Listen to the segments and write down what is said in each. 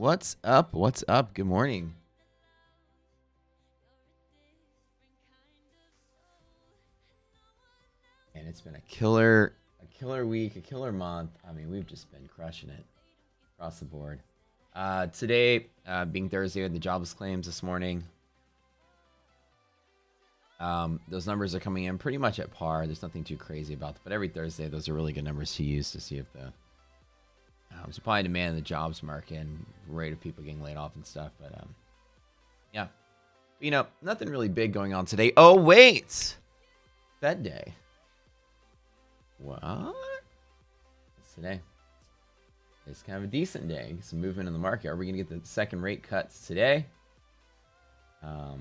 What's up? What's up? Good morning. And it's been a killer week, a killer month. I mean, we've just been crushing it across the board. Today, being Thursday, the jobless claims this morning. Those numbers are coming in pretty much at par. There's nothing too crazy about them, but every Thursday, those are really good numbers to use to see if the supply and demand in the jobs market and rate of people getting laid off and stuff. But yeah, but, nothing really big going on today. Oh wait, Fed Day. What? What's today? It's kind of a decent day. Some movement in the market. Are we going to get the second rate cuts today? We'll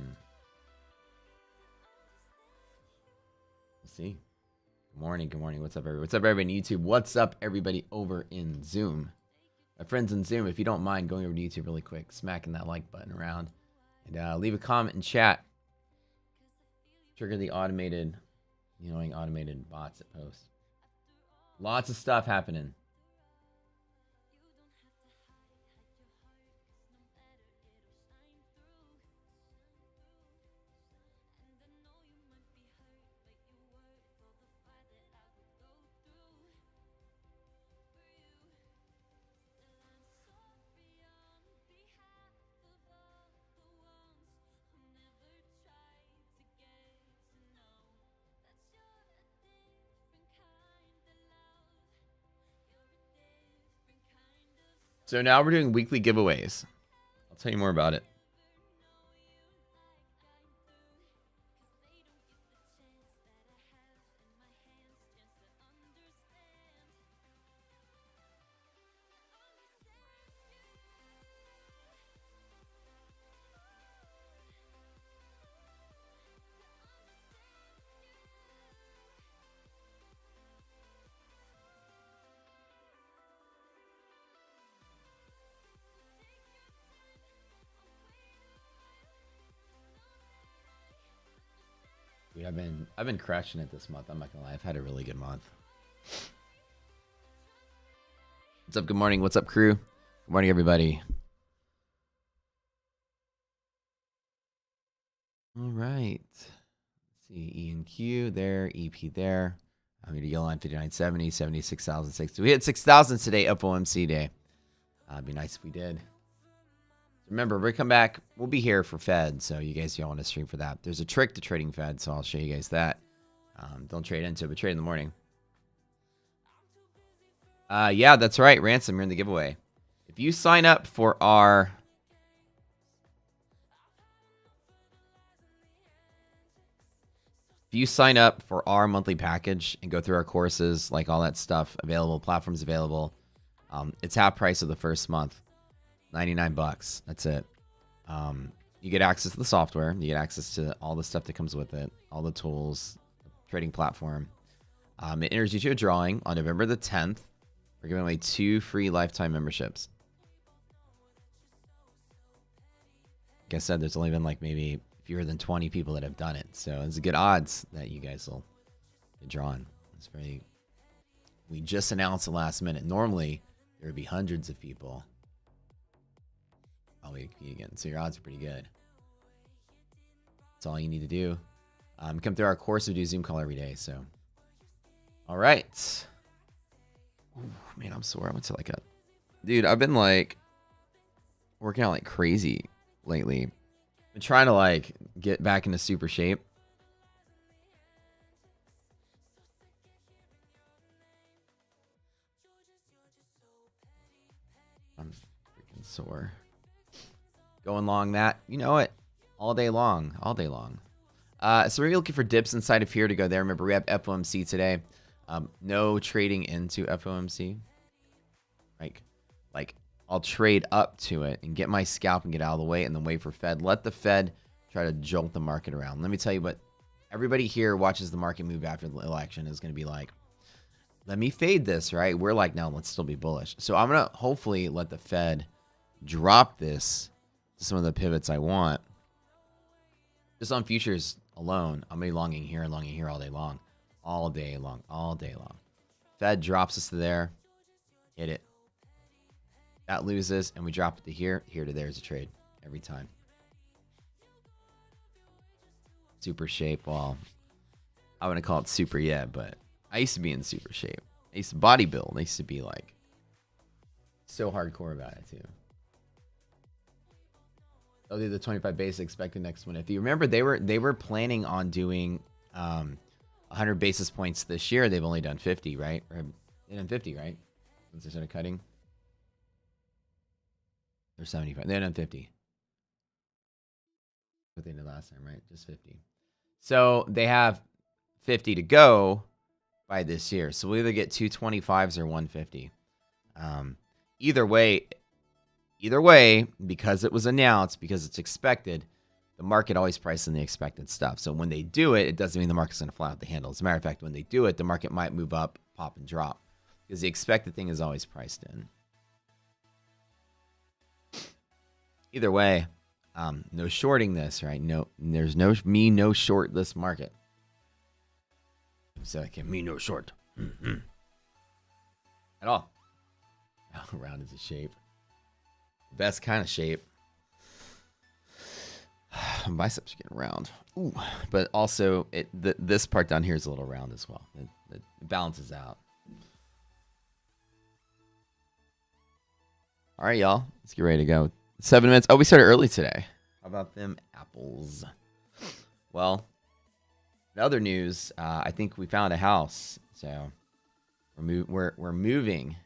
see. Good morning. Good morning. What's up, everybody? What's up, everybody in YouTube? What's up, everybody over in Zoom? My friends in Zoom, if you don't mind going over to YouTube really quick, smacking that like button around, and leave a comment in chat. Trigger the automated, annoying automated bots that post. Lots of stuff happening. So now we're doing weekly giveaways. I'll tell you more about it. Dude, I've been crushing it this month. I'm not gonna lie. I've had a really good month. What's up? Good morning. What's up, crew? Good morning, everybody. All right. Let's see. E and Q there. EP there. I'm going to yell on 5970, 76,060. We hit 6,000 today, FOMC day. It'd be nice if we did. Remember, we come back. We'll be here for Fed, so you guys don't want to stream for that. There's a trick to trading Fed, so I'll show you guys that. Don't trade into it, but trade in the morning. Yeah, that's right. Ransom, you're in the giveaway. If you sign up for our... If you sign up for our monthly package and go through our courses, like all that stuff available, platforms available, it's half price of the first month. 99 bucks. That's it. You get access to the software. You get access to all the stuff that comes with it, all the tools, trading platform. It enters you to a drawing on November the 10th. We're giving away 2 free lifetime memberships. Like I said, there's only been like maybe fewer than 20 people that have done it. So it's a good odds that you guys will get drawn. It's very... We just announced the last minute. Normally, there would be hundreds of people. Oh, wait, again. So your odds are pretty good. That's all you need to do. Come through our course. We do Zoom call every day. So, all right. Ooh, man, I'm sore. I went to like a... Dude, I've been like working out like crazy lately. Been trying to like get back into super shape. I'm freaking sore. Going long, Matt. You know it. All day long. All day long. So we're looking for dips inside of here to go there. Remember, we have FOMC today. No trading into FOMC. Like I'll trade up to it and get my scalp and get out of the way and then wait for Fed. Let the Fed try to jolt the market around. Let me tell you what everybody here watches the market move after the election is going to be like, let me fade this, right? We're like, no, let's still be bullish. So I'm going to hopefully let the Fed drop this to some of the pivots I want. Just on futures alone, I'm going to be longing here all day long. All day long. All day long. Fed drops us to there. Hit it. That loses, and we drop it to here. Here to there is a trade every time. Super shape. Well, I wouldn't call it super yet, but I used to be in super shape. I used to bodybuild. I used to be like so hardcore about it too. They'll do the 25 base expected next one. If you remember, they were planning on doing 100 basis points this year. They've only done 50, right? Or they done 50, right? Since they started cutting. They're 75. They done 50. What they did last time, right? Just 50. So they have 50 to go by this year. So we'll either get 225s or 150. Either way, because it was announced, because it's expected, the market always prices in the expected stuff. So when they do it, it doesn't mean the market's going to fly out the handle. As a matter of fact, when they do it, the market might move up, pop, and drop, because the expected thing is always priced in. Either way, no shorting this, right? No, there's no short this market. So I can me no short at all. Round is a shape. Best kind of shape. Biceps are getting round. Ooh, but also this part down here is a little round as well. It balances out. All right, y'all. Let's get ready to go. 7 minutes. Oh, we started early today. How about them apples? Well, in other news, I think we found a house. So we're moving.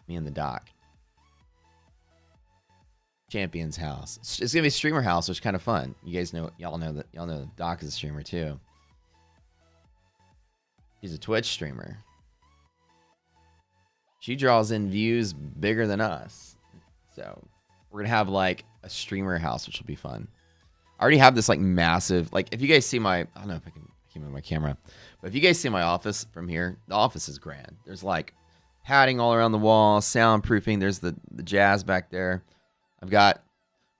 Me and the doc. Champion's house. It's gonna be a streamer house, which is kind of fun. You guys know, y'all know the doc is a streamer too. She's a Twitch streamer. She draws in views bigger than us. So we're gonna have like a streamer house, which will be fun. I already have this like massive, like if you guys see my, I don't know if I can move my camera, but if you guys see my office from here, the office is grand. There's like padding all around the wall, soundproofing. There's the jazz back there. I've got a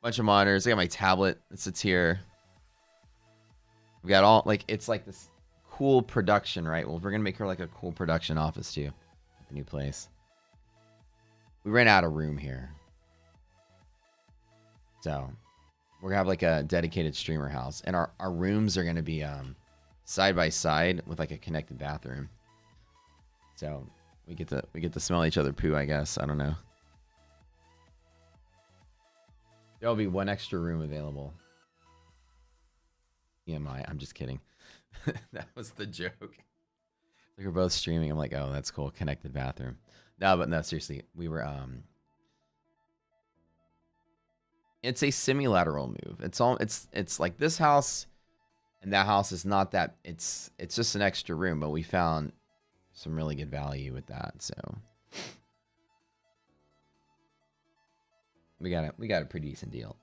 bunch of monitors. I got my tablet that sits here. We've got all, like, it's like this cool production, right? Well, we're going to make her like a cool production office too. The new place. We ran out of room here. So we're going to have like a dedicated streamer house. And our rooms are going to be side by side with like a connected bathroom. So we get to smell each other poo, I guess. I don't know. There'll be one extra room available. EMI. I'm just kidding. That was the joke. We were both streaming. I'm like, oh, that's cool. Connected bathroom. No, seriously. We were it's a semi-lateral move. It's like this house and that house is not that, it's just an extra room, but we found some really good value with that. So we got a pretty decent deal.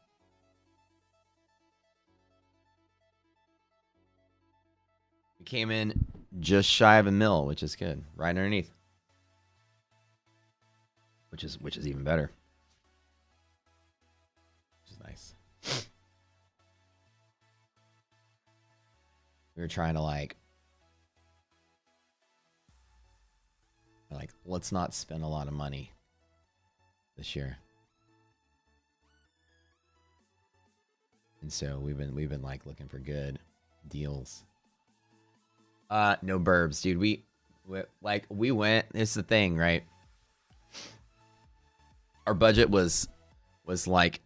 We came in just shy of $1 million, which is good. Right underneath. Which is even better. Which is nice. We were trying to like let's not spend a lot of money this year. And so we've been like looking for good deals. No burbs, dude. We went, it's the thing, right? Our budget was like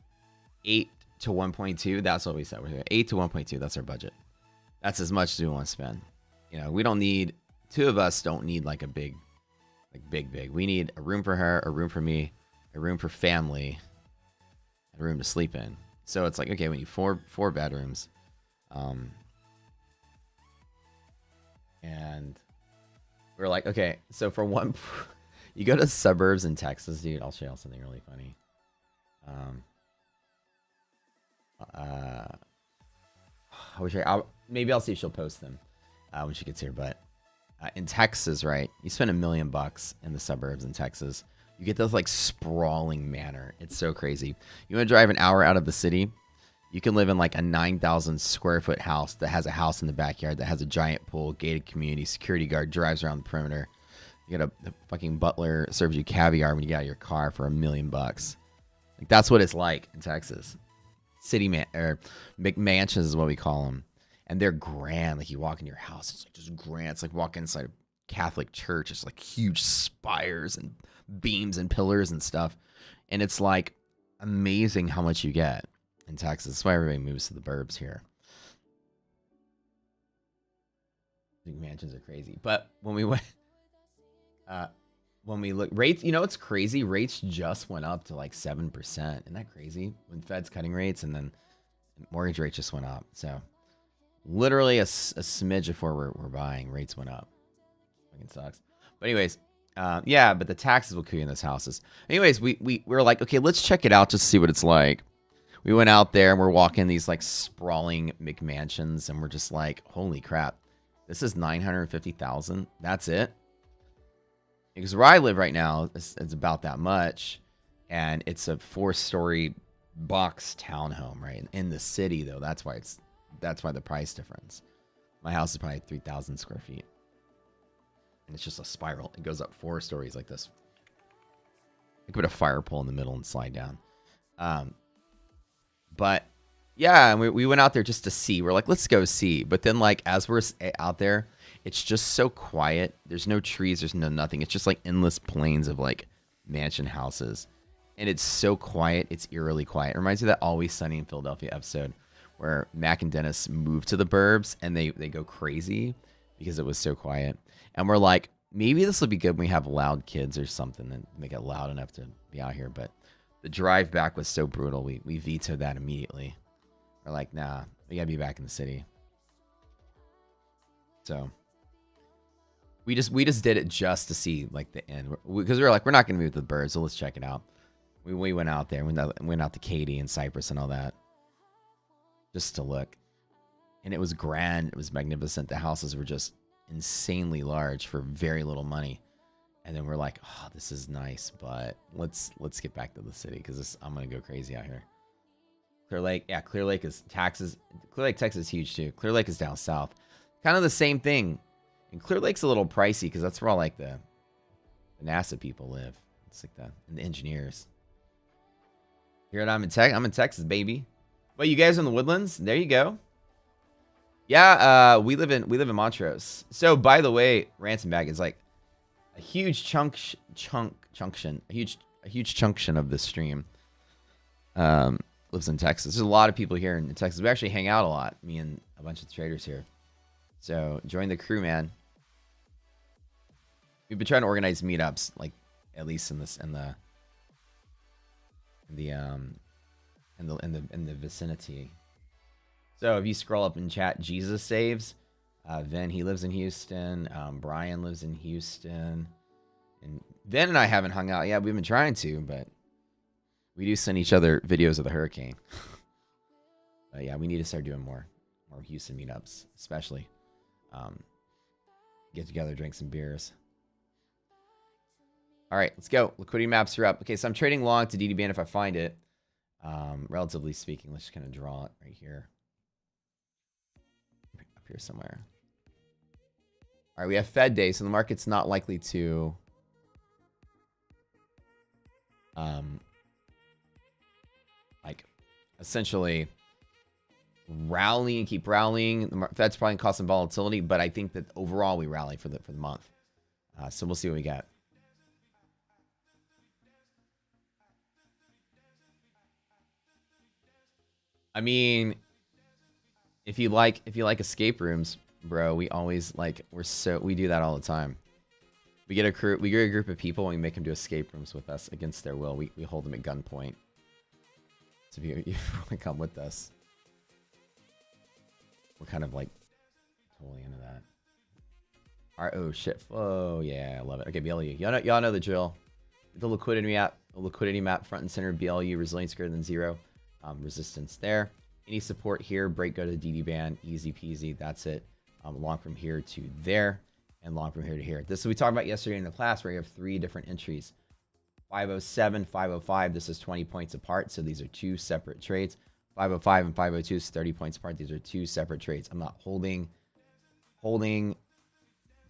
8 to 1.2. That's what we said. We're 8 to 1.2. That's our budget. That's as much as we want to spend. You know, we don't need, two of us don't need like a big. We need a room for her, a room for me, a room for family, and a room to sleep in. So it's like, okay, we need four bedrooms. And we're like, okay, so for one, you go to suburbs in Texas, dude. I'll show you something really funny. Maybe I'll see if she'll post them when she gets here. But in Texas, right, you spend $1 million in the suburbs in Texas. You get this like sprawling manor. It's so crazy. You want to drive an hour out of the city, you can live in like a 9,000 square foot house that has a house in the backyard that has a giant pool, gated community, security guard drives around the perimeter. You get a fucking butler serves you caviar when you get out of your car for $1 million. Like that's what it's like in Texas. City man or McMansions is what we call them, and they're grand. Like you walk in your house, it's like just grand. It's like walking inside a Catholic church. It's like huge spires and beams and pillars and stuff, and it's like amazing how much you get in Texas. That's why everybody moves to the burbs here. McMansions are crazy, but when we went, when we look rates, you know, it's crazy. Rates just went up to like 7%. Isn't that crazy? When Fed's cutting rates and then mortgage rates just went up. So literally a smidge before we're buying, rates went up. Fucking sucks. But anyways, yeah, but the taxes will kill you in those houses. Anyways, we were like, okay, let's check it out just to see what it's like. We went out there and we're walking these like sprawling McMansions and we're just like, holy crap, this is $950,000. That's it. Because where I live right now, it's about that much, and it's a 4-story box townhome, right? In the city, though, that's why the price difference. My house is probably 3,000 square feet, and it's just a spiral. It goes up 4 stories like this. I could put a fire pole in the middle and slide down. But yeah, and we went out there just to see. We're like, let's go see. But then, like, as we're out there, it's just so quiet. There's no trees. There's no nothing. It's just like endless plains of like mansion houses. And it's so quiet. It's eerily quiet. It reminds me of that Always Sunny in Philadelphia episode where Mac and Dennis moved to the burbs and they go crazy because it was so quiet. And we're like, maybe this will be good when we have loud kids or something and make it loud enough to be out here. But the drive back was so brutal. We vetoed that immediately. We're like, nah, we gotta be back in the city. So we just did it just to see like the end, because we were like, we're not gonna move to the birds, so let's check it out. We went out there, went out to Katy and Cypress and all that, just to look, and it was grand. It was magnificent. The houses were just insanely large for very little money. And then we're like, oh, this is nice, but let's get back to the city because I'm gonna go crazy out here. Clear Lake, yeah, Clear Lake is taxes. Clear Lake, Texas is huge too. Clear Lake is down south, kind of the same thing. And Clear Lake's a little pricey because that's where all like the NASA people live. It's like that, and the engineers. Here I'm in Texas, baby. Well, you guys are in the Woodlands. There you go. Yeah, we live in Montrose. So by the way, Ransom Bag is like a huge chunction, a huge chunction of this stream. Lives in Texas. There's a lot of people here in Texas. We actually hang out a lot. Me and a bunch of traders here. So join the crew, man. We've been trying to organize meetups, like at least in the vicinity. So if you scroll up in chat, Jesus saves. Vin, he lives in Houston. Brian lives in Houston. And Vin and I haven't hung out yet. We've been trying to, but we do send each other videos of the hurricane. But yeah, we need to start doing more Houston meetups, especially. Get together, drink some beers. All right, let's go. Liquidity maps are up. Okay, so I'm trading long to DDBN if I find it. Relatively speaking, let's just kind of draw it right here. Up here somewhere. All right, we have Fed day, so the market's not likely to like essentially rally and keep rallying. The Fed's probably gonna cause some volatility, but I think that overall we rally for the month. So we'll see what we get. I mean, if you like escape rooms, bro, we always we do that all the time. We get a group of people and we make them do escape rooms with us against their will. We hold them at gunpoint. So if you want to come with us, we're kind of like totally into that. All right, oh shit, oh yeah, I love it. Okay, BLU, y'all know the drill. The liquidity map front and center. BLU resilience greater than 0. Resistance there. Any support here, break, go to the DD band, easy peasy. That's it. Long from here to there, and long from here to here. This is what we talked about yesterday in the class, where you have 3 different entries. 507, 505. This is 20 points apart, so these are 2 separate trades. 505 and 502 is 30 points apart. These are 2 separate trades. I'm not holding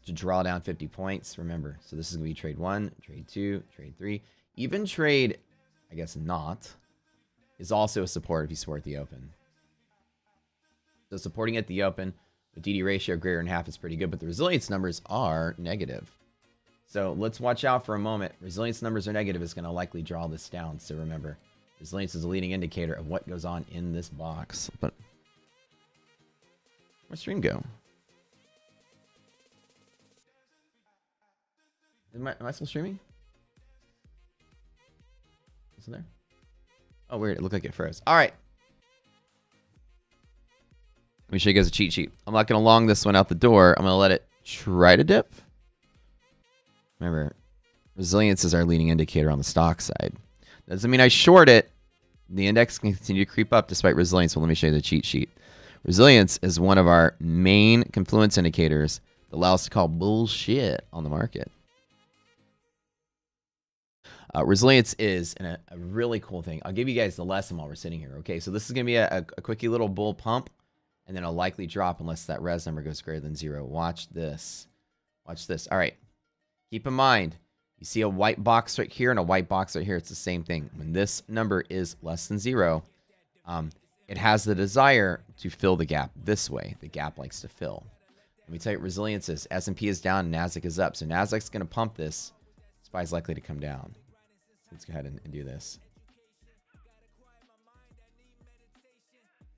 to draw down 50 points. Remember, so this is going to be trade 1, trade 2, trade 3. Even trade, I guess not, is also a support if you support the open. So supporting at the open with DD ratio greater than half is pretty good, but the resilience numbers are negative. So let's watch out for a moment. Resilience numbers are negative is going to likely draw this down. So remember, resilience is a leading indicator of what goes on in this box. But where'd stream go? Am I still streaming? Is it there? Oh, weird. It looked like it froze. All right. Let me show you guys a cheat sheet. I'm not going to long this one out the door. I'm going to let it try to dip. Remember, resilience is our leading indicator on the stock side. Doesn't mean I short it. The index can continue to creep up despite resilience. So let me show you the cheat sheet. Resilience is one of our main confluence indicators that allow us to call bullshit on the market. Resilience is a really cool thing. I'll give you guys the lesson while we're sitting here. Okay, so this is going to be a quickie little bull pump, and then a likely drop unless that res number goes greater than 0. Watch this. Watch this. All right. Keep in mind, you see a white box right here and a white box right here. It's the same thing. When this number is less than 0, it has the desire to fill the gap this way. The gap likes to fill. Let me tell you what resilience is. S&P is down and NASDAQ is up. So NASDAQ's going to pump this. SPY is likely to come down. So let's go ahead and do this.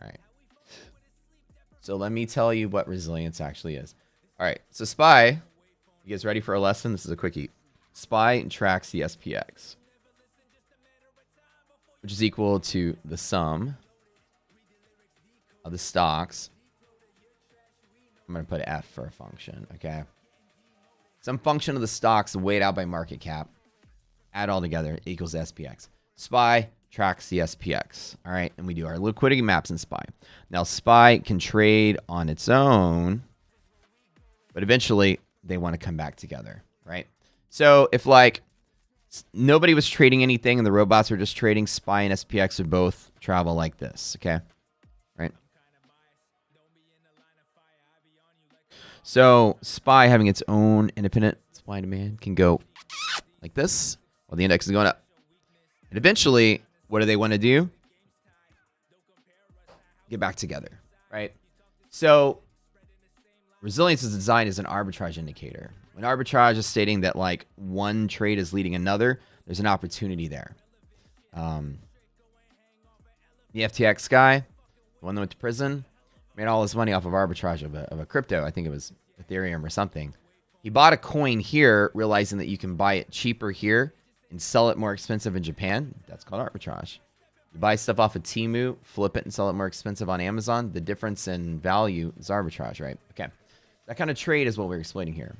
All right. So let me tell you what resilience actually is. All right. So SPY, you guys ready for a lesson? This is a quickie. SPY tracks the SPX, which is equal to the sum of the stocks. I'm going to put F for a function, okay? Some function of the stocks weighed out by market cap. Add all together equals SPX. SPY tracks the SPX, all right? And we do our liquidity maps in SPY. Now, SPY can trade on its own, but eventually they want to come back together, right? So if like nobody was trading anything and the robots were just trading, SPY and SPX would both travel like this, okay? Right? So SPY having its own independent supply and demand can go like this while the index is going up. And eventually, what do they want to do? Get back together, right? So resilience is designed as an arbitrage indicator. When arbitrage is stating that like one trade is leading another, there's an opportunity there. The FTX guy, the one that went to prison, made all his money off of arbitrage of a crypto. I think it was Ethereum or something. He bought a coin here, realizing that you can buy it cheaper here and sell it more expensive in Japan. That's called arbitrage. You buy stuff off of Temu, flip it and sell it more expensive on Amazon. The difference in value is arbitrage, right? Okay. That kind of trade is what we're explaining here.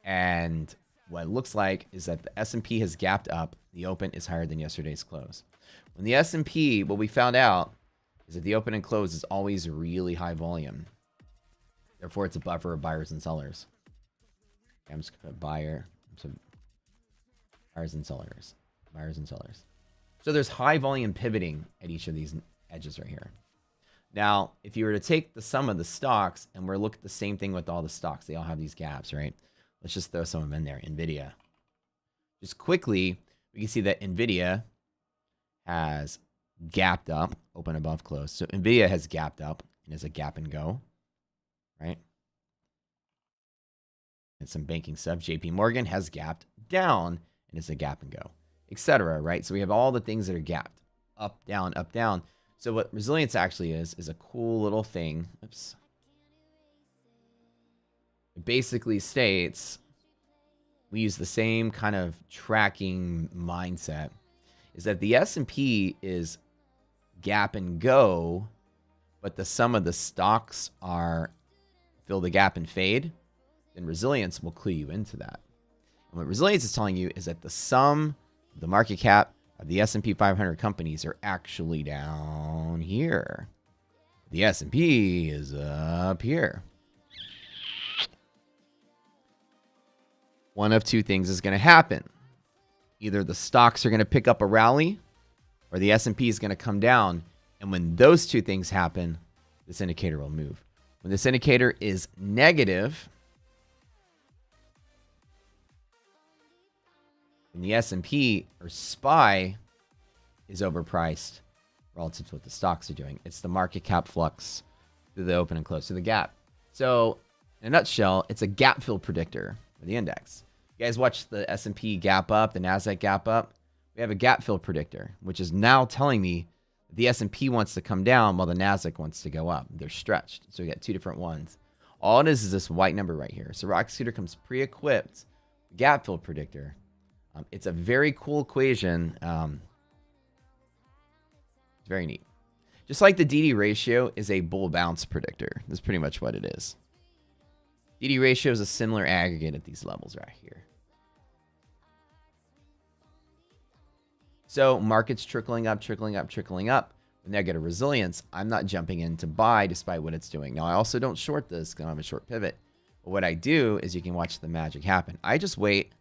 And what it looks like is that the S&P has gapped up. The open is higher than yesterday's close. When the S&P, what we found out is that the open and close is always really high volume. Therefore, it's a buffer of buyers and sellers. Okay, I'm just going to put buyer. So buyers and sellers. Buyers and sellers. So there's high volume pivoting at each of these edges right here. Now, if you were to take the sum of the stocks, and we're looking at the same thing with all the stocks, they all have these gaps, right? Let's just throw some of them in there. NVIDIA. Just quickly, we can see that NVIDIA has gapped up, open above close. So NVIDIA has gapped up and is a gap and go, right? And some banking stuff. JP Morgan has gapped down and is a gap and go, etc. Right? So we have all the things that are gapped, up, down, up, down. So what resilience actually is a cool little thing. Oops. It basically states we use the same kind of tracking mindset. Is that the S&P is gap and go, but the sum of the stocks are fill the gap and fade, then resilience will clue you into that. And what resilience is telling you is that the sum of the market cap of the S&P 500 companies are actually down here. The S&P is up here. One of two things is going to happen. Either the stocks are going to pick up a rally or the S&P is going to come down. And when those two things happen, this indicator will move. When this indicator is negative, And the S&P or SPY is overpriced relative to what the stocks are doing. It's the market cap flux through the open and close, through the gap. So in a nutshell, it's a gap fill predictor for the index. You guys watch the S&P gap up, the NASDAQ gap up. We have a gap fill predictor, which is now telling me the S&P wants to come down while the NASDAQ wants to go up. They're stretched. So we got two different ones. All it is this white number right here. So Rocket Scooter comes pre-equipped gap fill predictor. It's a very cool equation. It's very neat. Just like the DD ratio is a bull bounce predictor. That's pretty much what it is. DD ratio is a similar aggregate at these levels right here. So markets trickling up, trickling up, trickling up. With negative resilience, I'm not jumping in to buy despite what it's doing. Now, I also don't short this because I have a short pivot. But what I do is you can watch the magic happen. I just wait.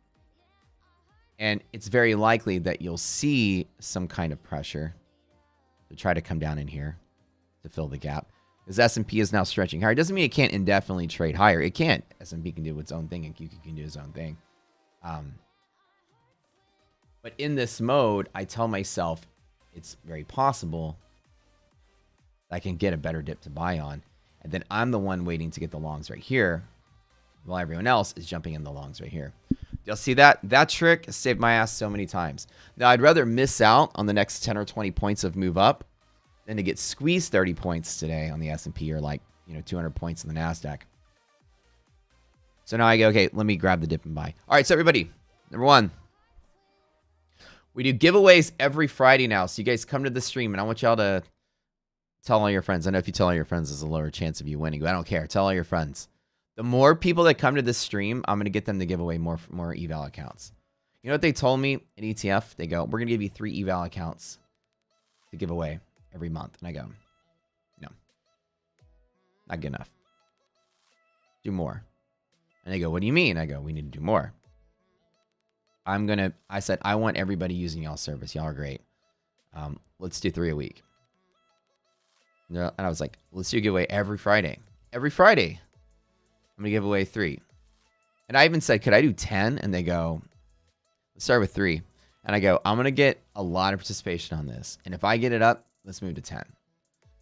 And it's very likely that you'll see some kind of pressure to try to come down in here to fill the gap. Because S&P is now stretching higher. It doesn't mean it can't indefinitely trade higher. It can't. S&P can do its own thing and QQ can do its own thing. But in this mode, I tell myself it's very possible I can get a better dip to buy on. And then I'm the one waiting to get the longs right here while everyone else is jumping in the longs right here. You'll see that? That trick has saved my ass so many times. Now, I'd rather miss out on the next 10 or 20 points of move up than to get squeezed 30 points today on the S&P or like, 200 points on the NASDAQ. So now I go, okay, let me grab the dip and buy. All right, so everybody, number one, we do giveaways every Friday now. So you guys come to the stream, and I want y'all to tell all your friends. I know if you tell all your friends, there's a lower chance of you winning, but I don't care. Tell all your friends. The more people that come to this stream, I'm going to get them to give away more eval accounts. You know what they told me in ETF? They go, we're going to give you 3 eval accounts to give away every month. And I go, no, not good enough. Do more. And they go, what do you mean? I go, we need to do more. I said, I want everybody using y'all's service. Y'all are great. Let's do 3 a week. And I was like, let's do a giveaway every Friday. Every Friday, I'm going to give away 3. And I even said, could I do 10? And they go, let's start with 3. And I go, I'm going to get a lot of participation on this. And if I get it up, let's move to 10.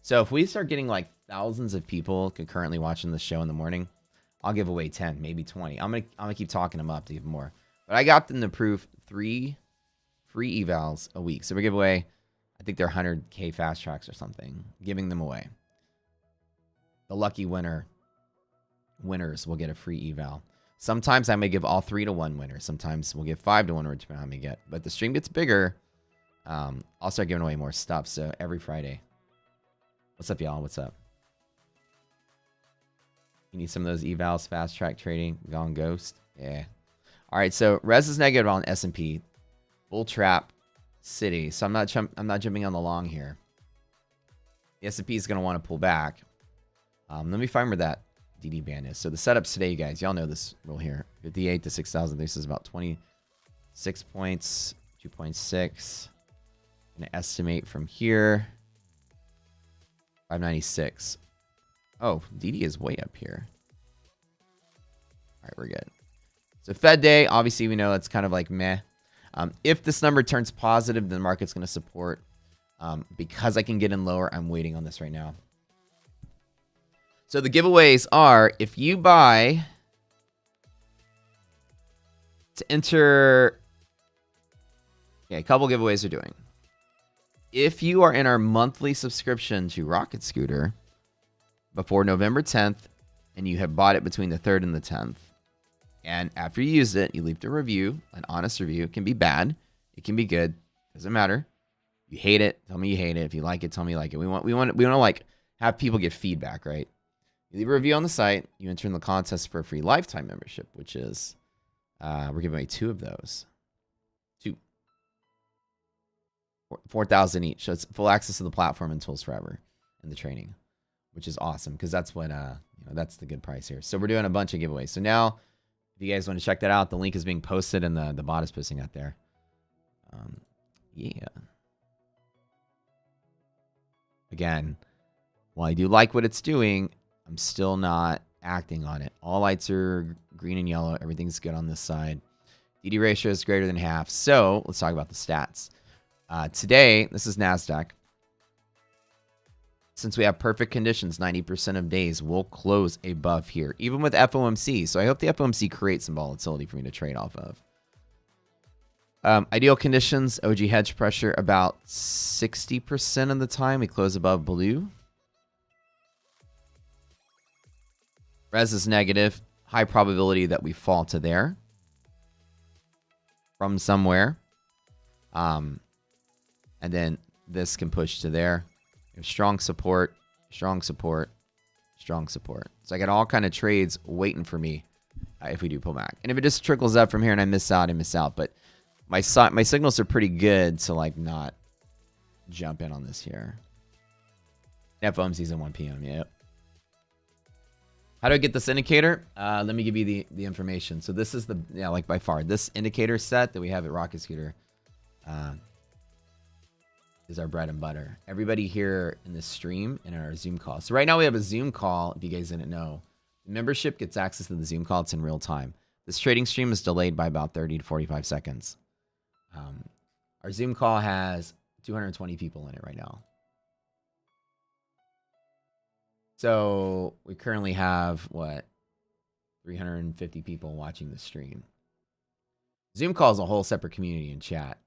So if we start getting like thousands of people concurrently watching the show in the morning, I'll give away 10, maybe 20. I'm gonna keep talking them up to give more. But I got them to approve 3 free evals a week. So we give away, I think they're 100K fast tracks or something, giving them away. The lucky winners will get a free eval. Sometimes I may give all 3 to one winner. Sometimes we'll give 5 to one winner, depending on how many get. But the stream gets bigger, I'll start giving away more stuff. So every Friday. What's up, y'all? What's up? You need some of those evals, fast track trading, gone ghost. Yeah. All right, so res is negative on S&P, bull trap, city. So I'm not jumping on the long here. The S&P is going to want to pull back. Let me find where that DD band is. So the setups today, you guys, y'all know this rule here. 58 to 6,000. This is about 26 points, 2.6. Going to estimate from here. 596. Oh, DD is way up here. All right, we're good. So Fed day, obviously we know it's kind of like meh. If this number turns positive, then the market's going to support. Because I can get in lower, I'm waiting on this right now. So the giveaways are, if you buy to enter, a couple giveaways are doing. If you are in our monthly subscription to Rocket Scooter before November 10th, and you have bought it between the 3rd and the 10th, and after you used it, you leave a review, an honest review. It can be bad. It can be good. Doesn't matter. You hate it, tell me you hate it. If you like it, tell me you like it. We want to like have people get feedback, right? You leave a review on the site. You enter in the contest for a free lifetime membership, which is we're giving away 2 of those. 2. 4,000 each. So it's full access to the platform and tools forever and the training, which is awesome because that's what that's the good price here. So we're doing a bunch of giveaways. So now, if you guys want to check that out, the link is being posted and the bot is posting out there. Yeah. Again, while I do like what it's doing, I'm still not acting on it. All lights are green and yellow. Everything's good on this side. DD ratio is greater than half. So let's talk about the stats. Today, this is NASDAQ. Since we have perfect conditions, 90% of days will close above here, even with FOMC. So I hope the FOMC creates some volatility for me to trade off of. Ideal conditions, OG hedge pressure, about 60% of the time we close above blue. Res is negative. High probability that we fall to there from somewhere. And then this can push to there. We have strong support, strong support, strong support. So I got all kind of trades waiting for me if we do pull back. And if it just trickles up from here and I miss out, I miss out. But my signals are pretty good to like not jump in on this here. FOMC's at 1 p.m. Yep. How do I get this indicator? Let me give you the information. So this is the, like by far, this indicator set that we have at Rocket Scooter is our bread and butter. Everybody here in this stream and in our Zoom call. So right now we have a Zoom call, if you guys didn't know. Membership gets access to the Zoom call. It's in real time. This trading stream is delayed by about 30 to 45 seconds. Our Zoom call has 220 people in it right now. So we currently have, what, 350 people watching the stream. Zoom call is a whole separate community in chat.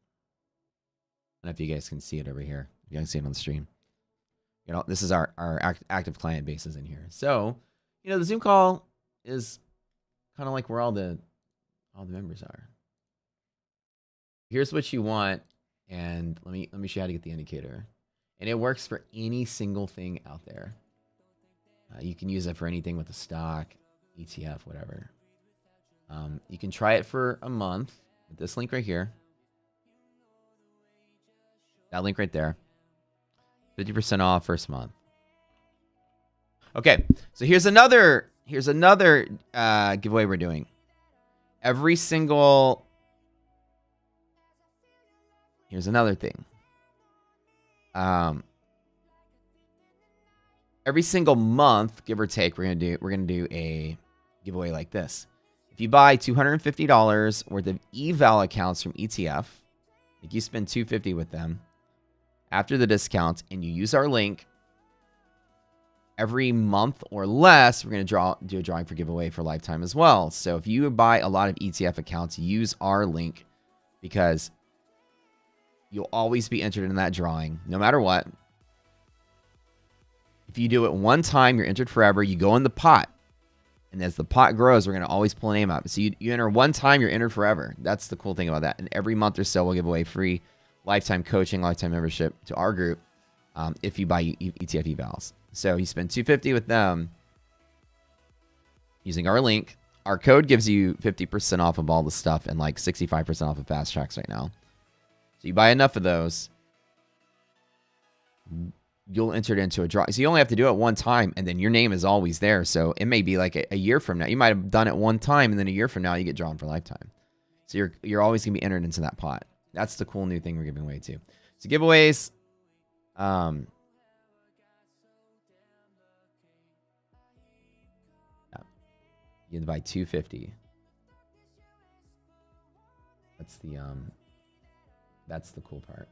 I don't know if you guys can see it over here. You can see it on the stream. You know, this is our active client bases in here. So, you know, the Zoom call is kind of like where all the members are. Here's what you want, and let me show you how to get the indicator. And it works for any single thing out there. You can use it for anything with a stock, ETF, whatever. You can try it for a month with this link right here. That link right there. 50% off first month. Okay, so here's another giveaway we're doing. Every single... Here's another thing. Every single month, give or take, we're gonna do a giveaway like this. If you buy $250 worth of eval accounts from ETF, like you spend $250 with them after the discount, and you use our link, every month or less, we're gonna do a drawing for giveaway for lifetime as well. So if you buy a lot of ETF accounts, use our link because you'll always be entered in that drawing, no matter what. If you do it one time, you're entered forever. You go in the pot. And as the pot grows, we're going to always pull a name out. So you enter one time, you're entered forever. That's the cool thing about that. And every month or so, we'll give away free lifetime coaching, lifetime membership to our group if you buy ETF evals. So you spend $250 with them using our link. Our code gives you 50% off of all the stuff and like 65% off of fast tracks right now. So you buy enough of those, you'll enter it into a draw. So you only have to do it one time, and then your name is always there. So it may be like a year from now. You might have done it one time, and then a year from now, you get drawn for lifetime. So you're always going to be entered into that pot. That's the cool new thing we're giving away too. So giveaways. You can buy $250. That's the cool part.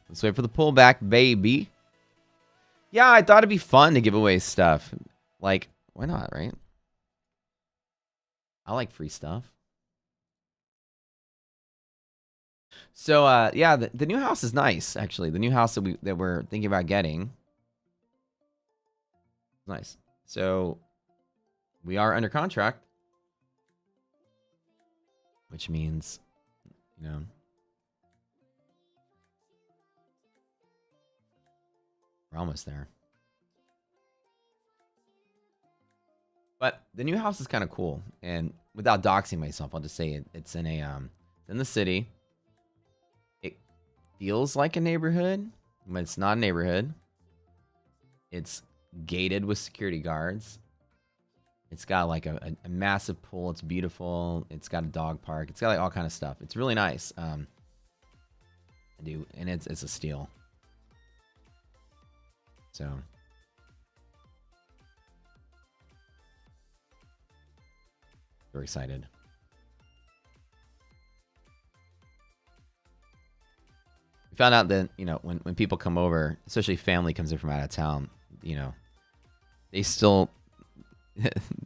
Let's wait for the pullback, baby. Yeah, I thought it'd be fun to give away stuff. Like, why not, right? I like free stuff. So yeah, the new house is nice actually. The new house that we're thinking about getting is nice. So we are under contract, which means, you know, we're almost there. But the new house is kind of cool, and without doxing myself, I'll just say it's in in the city. It feels like a neighborhood, but it's not a neighborhood. It's gated with security guards. It's got like a massive pool. It's beautiful. It's got a dog park. It's got like all kind of stuff. It's really nice. I do, and it's a steal. So we're excited. We found out that, you know, when people come over, especially family comes in from out of town, you know, they still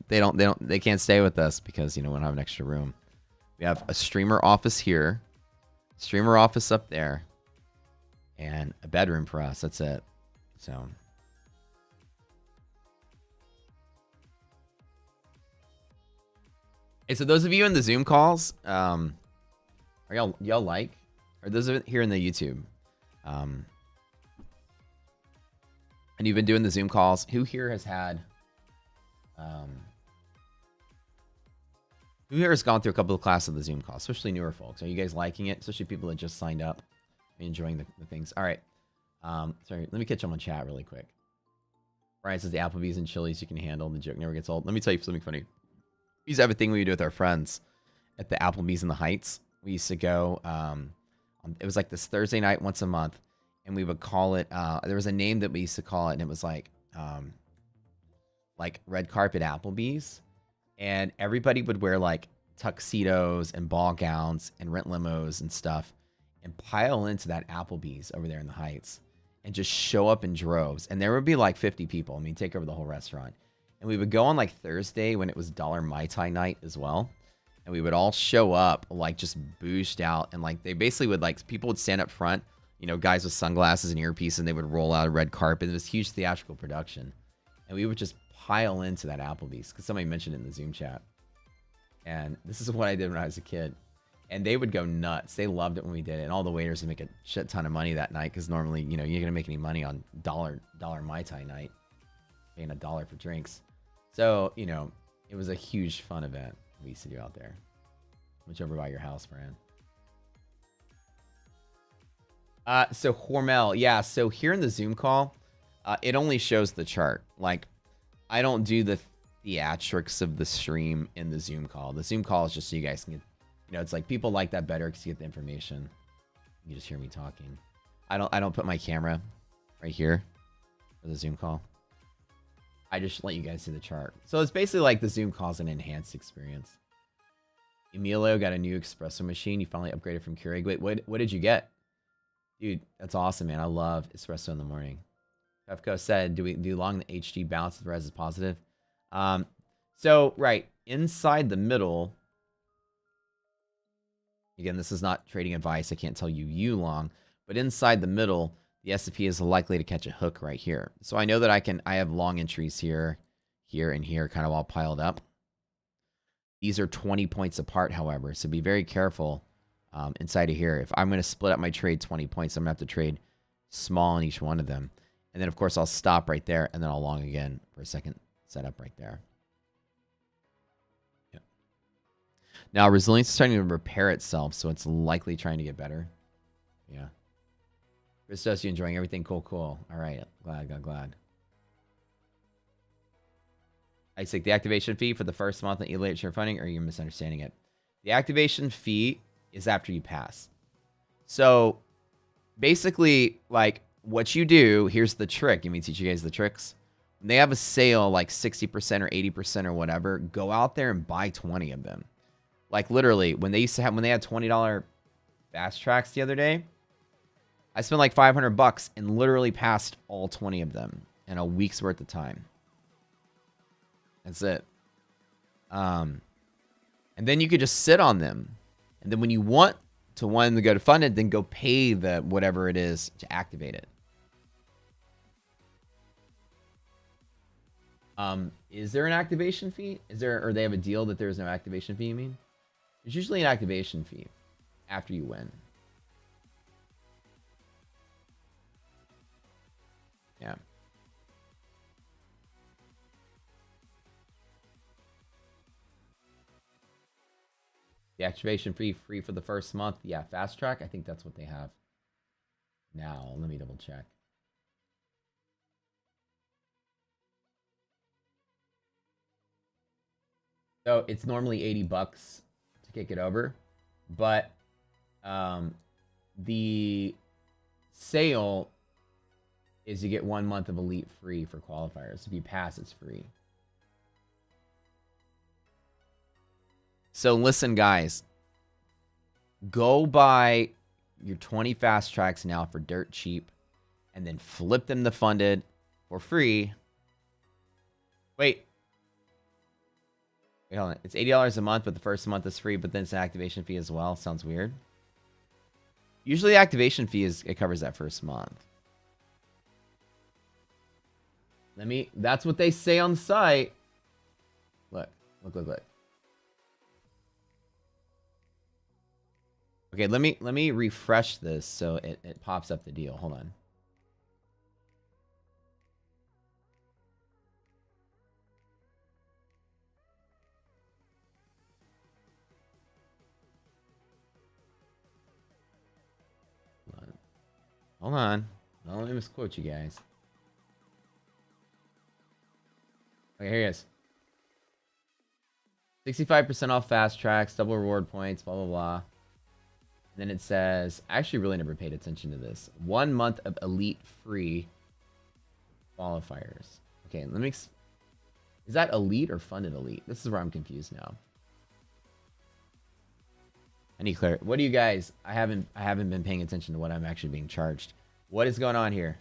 they can't stay with us because, you know, we don't have an extra room. We have a streamer office here, streamer office up there, and a bedroom for us. That's it. So hey, so those of you in the Zoom calls, are y'all like, or those of here in the YouTube, and you've been doing the Zoom calls, who here has had, who here has gone through a couple of classes of the Zoom calls, especially newer folks? Are you guys liking it? Especially people that just signed up, enjoying the things. All right. Sorry, let me catch them on chat really quick. Brian says the Applebee's and Chili's you can handle. The joke never gets old. Let me tell you something funny. We used to have a thing we would do with our friends at the Applebee's in the Heights. We used to go, it was like this Thursday night once a month, and we would call it, there was a name that we used to call it, and it was like red carpet Applebee's. And everybody would wear like tuxedos and ball gowns and rent limos and stuff and pile into that Applebee's over there in the Heights and just show up in droves. And there would be like 50 people. I mean, take over the whole restaurant. And we would go on like Thursday when it was $1 Mai Tai night as well. And we would all show up like just boozed out. And like they basically would like, people would stand up front, you know, guys with sunglasses and earpiece, and they would roll out a red carpet. It was huge theatrical production. And we would just pile into that Applebee's because somebody mentioned it in the Zoom chat. And this is what I did when I was a kid. And they would go nuts. They loved it when we did it. And all the waiters would make a shit ton of money that night because normally, you know, you're going to make any money on $1 Mai Tai night, paying $1 for drinks. So, you know, it was a huge fun event we used to do out there. Which over by your house, Fran. So Hormel, yeah. So here in the Zoom call, it only shows the chart. Like, I don't do the theatrics of the stream in the Zoom call. The Zoom call is just so you guys can get, you know, it's like people like that better because you get the information. You just hear me talking. I don't put my camera right here for the Zoom call. I just let you guys see the chart. So it's basically like the Zoom call is an enhanced experience. Emilio got a new espresso machine. You finally upgraded from Keurig. Wait, what did you get? Dude, that's awesome, man. I love espresso in the morning. Pefco said, do long the HD balance if the res is positive? So, right, inside the middle, again, this is not trading advice. I can't tell you long, but inside the middle, the S&P is likely to catch a hook right here. So I know that I have long entries here, here, and here kind of all piled up. These are 20 points apart, however, so be very careful inside of here. If I'm going to split up my trade 20 points, I'm going to have to trade small in each one of them. And then, of course, I'll stop right there, and then I'll long again for a second setup right there. Yep. Now, resilience is starting to repair itself, so it's likely trying to get better. Yeah. Christos, you enjoying everything? Cool. All right. Glad. Isaac, the activation fee for the first month on Elite Share Funding, or are you misunderstanding it? The activation fee is after you pass. So, basically, like, what you do, here's the trick. Let me teach you guys the tricks. When they have a sale like 60% or 80% or whatever, go out there and buy 20 of them. Like literally, when they had $20 fast tracks the other day, I spent like $500 and literally passed all 20 of them in a week's worth of time. That's it. And then you could just sit on them. And then when you want to one to go to funded, then go pay the whatever it is to activate it. Is there an activation fee? Is there, or they have a deal that there's no activation fee, you mean? There's usually an activation fee after you win. Yeah. The activation fee free for the first month. Yeah, fast track. I think that's what they have now. Let me double check. So it's normally $80 to kick it over, but the sale is you get 1 month of Elite free for qualifiers. If you pass, it's free. So listen, guys. Go buy your 20 fast tracks now for dirt cheap, and then flip them to funded for free. Wait, hold on. It's $80 a month, but the first month is free, but then it's an activation fee as well. Sounds weird. Usually the activation fee it covers that first month. That's what they say on the site. Look. Okay, let me refresh this so it pops up the deal. Hold on. Hold on. Don't let me misquote you guys. Okay, here he is. 65% off fast tracks, double reward points, blah, blah, blah. And then it says, I actually really never paid attention to this. 1 month of elite free qualifiers. Okay, let me... Is that elite or funded elite? This is where I'm confused now. I need clarity. What do you guys... I haven't been paying attention to what I'm actually being charged. What is going on here?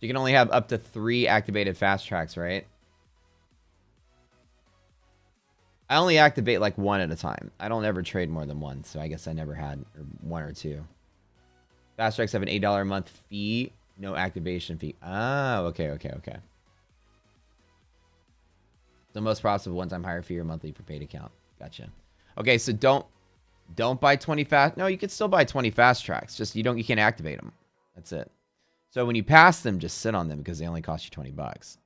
You can only have up to 3 activated fast tracks, right? I only activate like 1 at a time. I don't ever trade more than 1, so I guess I never had 1 or 2. Fast tracks have an $8 a month fee, no activation fee. Ah, okay. The most profitable one-time higher fee or monthly for paid account. Gotcha. Okay, so don't buy 20 fast. No, you can still buy 20 fast tracks. Just you can't activate them. That's it. So when you pass them, just sit on them because they only cost you $20.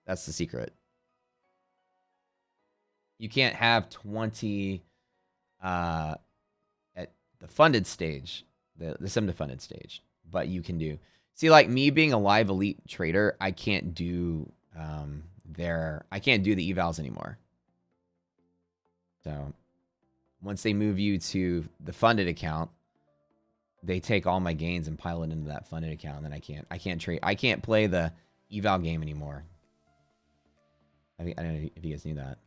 That's the secret. You can't have 20 at the funded stage, the sim to funded stage, but you can do. See, like me being a live elite trader, I can't do I can't do the evals anymore. So once they move you to the funded account, they take all my gains and pile it into that funded account, and then I can't trade. I can't play the eval game anymore. I don't know if you guys knew that.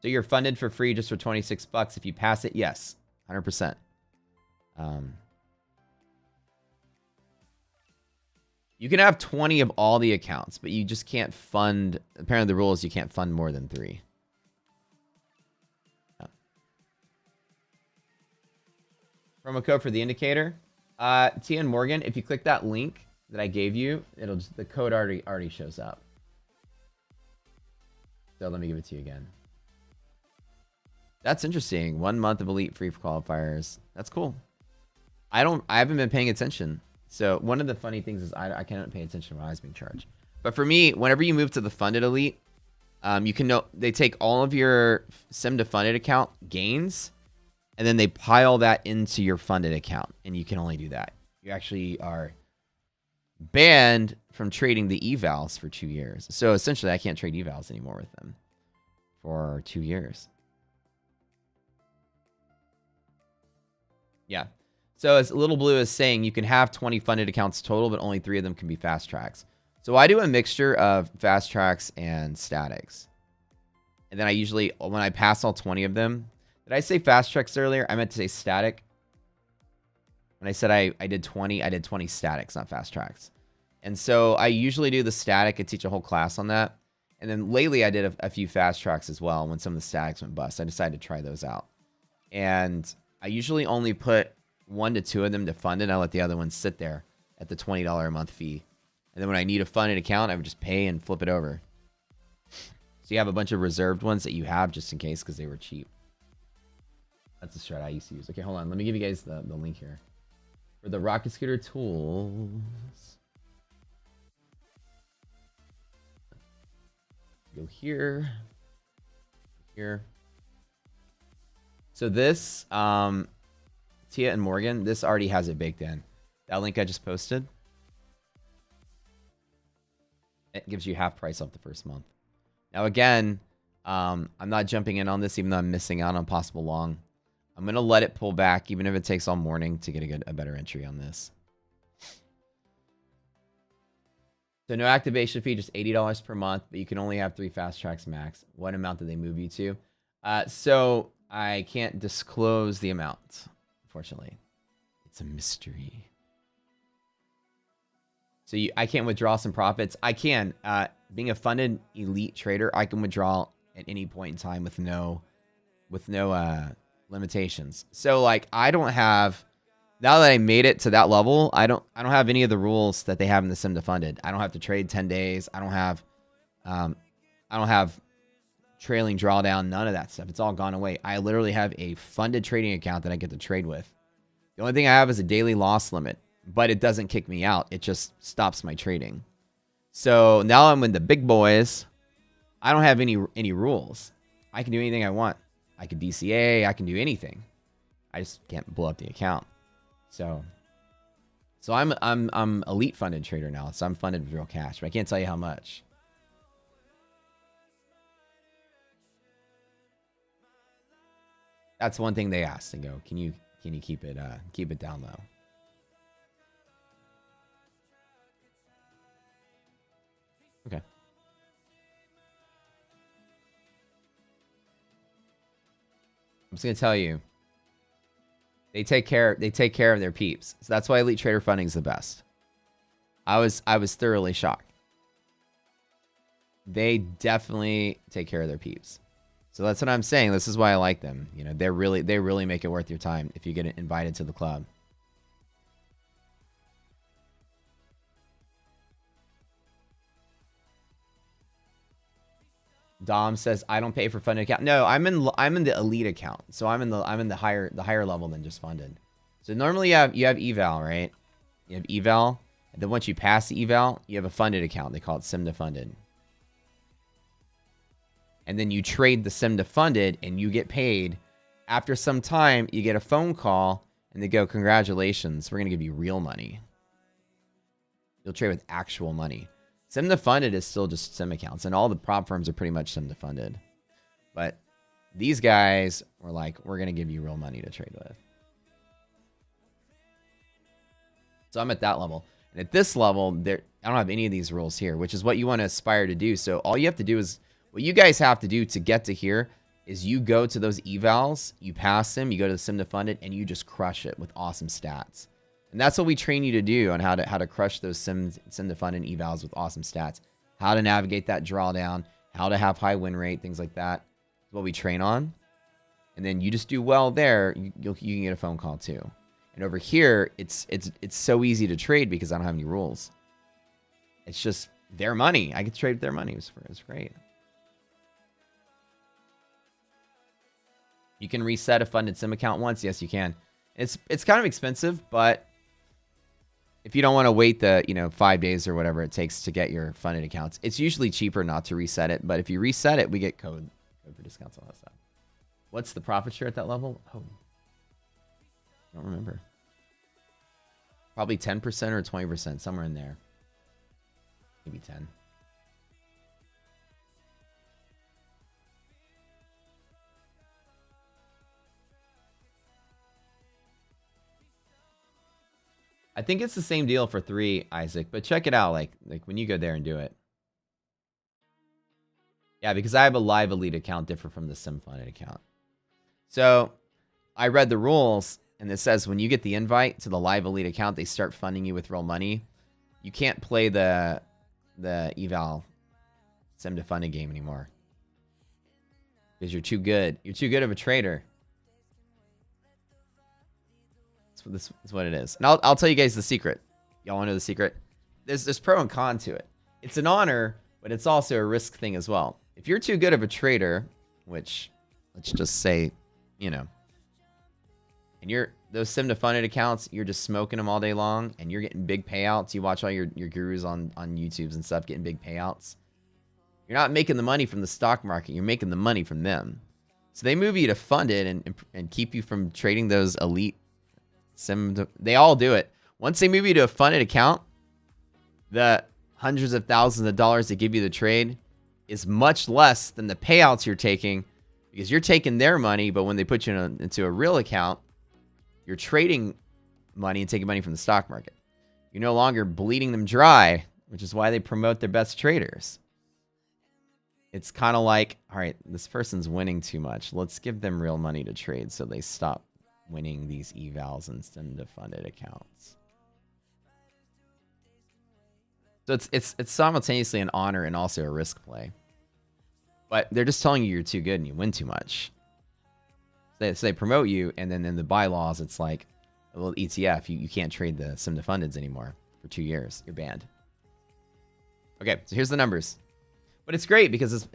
So you're funded for free just for $26 if you pass it. Yes, 100%. You can have 20 of all the accounts, but you just can't fund. Apparently, the rule is you can't fund more than 3. Promo code for the indicator. TN Morgan, if you click that link that I gave you, the code already shows up. So let me give it to you again. That's interesting. 1 month of elite free for qualifiers. That's cool. I haven't been paying attention. So one of the funny things is I cannot pay attention when I was being charged. But for me, whenever you move to the funded elite, you can know they take all of your sim to funded account gains, and then they pile that into your funded account, and you can only do that. You actually are banned from trading the evals for 2 years. So essentially, I can't trade evals anymore with them for 2 years. Yeah. So as Little Blue is saying, you can have 20 funded accounts total, but only 3 of them can be fast tracks. So I do a mixture of fast tracks and statics. And then I usually, when I pass all 20 of them, did I say fast tracks earlier? I meant to say static. When I said I did 20, I did 20 statics, not fast tracks. And so I usually do the static. I teach a whole class on that. And then lately I did a few fast tracks as well. When some of the statics went bust, I decided to try those out. And I usually only put 1 to 2 of them to fund it. I let the other ones sit there at the $20 a month fee. And then when I need a funded account, I would just pay and flip it over. So you have a bunch of reserved ones that you have just in case because they were cheap. That's the strat I used to use. Okay, hold on. Let me give you guys the link here. For the Rocket Scooter tools. Go here. Here. So this, Tia and Morgan, this already has it baked in. That link I just posted. It gives you half price off the first month. Now again, I'm not jumping in on this even though I'm missing out on possible long. I'm going to let it pull back even if it takes all morning to get a better entry on this. So no activation fee, just $80 per month, but you can only have 3 fast tracks max. What amount did they move you to? So I can't disclose the amount, unfortunately. It's a mystery. So I can't withdraw some profits. I can. Being a funded elite trader, I can withdraw at any point in time with no limitations. So like I don't have, now that I made it to that level, I don't have any of the rules that they have in the sim to funded. I don't have to trade 10 days. I don't have trailing drawdown, none of that stuff. It's all gone away. I literally have a funded trading account that I get to trade with. The only thing I have is a daily loss limit, but it doesn't kick me out. It just stops my trading. So now I'm with the big boys. I don't have any rules. I can do anything I want. I can DCA. I can do anything. I just can't blow up the account. So I'm elite funded trader now. So I'm funded with real cash, but I can't tell you how much. That's one thing they asked and go, can you keep it down low? Okay. I'm just gonna tell you, they take care of their peeps. So that's why elite trader funding is the best. I was thoroughly shocked. They definitely take care of their peeps. So that's what I'm saying. This is why I like them. You know, they really make it worth your time if you get invited to the club. Dom says I don't pay for funded account. No, I'm in the elite account. So I'm in the higher level than just funded. So normally you have eval, right? You have eval, and then once you pass the eval, you have a funded account. They call it sim to funded. And then you trade the sim to funded and you get paid. After some time, you get a phone call and they go, congratulations, we're going to give you real money. You'll trade with actual money. Sim to funded is still just sim accounts, and all the prop firms are pretty much sim to funded. But these guys were like, we're going to give you real money to trade with. So I'm at that level. And at this level, I don't have any of these rules here, which is what you want to aspire to do. So all you have to do is, what you guys have to do to get to here is you go to those evals, you pass them, you go to the sim to funded, and you just crush it with awesome stats. And that's what we train you to do on how to crush those sim to funded evals with awesome stats. How to navigate that drawdown, how to have high win rate, things like that. That's what we train on. And then you just do well there, you can get a phone call too. And over here, it's so easy to trade because I don't have any rules. It's just their money. I get to trade with their money. It's great. You can reset a funded sim account once. Yes, you can. It's kind of expensive, but if you don't want to wait the 5 days or whatever it takes to get your funded accounts, it's usually cheaper not to reset it. But if you reset it, we get code for discounts, all that stuff. What's the profit share at that level? Oh, I don't remember. Probably 10% or 20%, somewhere in there. Maybe 10. I think it's the same deal for 3, Isaac, but check it out, like when you go there and do it. Yeah, because I have a live elite account different from the sim funded account. So I read the rules, and it says when you get the invite to the live elite account, they start funding you with real money. You can't play the eval sim to funded game anymore because you're too good. You're too good of a trader. This is what it is. And I'll tell you guys the secret. Y'all want to know the secret? There's pro and con to it. It's an honor, but it's also a risk thing as well. If you're too good of a trader, which let's just say, you know, and you're those sim to funded accounts, you're just smoking them all day long and you're getting big payouts. You watch all your gurus on YouTubes and stuff getting big payouts. You're not making the money from the stock market. You're making the money from them. So they move you to funded and keep you from trading those elite sim. They all do it. Once they move you to a funded account, the hundreds of thousands of dollars they give you the trade is much less than the payouts you're taking because you're taking their money, but when they put you into a real account, you're trading money and taking money from the stock market. You're no longer bleeding them dry, which is why they promote their best traders. It's kind of like, all right, this person's winning too much. Let's give them real money to trade so they stop winning these evals and sim to funded accounts. So it's simultaneously an honor and also a risk play. But they're just telling you you're too good and you win too much. So they promote you, and then in the bylaws, it's like a little ETF. You can't trade the sim to fundeds anymore for 2 years. You're banned. Okay, so here's the numbers. But it's great because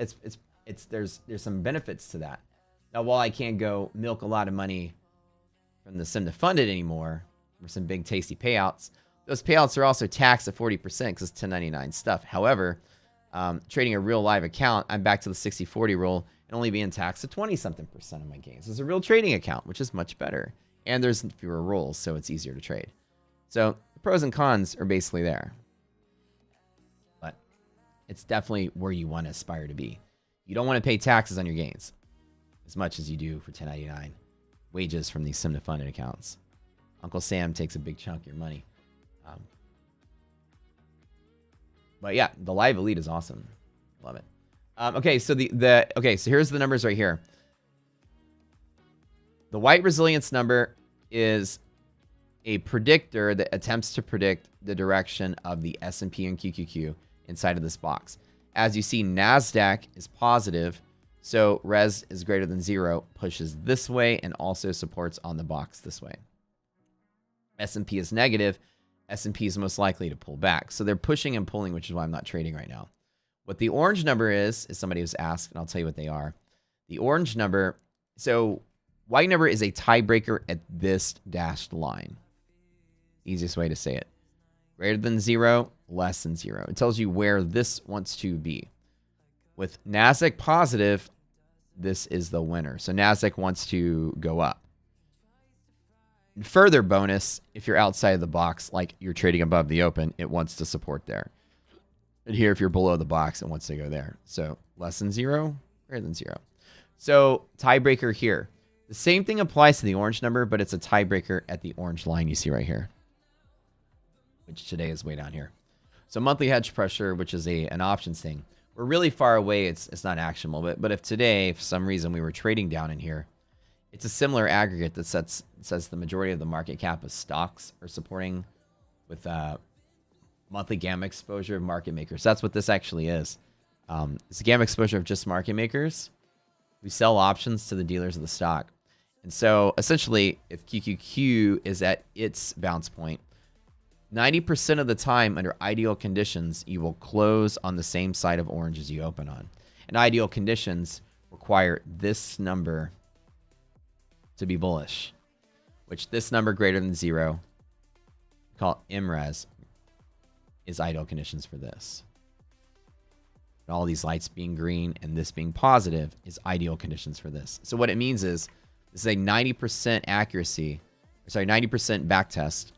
there's some benefits to that. Now, while I can't go milk a lot of money from the sim to funded anymore for some big tasty payouts, those payouts are also taxed at 40% because it's 1099 stuff. However, trading a real live account, I'm back to the 60-40 rule and only being taxed at 20-something% of my gains. It's a real trading account, which is much better. And there's fewer rules, so it's easier to trade. So the pros and cons are basically there. But it's definitely where you want to aspire to be. You don't want to pay taxes on your gains as much as you do for 1099 wages from these sim to funded accounts. Uncle Sam takes a big chunk of your money. But yeah, the live elite is awesome. Love it. Okay, so so here's the numbers right here. The white resilience number is a predictor that attempts to predict the direction of the S&P and QQQ inside of this box. As you see, NASDAQ is positive, so res is greater than 0, pushes this way and also supports on the box this way. S&P is negative. S&P is most likely to pull back. So they're pushing and pulling, which is why I'm not trading right now. What the orange number is somebody who's asked, and I'll tell you what they are. The orange number, so white number is a tiebreaker at this dashed line. Easiest way to say it. Greater than 0, less than 0. It tells you where this wants to be. With NASDAQ positive, this is the winner. So NASDAQ wants to go up. Further bonus, if you're outside of the box, like you're trading above the open, it wants to support there. And here, if you're below the box, it wants to go there. So less than 0, greater than 0. So tiebreaker here. The same thing applies to the orange number, but it's a tiebreaker at the orange line you see right here, which today is way down here. So monthly hedge pressure, which is an options thing. We're really far away. It's not actionable. But if today, for some reason, we were trading down in here, it's a similar aggregate that says the majority of the market cap of stocks are supporting with monthly gamma exposure of market makers. That's what this actually is. It's a gamma exposure of just market makers. We sell options to the dealers of the stock. And so essentially, if QQQ is at its bounce point, 90% of the time under ideal conditions, you will close on the same side of orange as you open on. And ideal conditions require this number to be bullish, which this number greater than 0, call it MRES, is ideal conditions for this. And all these lights being green and this being positive is ideal conditions for this. So what it means is this is a 90% accuracy, 90% back test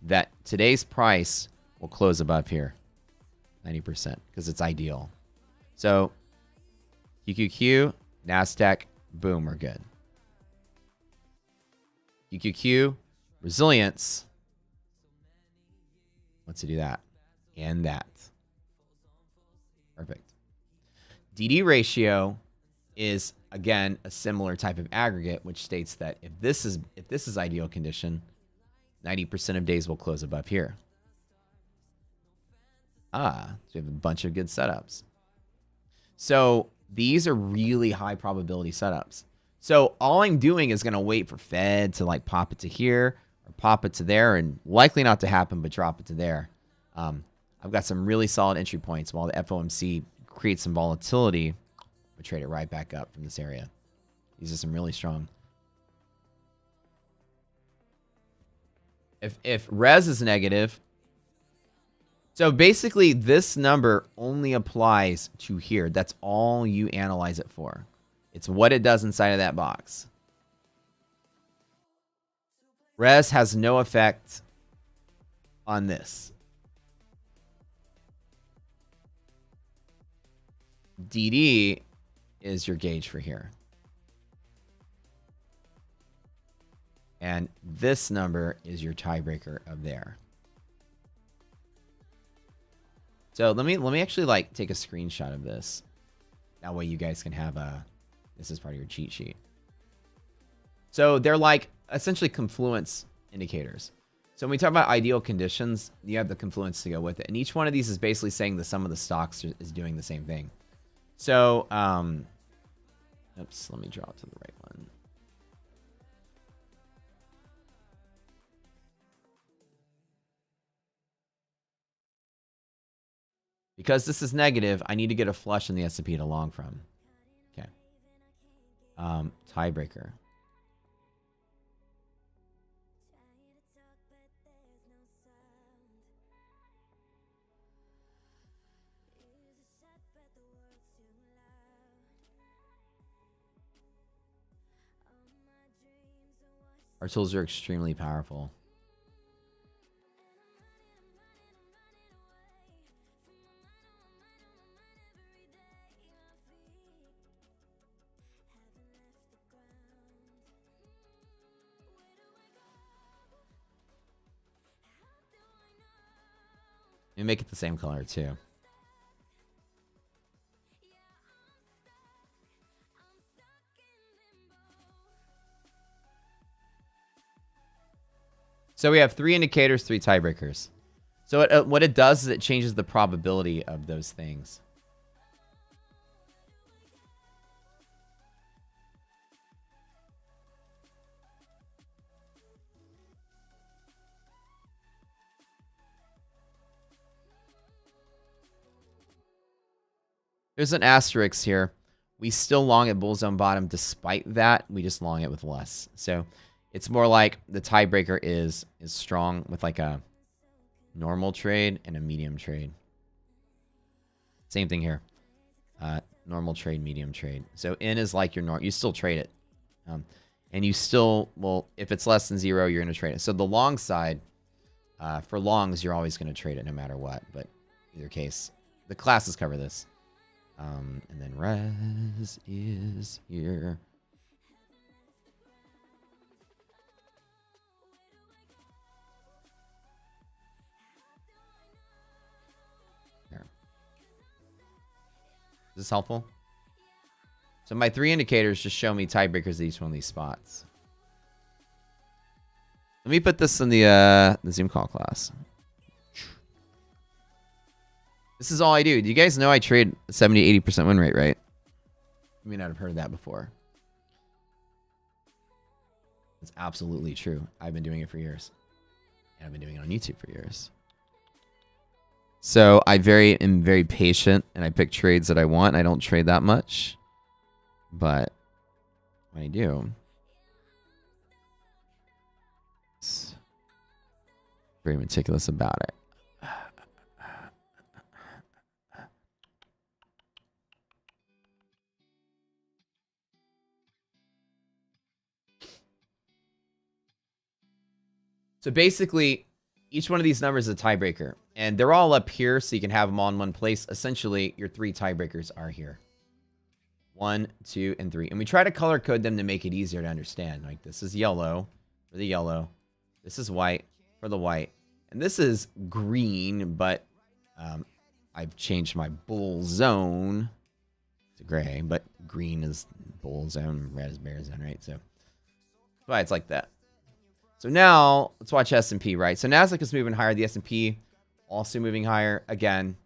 that today's price will close above here, 90%, because it's ideal. So QQQ, NASDAQ, boom, we're good. QQQ, resilience, wants to do that and that. Perfect. DD ratio is again a similar type of aggregate, which states that if this is ideal condition, 90% of days will close above here. So we have a bunch of good setups. So these are really high probability setups. So all I'm doing is going to wait for Fed to like pop it to here or pop it to there, and likely not to happen, but drop it to there. I've got some really solid entry points while the FOMC creates some volatility. We'll trade it right back up from this area. These are some really strong. If res is negative, so basically this number only applies to here. That's all you analyze it for. It's what it does inside of that box. Res has no effect on this. DD is your gauge for here. And this number is your tiebreaker of there. So let me actually like take a screenshot of this. That way you guys can have this is part of your cheat sheet. So they're like essentially confluence indicators. So when we talk about ideal conditions, you have the confluence to go with it. And each one of these is basically saying the sum of the stocks is doing the same thing. So, oops, let me draw it to the right one. Because this is negative, I need to get a flush in the S&P to long from. Okay. Tiebreaker. Our tools are extremely powerful. You make it the same color too. So we have 3 indicators, 3 tiebreakers. So what it does is it changes the probability of those things. There's an asterisk here. We still long at bull zone bottom. Despite that, we just long it with less. So it's more like the tiebreaker is strong with like a normal trade and a medium trade. Same thing here. Normal trade, medium trade. So in is like your norm. You still trade it. And you still, well, if it's less than 0, you're going to trade it. So the long side, for longs, you're always going to trade it no matter what. But either case, the classes cover this. And then res is here. There. Is this helpful? So my 3 indicators just show me tiebreakers at each one of these spots. Let me put this in the Zoom call class. This is all I do. Do you guys know I trade 70-80% win rate, right? You may not have heard of that before. It's absolutely true. I've been doing it for years. And I've been doing it on YouTube for years. So I am very patient, and I pick trades that I want. I don't trade that much. But when I do, it's very meticulous about it. So basically, each one of these numbers is a tiebreaker. And they're all up here, so you can have them all in one place. Essentially, your 3 tiebreakers are here. 1, 2, and 3. And we try to color code them to make it easier to understand. Like, this is yellow for the yellow. This is white for the white. And this is green, but I've changed my bull zone the gray, but green is bull zone, red is bear zone, right? So that's why it's like that. So now let's watch S&P, right? So Nasdaq is moving higher. The S&P also moving higher. Again,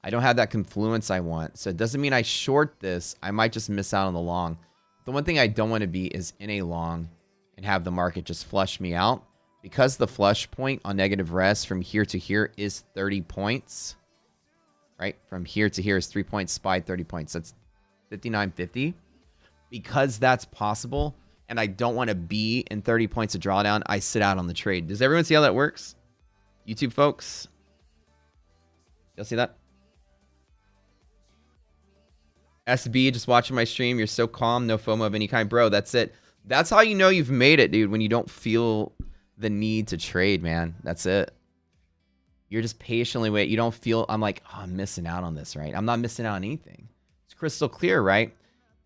I don't have that confluence I want. So it doesn't mean I short this. I might just miss out on the long. The one thing I don't want to be is in a long and have the market just flush me out. Because the flush point on negative res from here to here is 30 points, right? From here to here is 3 points, SPY 30 points. That's 59.50. Because that's possible, and I don't want to be in 30 points of drawdown, I sit out on the trade. Does everyone see how that works? YouTube folks? Y'all see that? SB, just watching my stream. You're so calm. No FOMO of any kind. Bro, that's it. That's how you know you've made it, dude, when you don't feel the need to trade, man. That's it. You're just patiently wait. You don't feel, I'm like, oh, I'm missing out on this, right? I'm not missing out on anything. It's crystal clear, right?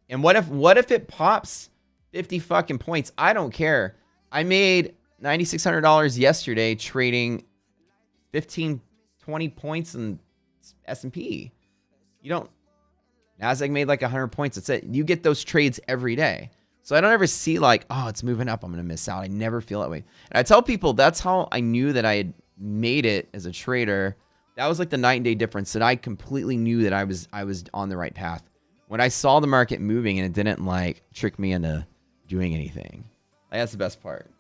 And what if it pops 50 fucking points? I don't care. I made $9,600 yesterday trading 15, 20 points in S&P. You don't, Nasdaq made like 100 points. That's it. You get those trades every day. So I don't ever see like, oh, it's moving up, I'm going to miss out. I never feel that way. And I tell people that's how I knew that I had made it as a trader. That was like the night and day difference, that I completely knew that I was on the right path. When I saw the market moving and it didn't like trick me into doing anything. Like, that's the best part.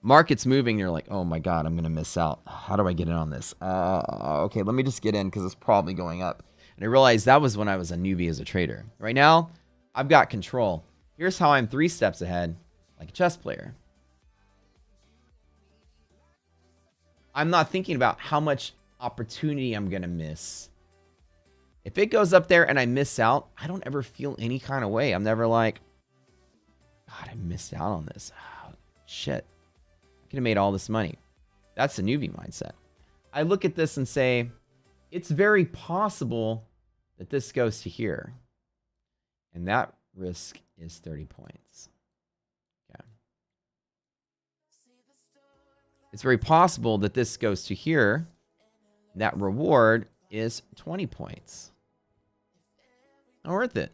Market's moving, you're like, oh my God, I'm going to miss out. How do I get in on this? Okay, let me just get in because it's probably going up. And I realized that was when I was a newbie as a trader. Right now, I've got control. Here's how I'm 3 steps ahead, like a chess player. I'm not thinking about how much opportunity I'm going to miss. If it goes up there and I miss out, I don't ever feel any kind of way. I'm never like, God, I missed out on this. Oh, shit. I could have made all this money. That's the newbie mindset. I look at this and say, it's very possible that this goes to here. And that risk is 30 points. Okay. It's very possible that this goes to here. That reward is 20 points. Not worth it.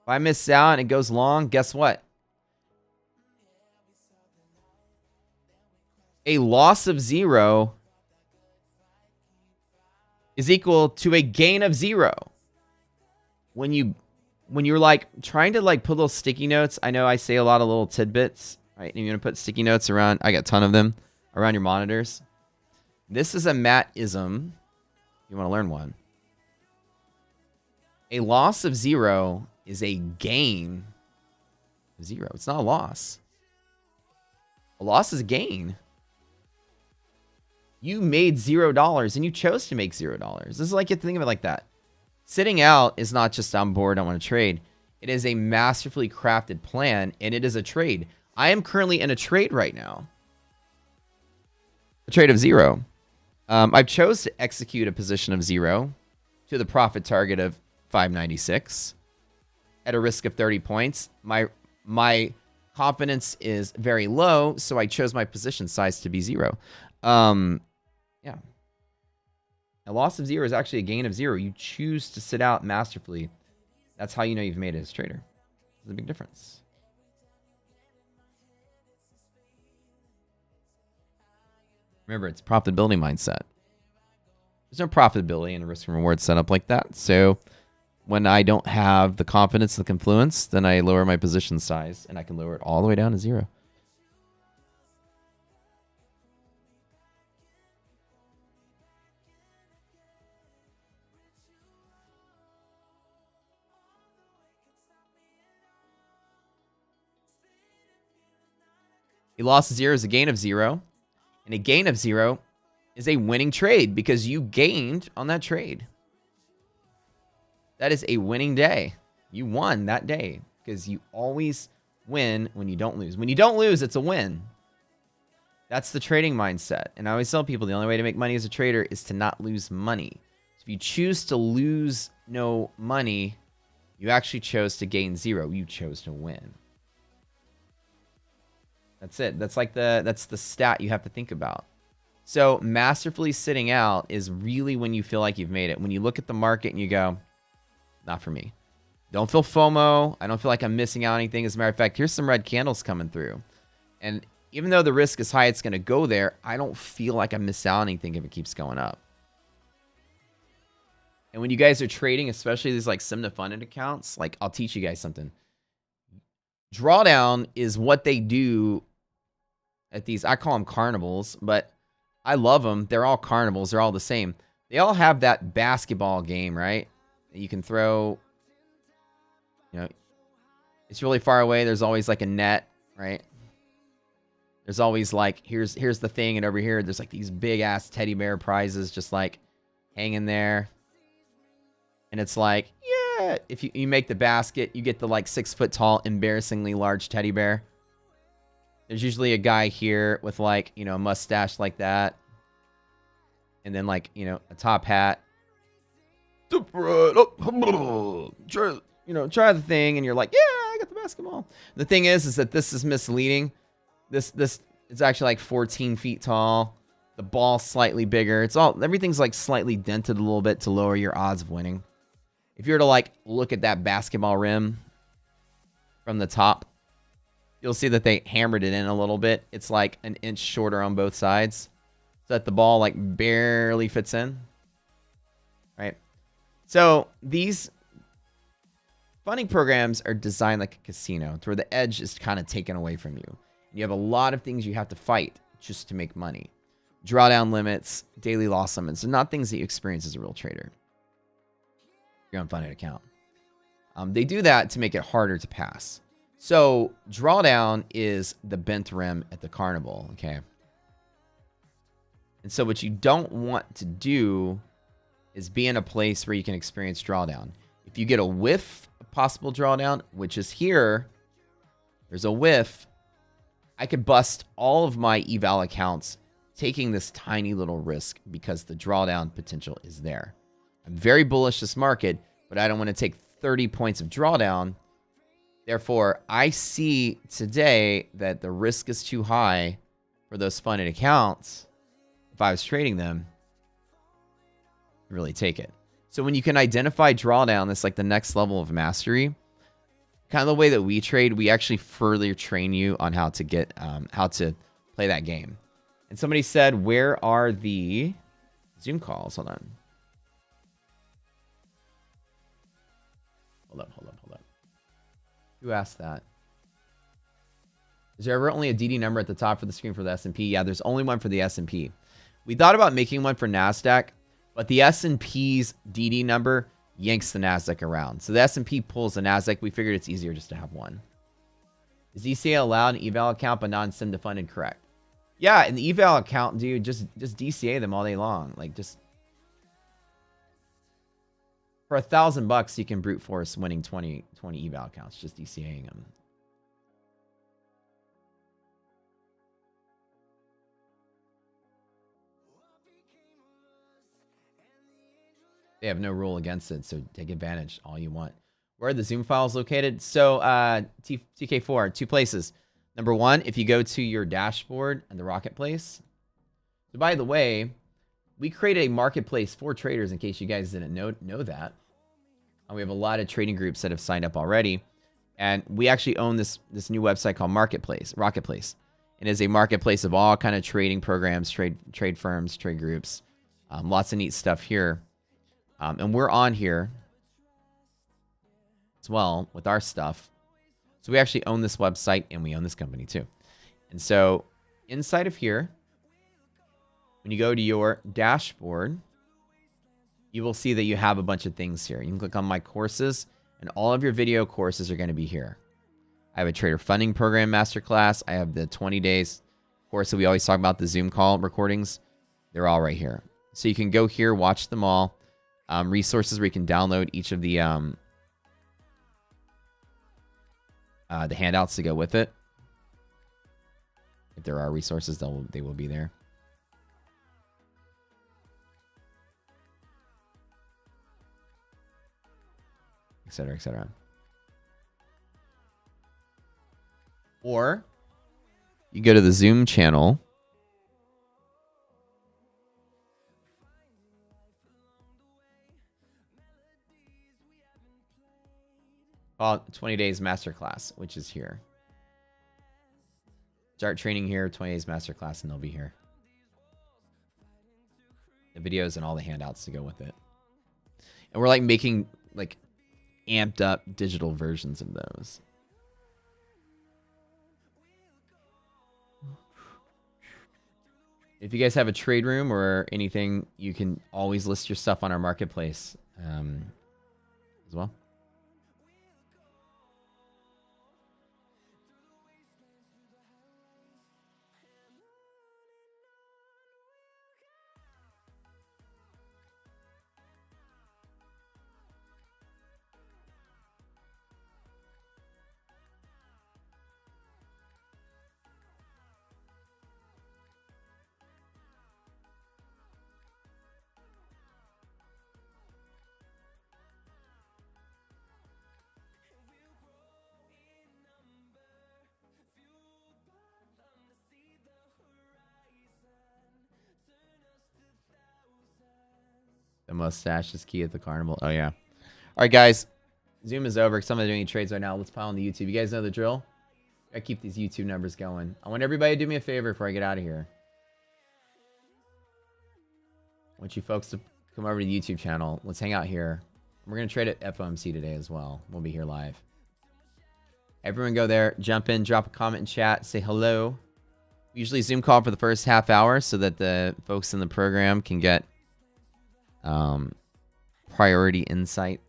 If I miss out and it goes long, guess what? A loss of 0 is equal to a gain of 0. When you're like trying to like put little sticky notes, I know I say a lot of little tidbits, right? And you're gonna put sticky notes around, I got a ton of them around your monitors. This is a Matt-ism. You want to learn one. A loss of 0 is a gain of 0. It's not a loss. A loss is a gain. You made $0 and you chose to make $0. This is like, you think of it like that. Sitting out is not just I'm bored, I want to trade. It is a masterfully crafted plan, and it is a trade. I am currently in a trade right now. A trade of 0. I've chose to execute a position of 0 to the profit target of 596 at a risk of 30 points. My confidence is very low, so I chose my position size to be 0. Yeah. A loss of 0 is actually a gain of 0. You choose to sit out masterfully. That's how you know you've made it as a trader. There's a big difference. Remember, it's profitability mindset. There's no profitability in a risk and reward setup like that. So when I don't have the confidence, the confluence, then I lower my position size, and I can lower it all the way down to 0. A loss of 0 is a gain of 0. And a gain of 0 is a winning trade because you gained on that trade. That is a winning day. You won that day because you always win when you don't lose. When you don't lose, it's a win. That's the trading mindset. And I always tell people the only way to make money as a trader is to not lose money. So if you choose to lose no money, you actually chose to gain 0. You chose to win. That's it. That's the stat you have to think about. So masterfully sitting out is really when you feel like you've made it. When you look at the market and you go, not for me. Don't feel FOMO. I don't feel like I'm missing out anything. As a matter of fact, here's some red candles coming through. And even though the risk is high, it's going to go there. I don't feel like I miss out on anything if it keeps going up. And when you guys are trading, especially these like sim-to-funded accounts, like I'll teach you guys something. Drawdown is what they do at these, I call them carnivals, but I love them. They're all carnivals. They're all the same. They all have that basketball game, right? You can throw, you know, it's really far away. There's always like a net, right? There's always like, here's the thing. And over here, there's like these big ass teddy bear prizes just like hanging there. And it's like, yeah, if you make the basket, you get the like 6 foot tall, embarrassingly large teddy bear. There's usually a guy here with like, you know, a mustache like that. And then like, you know, a top hat. Try the thing. And you're like, yeah, I got the basketball. The thing is that this is misleading. This it's actually like 14 feet tall. The ball's slightly bigger. Everything's like slightly dented a little bit to lower your odds of winning. If you were to like look at that basketball rim from the top, you'll see that they hammered it in a little bit. It's like an inch shorter on both sides, so that the ball like barely fits in. Right? So these funding programs are designed like a casino, to where the edge is kind of taken away from you. You have a lot of things you have to fight just to make money. Drawdown limits, daily loss limits. They're not things that you experience as a real trader. Your unfunded account. They do that to make it harder to pass. So drawdown is the bent rim at the carnival, okay? And so what you don't want to do is be in a place where you can experience drawdown. If you get a whiff of possible drawdown, which is here, there's a whiff, I could bust all of my eval accounts taking this tiny little risk because the drawdown potential is there. I'm very bullish this market, but I don't want to take 30 points of drawdown. Therefore, I see today that the risk is too high for those funded accounts. If I was trading them, really take it. So when you can identify drawdown, that's like the next level of mastery. Kind of the way that we trade, we actually further train you on how to get, how to play that game. And somebody said, where are the Zoom calls? Hold on. Hold up. Who asked that? Is there ever only a DD number at the top of the screen for the S&P? Yeah, there's only one for the S&P. We thought about making one for NASDAQ, but the S&P's DD number yanks the NASDAQ around. So the S&P pulls the NASDAQ. We figured it's easier just to have one. Is ECA allowed an eval account but non-sim to funded? Correct. Yeah, in the eval account, dude, just DCA them all day long. Like, just for $1,000, you can brute force winning 20 eval accounts, just DCAing them. They have no rule against it, so take advantage all you want. Where are the Zoom files located? So, TK4, 2 places. Number 1, if you go to your dashboard and the marketplace. So, by the way, we created a marketplace for traders in case you guys didn't know that. We have a lot of trading groups that have signed up already. And we actually own this new website called Rocketplace. It is a marketplace of all kind of trading programs, trade firms, trade groups. Lots of neat stuff here. And we're on here as well with our stuff. So we actually own this website and we own this company too. And so inside of here, when you go to your dashboard, you will see that you have a bunch of things here. You can click on my courses and all of your video courses are going to be here. I have a trader funding program masterclass. I have the 20 days course that we always talk about, the Zoom call recordings. They're all right here. So you can go here, watch them all. Resources where you can download each of the handouts to go with it. If there are resources, they will be there. Etc., etc. Or you go to the Zoom channel 20 days masterclass, which is here. Start training here, 20 days masterclass, and they'll be here. The videos and all the handouts to go with it. And we're like making like amped up digital versions of those. If you guys have a trade room or anything, you can always list your stuff on our marketplace as well. The mustache is key at the carnival. Oh, yeah. All right, guys. Zoom is over because I'm not doing any trades right now. Let's pile on the YouTube. You guys know the drill? I keep these YouTube numbers going. I want everybody to do me a favor before I get out of here. I want you folks to come over to the YouTube channel. Let's hang out here. We're going to trade at FOMC today as well. We'll be here live. Everyone go there. Jump in. Drop a comment in chat. Say hello. We usually Zoom call for the first half hour so that the folks in the program can get priority insight.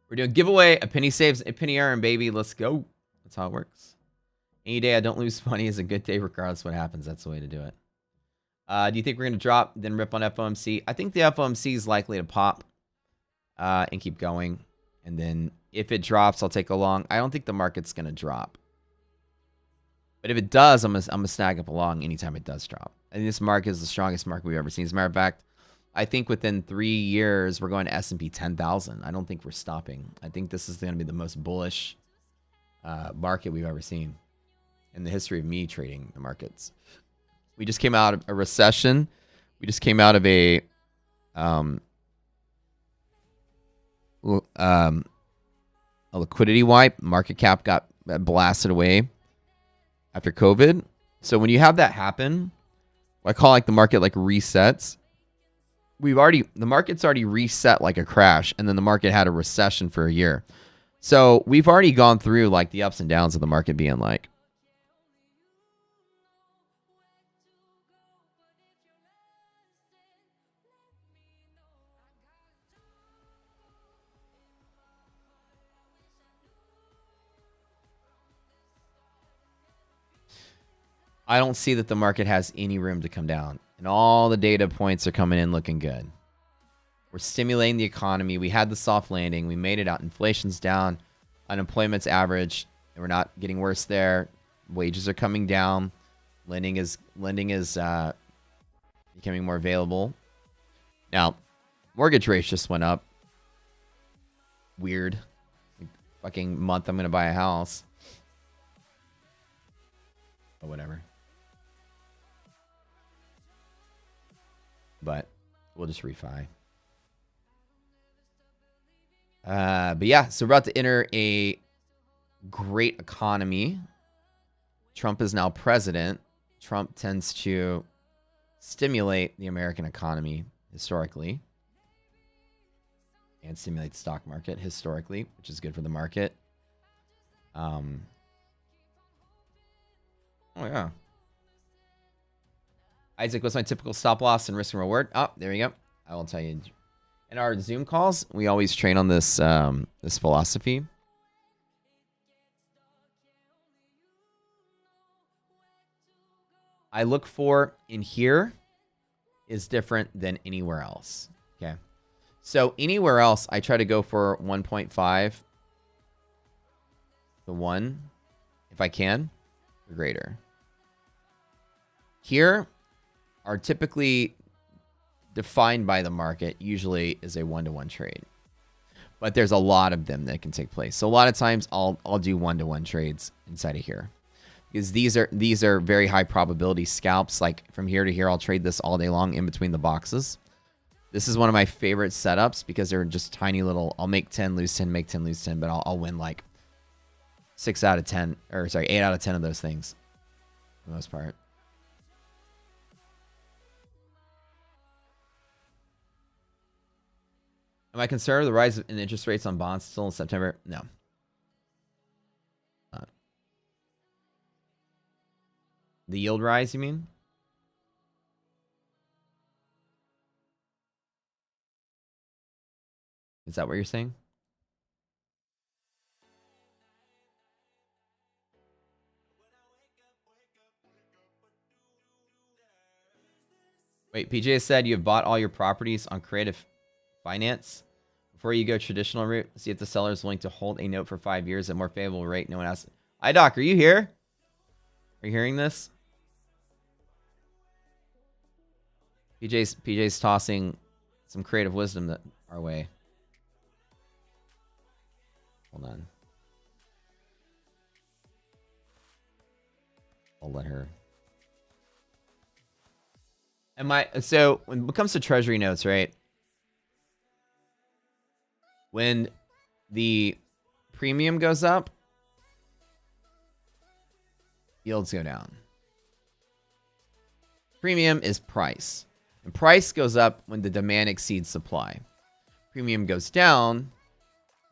We're doing giveaway. A penny saves, a penny earn, baby. Let's go. That's how it works. Any day I don't lose money is a good day regardless of what happens. That's the way to do it. Do you think we're going to drop, then rip on FOMC? I think the FOMC is likely to pop and keep going. And then if it drops, I'll take a long. I don't think the market's going to drop. But if it does, I'm gonna snag up along anytime it does drop. I think this market is the strongest market we've ever seen. As a matter of fact, I think within 3 years, we're going to S&P 10,000. I don't think we're stopping. I think this is going to be the most bullish market we've ever seen in the history of me trading the markets. We just came out of a recession. We just came out of a liquidity wipe. Market cap got blasted away after COVID. So when you have that happen, I call like the market like resets. The market's already reset like a crash, and then the market had a recession for a year. So we've already gone through like the ups and downs of the market being like. I don't see that the market has any room to come down. And all the data points are coming in looking good. We're stimulating the economy. We had the soft landing. We made it out. Inflation's down. Unemployment's average. And we're not getting worse there. Wages are coming down. Lending is becoming more available. Now, mortgage rates just went up. Weird. Like, fucking month I'm going to buy a house. But whatever. But we'll just refi. But yeah, so we're about to enter a great economy. Trump is now president. Trump tends to stimulate the American economy historically and stimulate the stock market historically, which is good for the market. Oh, yeah. Isaac, what's my typical stop loss and risk and reward? Oh, there you go. I will tell you. In our Zoom calls, we always train on this this philosophy. I look for in here is different than anywhere else. Okay. So anywhere else, I try to go for 1.5 to 1 if I can, or greater. Here are typically defined by the market, usually is a 1-to-1 trade. But there's a lot of them that can take place. So a lot of times I'll do 1-to-1 trades inside of here. Because these are very high probability scalps. Like from here to here, I'll trade this all day long in between the boxes. This is one of my favorite setups because they're just tiny little, I'll make 10, lose 10, make 10, lose 10, but I'll win like 6 out of 10, or sorry, 8 out of 10 of those things for the most part. Am I concerned with the rise in interest rates on bonds still in September? No. The yield rise, you mean? Is that what you're saying? Wait, PJ said you have bought all your properties on creative finance before you go traditional route. See if the seller is willing to hold a note for 5 years at a more favorable rate. No one else. Hi, Doc. Are you here? Are you hearing this? PJ's tossing some creative wisdom that our way. Hold on. I'll let her. So when it comes to treasury notes, right? When the premium goes up, yields go down. Premium is price. And price goes up when the demand exceeds supply. Premium goes down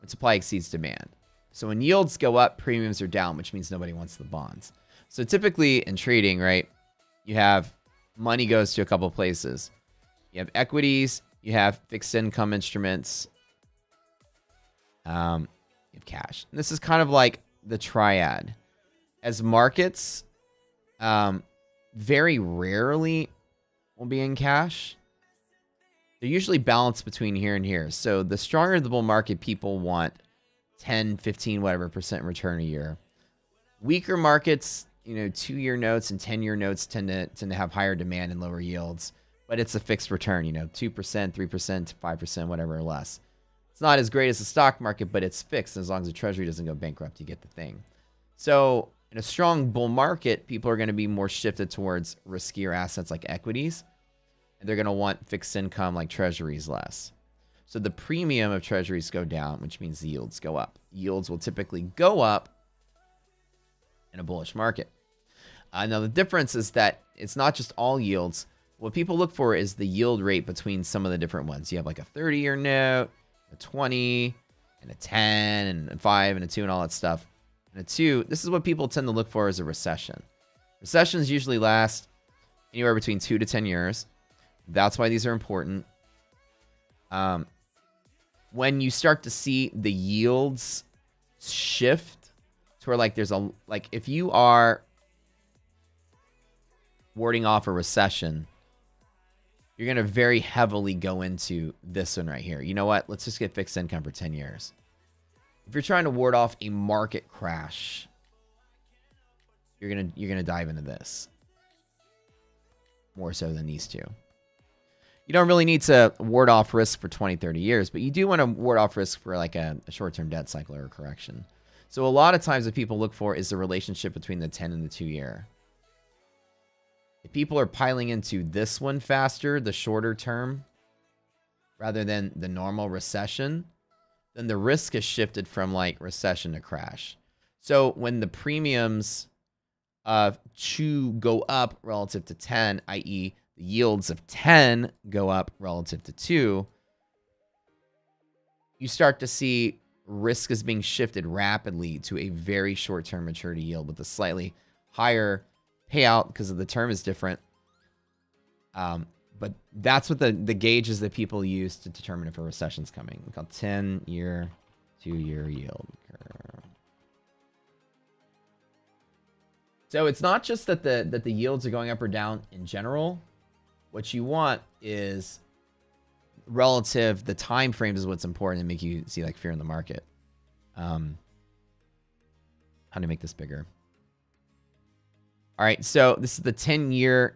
when supply exceeds demand. So when yields go up, premiums are down, which means nobody wants the bonds. So typically in trading, right, you have money goes to a couple of places. You have equities, you have fixed income instruments, you have cash. And this is kind of like the triad. As markets very rarely will be in cash, they're usually balanced between here and here. So the stronger the bull market, people want 10, 15, whatever % return a year. Weaker markets, 2-year notes and 10-year notes tend to have higher demand and lower yields, but it's a fixed return, 2%, 3%, 5%, whatever or less. It's not as great as the stock market, but it's fixed. As long as the treasury doesn't go bankrupt, you get the thing. So in a strong bull market, people are going to be more shifted towards riskier assets like equities, and they're going to want fixed income like treasuries less. So the premium of treasuries go down, which means the yields go up. Yields will typically go up in a bullish market. Now, the difference is that it's not just all yields. What people look for is the yield rate between some of the different ones. You have like a 30-year note, a 20, and a 10, and a 5, and a 2, and all that stuff. And a 2, this is what people tend to look for as a recession. Recessions usually last anywhere between 2 to 10 years. That's why these are important. When you start to see the yields shift to where like there's a, like if you are warding off a recession, you're going to very heavily go into this one right here. You know what? Let's just get fixed income for 10 years. If you're trying to ward off a market crash, you're going to dive into this more so than these two. You don't really need to ward off risk for 20, 30 years, but you do want to ward off risk for like a short-term debt cycle or a correction. So a lot of times what people look for is the relationship between the 10 and the 2-year. If people are piling into this one faster, the shorter term, rather than the normal recession, then the risk is shifted from like recession to crash. So when the premiums of 2 go up relative to 10, i.e. the yields of 10 go up relative to 2, you start to see risk is being shifted rapidly to a very short-term maturity yield with a slightly higher payout because of the term is different. But that's what the gauge is that people use to determine if a recession's coming. We call 10-year, 2-year yield curve. So it's not just that the yields are going up or down in general. What you want is relative, the time frames is what's important to make you see like fear in the market. How to make this bigger. All right, so this is the 10-year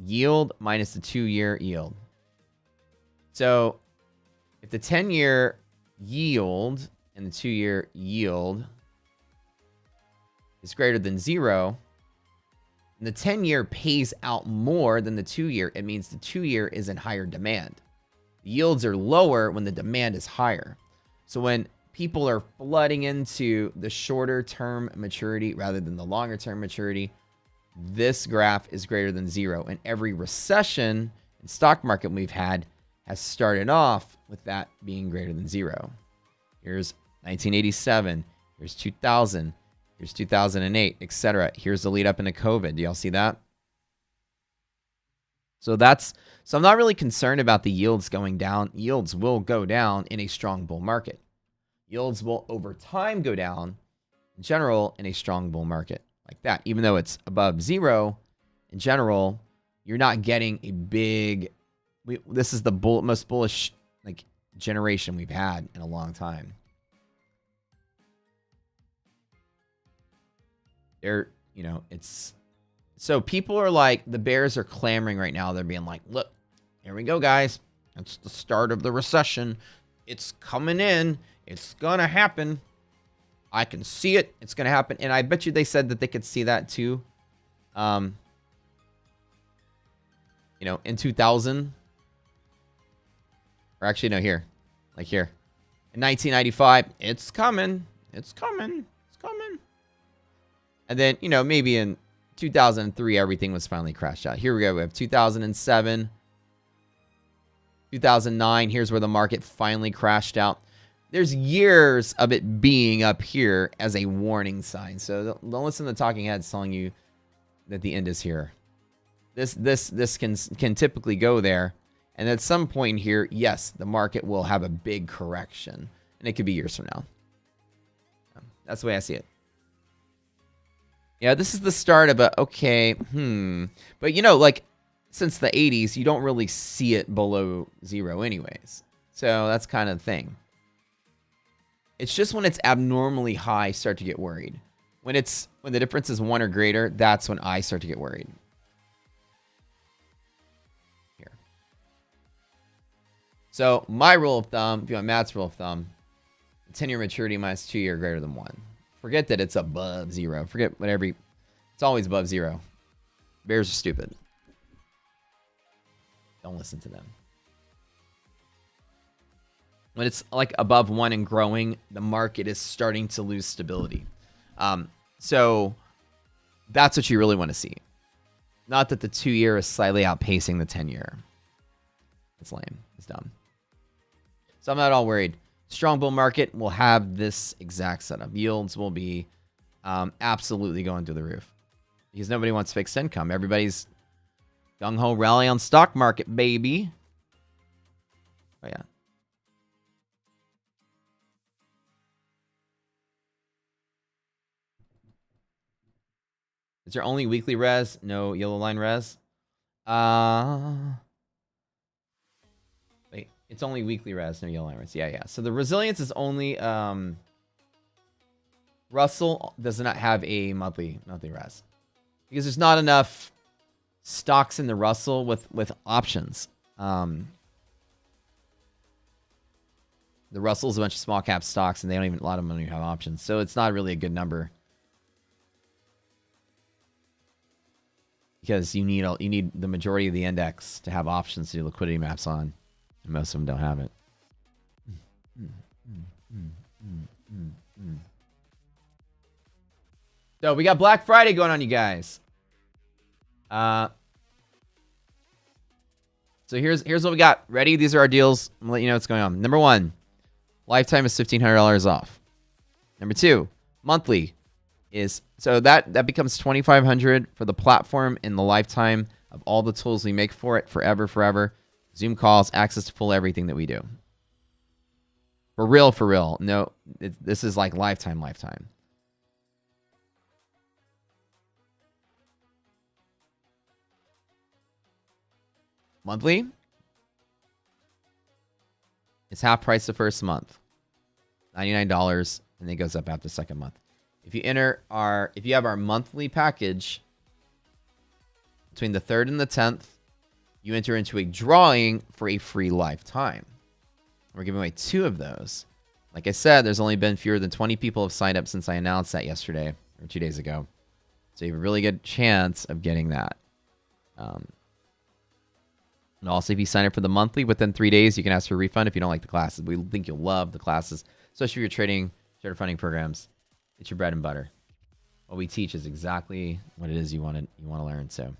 yield minus the 2-year yield. So if the 10-year yield and the 2-year yield is greater than 0, and the 10-year pays out more than the 2-year, it means the 2-year is in higher demand. The yields are lower when the demand is higher. So when people are flooding into the shorter term maturity rather than the longer term maturity, this graph is greater than 0. And every recession in stock market we've had has started off with that being greater than 0. Here's 1987. Here's 2000. Here's 2008, etc. Here's the lead up into COVID. Do y'all see that? So I'm not really concerned about the yields going down. Yields will go down in a strong bull market. Yields will over time go down in general in a strong bull market like that. Even though it's above 0, in general, you're not getting a big. This is the most bullish like generation we've had in a long time. It's so people are like, the bears are clamoring right now. They're being like, look, here we go, guys. It's the start of the recession. It's coming in. It's gonna happen. I can see it. It's gonna happen. And I bet you they said that they could see that too. In 2000. Or actually, no, here. Like here. In 1995, it's coming. It's coming. It's coming. And then, maybe in 2003, everything was finally crashed out. Here we go. We have 2007. 2009. Here's where the market finally crashed out. There's years of it being up here as a warning sign. So don't listen to the talking heads telling you that the end is here. This can typically go there. And at some point here, yes, the market will have a big correction. And it could be years from now. That's the way I see it. Yeah, this is the start of a, okay, But, like, since the 80s, you don't really see it below 0 anyways. So that's kind of the thing. It's just when it's abnormally high, start to get worried. When the difference is 1 or greater, that's when I start to get worried. Here. So my rule of thumb, if you want Matt's rule of thumb, 10-year maturity minus 2-year greater than 1. Forget that it's above 0. Forget whatever. It's always above 0. Bears are stupid. Don't listen to them. When it's like above 1 and growing, the market is starting to lose stability. So that's what you really want to see. Not that the 2-year is slightly outpacing the 10-year. It's lame. It's dumb. So I'm not all worried. Strong bull market will have this exact setup. Yields will be absolutely going through the roof because nobody wants fixed income. Everybody's gung-ho rally on stock market, baby. Oh, yeah. Is there only weekly res? No yellow line res? Wait, it's only weekly res, no yellow line res. Yeah. So the resilience is only Russell does not have a monthly res because there's not enough stocks in the Russell with options. The Russell's a bunch of small cap stocks, and a lot of them don't even have options, so it's not really a good number. Because you need the majority of the index to have options to do liquidity maps on. And most of them don't have it. So we got Black Friday going on, you guys. So here's what we got. Ready? These are our deals. I'm gonna let you know what's going on. Number 1, lifetime is $1,500 off. Number 2, monthly is, so that becomes $2,500 for the platform in the lifetime of all the tools we make for it, forever. Zoom calls, access to full everything that we do. For real. No, this is like lifetime. Monthly is half price the first month, $99, and then it goes up after the second month. If you have our monthly package between the 3rd and the 10th, you enter into a drawing for a free lifetime. We're giving away 2 of those. Like I said, there's only been fewer than 20 people have signed up since I announced that yesterday or 2 days ago. So you have a really good chance of getting that. And also, if you sign up for the monthly, within 3 days, you can ask for a refund if you don't like the classes. We think you'll love the classes, especially if you're trading, trader funding programs. It's your bread and butter. What we teach is exactly what it is you want to learn. So,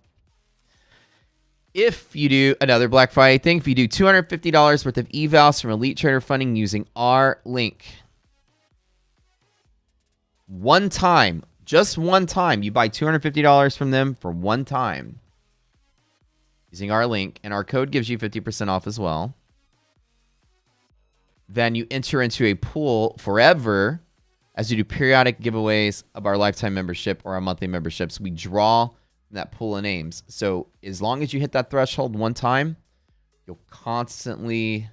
if you do another Black Friday thing, if you do $250 worth of evals from Elite Trader Funding using our link, one time, just one time, you buy $250 from them for one time using our link, and our code gives you 50% off as well. Then you enter into a pool forever as you do periodic giveaways of our lifetime membership or our monthly memberships. We draw from that pool of names. So as long as you hit that threshold one time, you'll constantly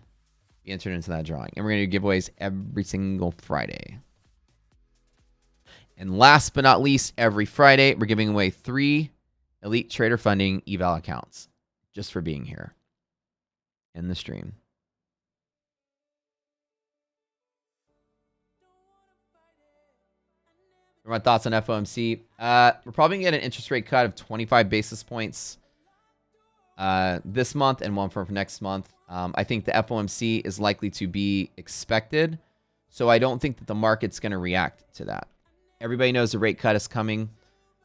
be entered into that drawing. And we're going to do giveaways every single Friday. And last but not least, every Friday, we're giving away 3 Elite Trader Funding eval accounts just for being here in the stream. My thoughts on FOMC. We're probably going to get an interest rate cut of 25 basis points this month and one for next month. I think the FOMC is likely to be expected, so I don't think that the market's going to react to that. Everybody knows the rate cut is coming.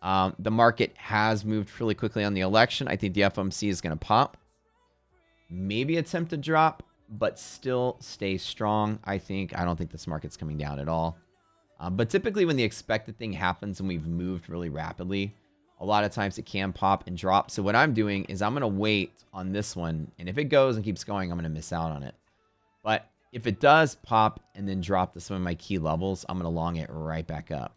The market has moved really quickly on the election. I think the FOMC is going to pop. Maybe attempt to drop, but still stay strong. I don't think this market's coming down at all. But typically when the expected thing happens and we've moved really rapidly, a lot of times it can pop and drop. So what I'm doing is I'm going to wait on this one. And if it goes and keeps going, I'm going to miss out on it. But if it does pop and then drop to some of my key levels, I'm going to long it right back up.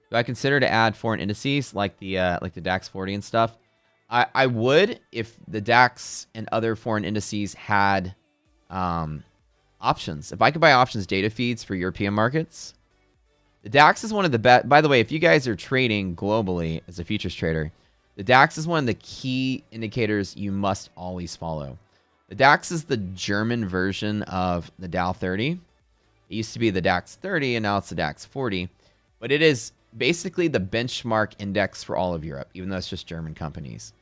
Do I consider to add foreign indices like the DAX 40 and stuff? I would if the DAX and other foreign indices had options. If I could buy options data feeds for European markets, the DAX is one of the best. By the way, if you guys are trading globally as a futures trader, the DAX is one of the key indicators you must always follow. The DAX is the German version of the Dow 30. It used to be the DAX 30 and now it's the DAX 40, but it is basically the benchmark index for all of Europe, even though it's just German companies.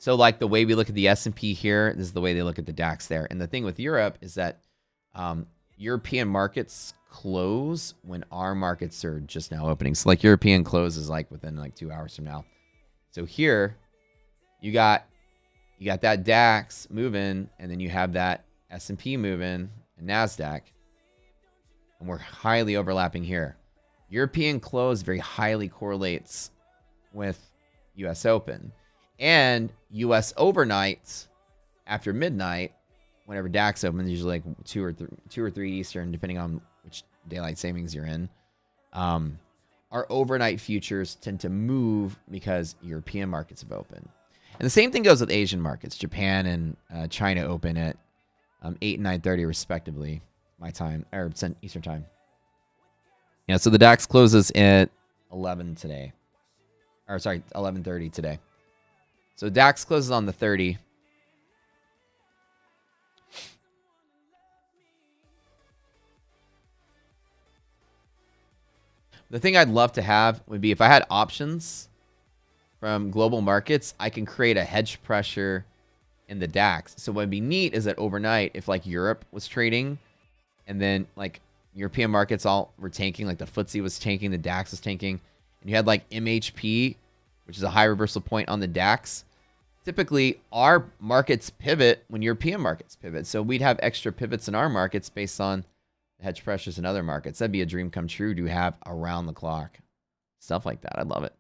So like the way we look at the S&P here, this is the way they look at the DAX there. And the thing with Europe is that European markets close when our markets are just now opening. So like European closes like within like 2 hours from now. So here you got that DAX moving, and then you have that S&P moving and NASDAQ. And we're highly overlapping here. European close very highly correlates with US Open. And US overnight after midnight, whenever DAX opens, usually like 2 or 3 Eastern, depending on which daylight savings you're in. Our overnight futures tend to move because European markets have opened. And the same thing goes with Asian markets. Japan and China open at 8 and 9:30 respectively, my time, or Eastern time. Yeah, so the DAX closes at 11 today. Or sorry, 11:30 today. So DAX closes on the 30. The thing I'd love to have would be if I had options from global markets, I can create a hedge pressure in the DAX. So what would be neat is that overnight, if like Europe was trading and then like European markets all were tanking, like the FTSE was tanking, the DAX was tanking, and you had like MHP, which is a high reversal point on the DAX. Typically, our markets pivot when European markets pivot. So we'd have extra pivots in our markets based on the hedge pressures in other markets. That'd be a dream come true to have around the clock. Stuff like that. I'd love it.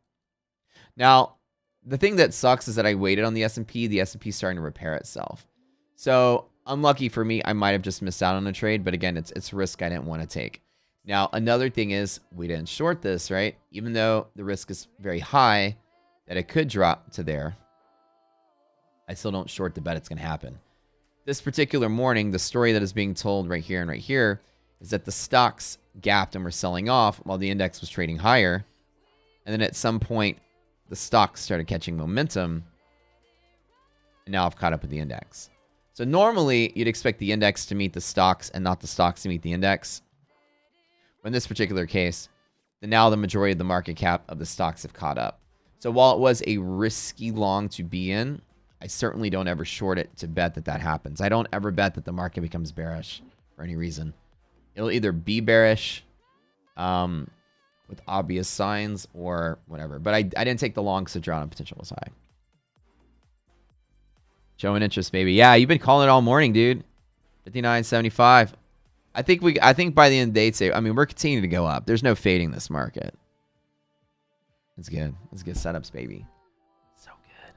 Now, the thing that sucks is that I waited on the S&P. The S&P is starting to repair itself. So unlucky for me, I might have just missed out on a trade. But again, it's a risk I didn't want to take. Now, another thing is we didn't short this, right? Even though the risk is very high that it could drop to there, I still don't short the bet it's going to happen. This particular morning, the story that is being told right here and right here is that the stocks gapped and were selling off while the index was trading higher. And then at some point, the stocks started catching momentum. And now I've caught up with the index. So normally, you'd expect the index to meet the stocks and not the stocks to meet the index. But in this particular case, now the majority of the market cap of the stocks have caught up. So while it was a risky long to be in, I certainly don't ever short it to bet that that happens. I don't ever bet that the market becomes bearish for any reason. It'll either be bearish with obvious signs or whatever. But I didn't take the long because the drawdown potential was high. Showing interest, baby. Yeah, you've been calling it all morning, dude. 59.75. I think by the end of the day, today, I mean, we're continuing to go up. There's no fading this market. It's good. It's good setups, baby. So good.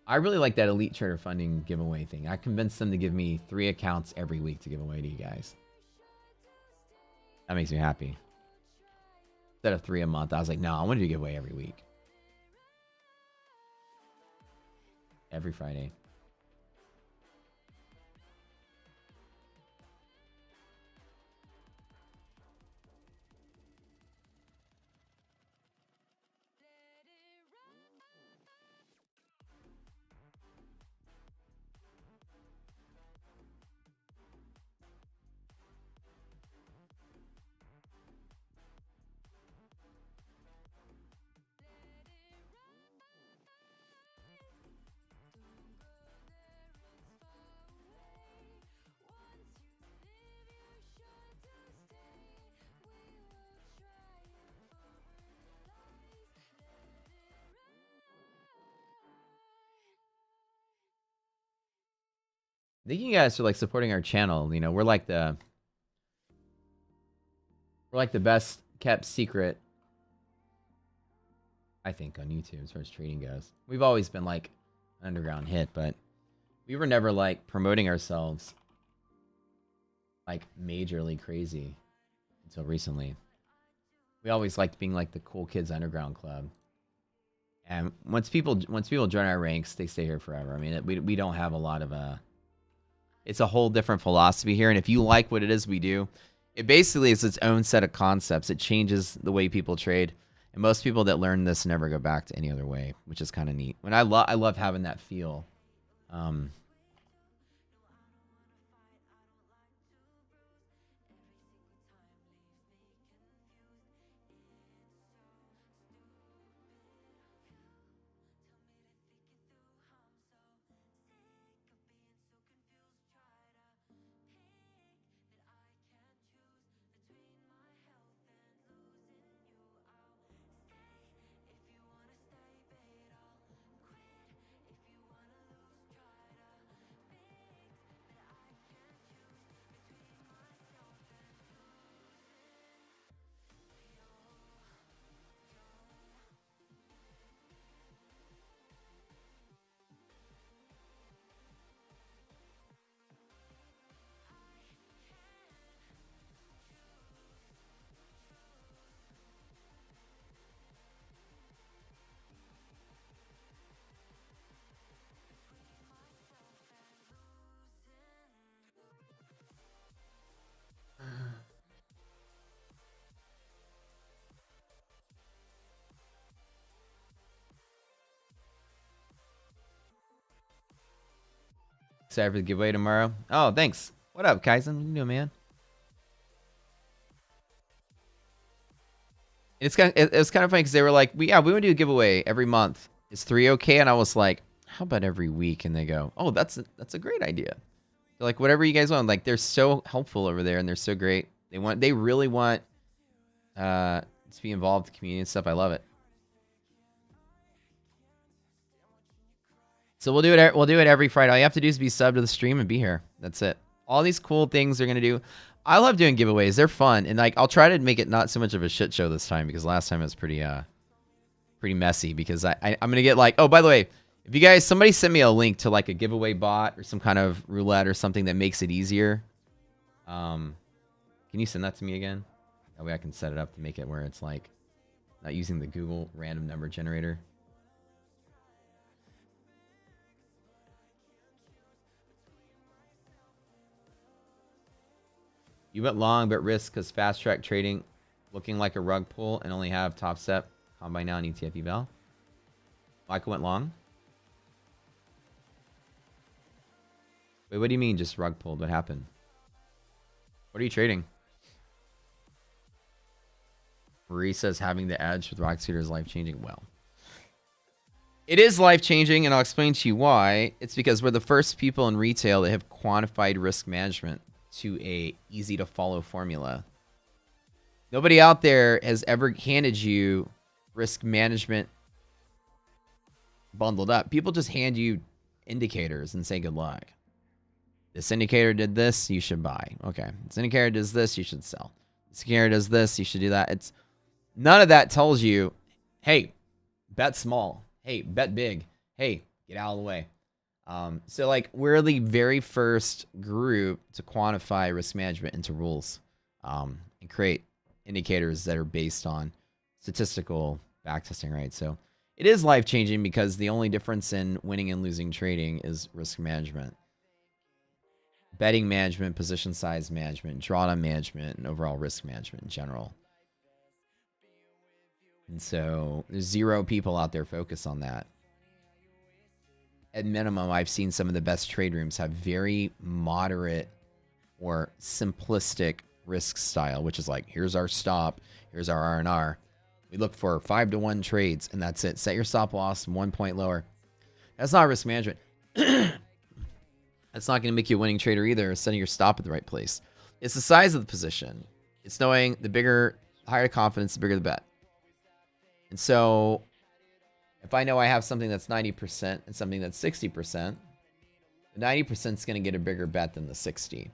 I really like that Elite Trader Funding giveaway thing. I convinced them to give me 3 accounts every week to give away to you guys. That makes me happy. Instead of 3 a month, I was like, no, I wanted to give away every week. Every Friday. Thank you guys for like supporting our channel. You know, we're like the best kept secret, I think, on YouTube as far as trading goes. We've always been like an underground hit, but we were never like promoting ourselves like majorly crazy until recently. We always liked being like the cool kids underground club. And once people join our ranks, they stay here forever. I mean, we don't have a lot of it's a whole different philosophy here. And if you like what it is we do, it basically is its own set of concepts. It changes the way people trade. And most people that learn this never go back to any other way, which is kind of neat. When I love having that feel. Excited for the giveaway tomorrow. Oh, thanks. What up, Kaizen? What you doing, man? It's kind of funny because they were like, we want to do a giveaway every month. Is 3 okay? And I was like, how about every week? And they go, oh, that's a great idea. They're like, whatever you guys want. Like, they're so helpful over there and they're so great. They really want to be involved in the community and stuff. I love it. So we'll do it every Friday. All you have to do is be subbed to the stream and be here. That's it. All these cool things they're gonna do. I love doing giveaways. They're fun, and like I'll try to make it not so much of a shit show this time because last time it was pretty messy. Because I'm gonna get like, oh, by the way, if you guys, somebody send me a link to like a giveaway bot or some kind of roulette or something that makes it easier. Can you send that to me again? That way I can set it up to make it where it's like not using the Google random number generator. You went long, but risk because fast track trading looking like a rug pull and only have top step combine now and ETF eval. Michael went long. Wait, what do you mean just rug pulled? What happened? What are you trading? Marie says having the edge with Rock Scooter is life-changing. Well, it is life-changing, and I'll explain to you why. It's because we're the first people in retail that have quantified risk management to a easy-to-follow formula. Nobody out there has ever handed you risk management bundled up. People just hand you indicators and say good luck. This indicator did this, you should buy. Okay. This indicator does this, you should sell. This indicator does this, you should do that. It's none of that tells you, hey, bet small. Hey, bet big. Hey, get out of the way. So like we're the very first group to quantify risk management into rules and create indicators that are based on statistical backtesting, right? So it is life-changing because the only difference in winning and losing trading is risk management. Betting management, position size management, drawdown management, and overall risk management in general. And so there's 0 people out there focused on that. At minimum, I've seen some of the best trade rooms have very moderate or simplistic risk style, which is like, here's our stop, here's our R&R. We look for 5-to-1 trades, and that's it. Set your stop loss 1 point lower. That's not risk management. That's not going to make you a winning trader either. Setting your stop at the right place. It's the size of the position. It's knowing the bigger, higher confidence, the bigger the bet. And so if I know I have something that's 90% and something that's 60%, the 90% is going to get a bigger bet than the 60.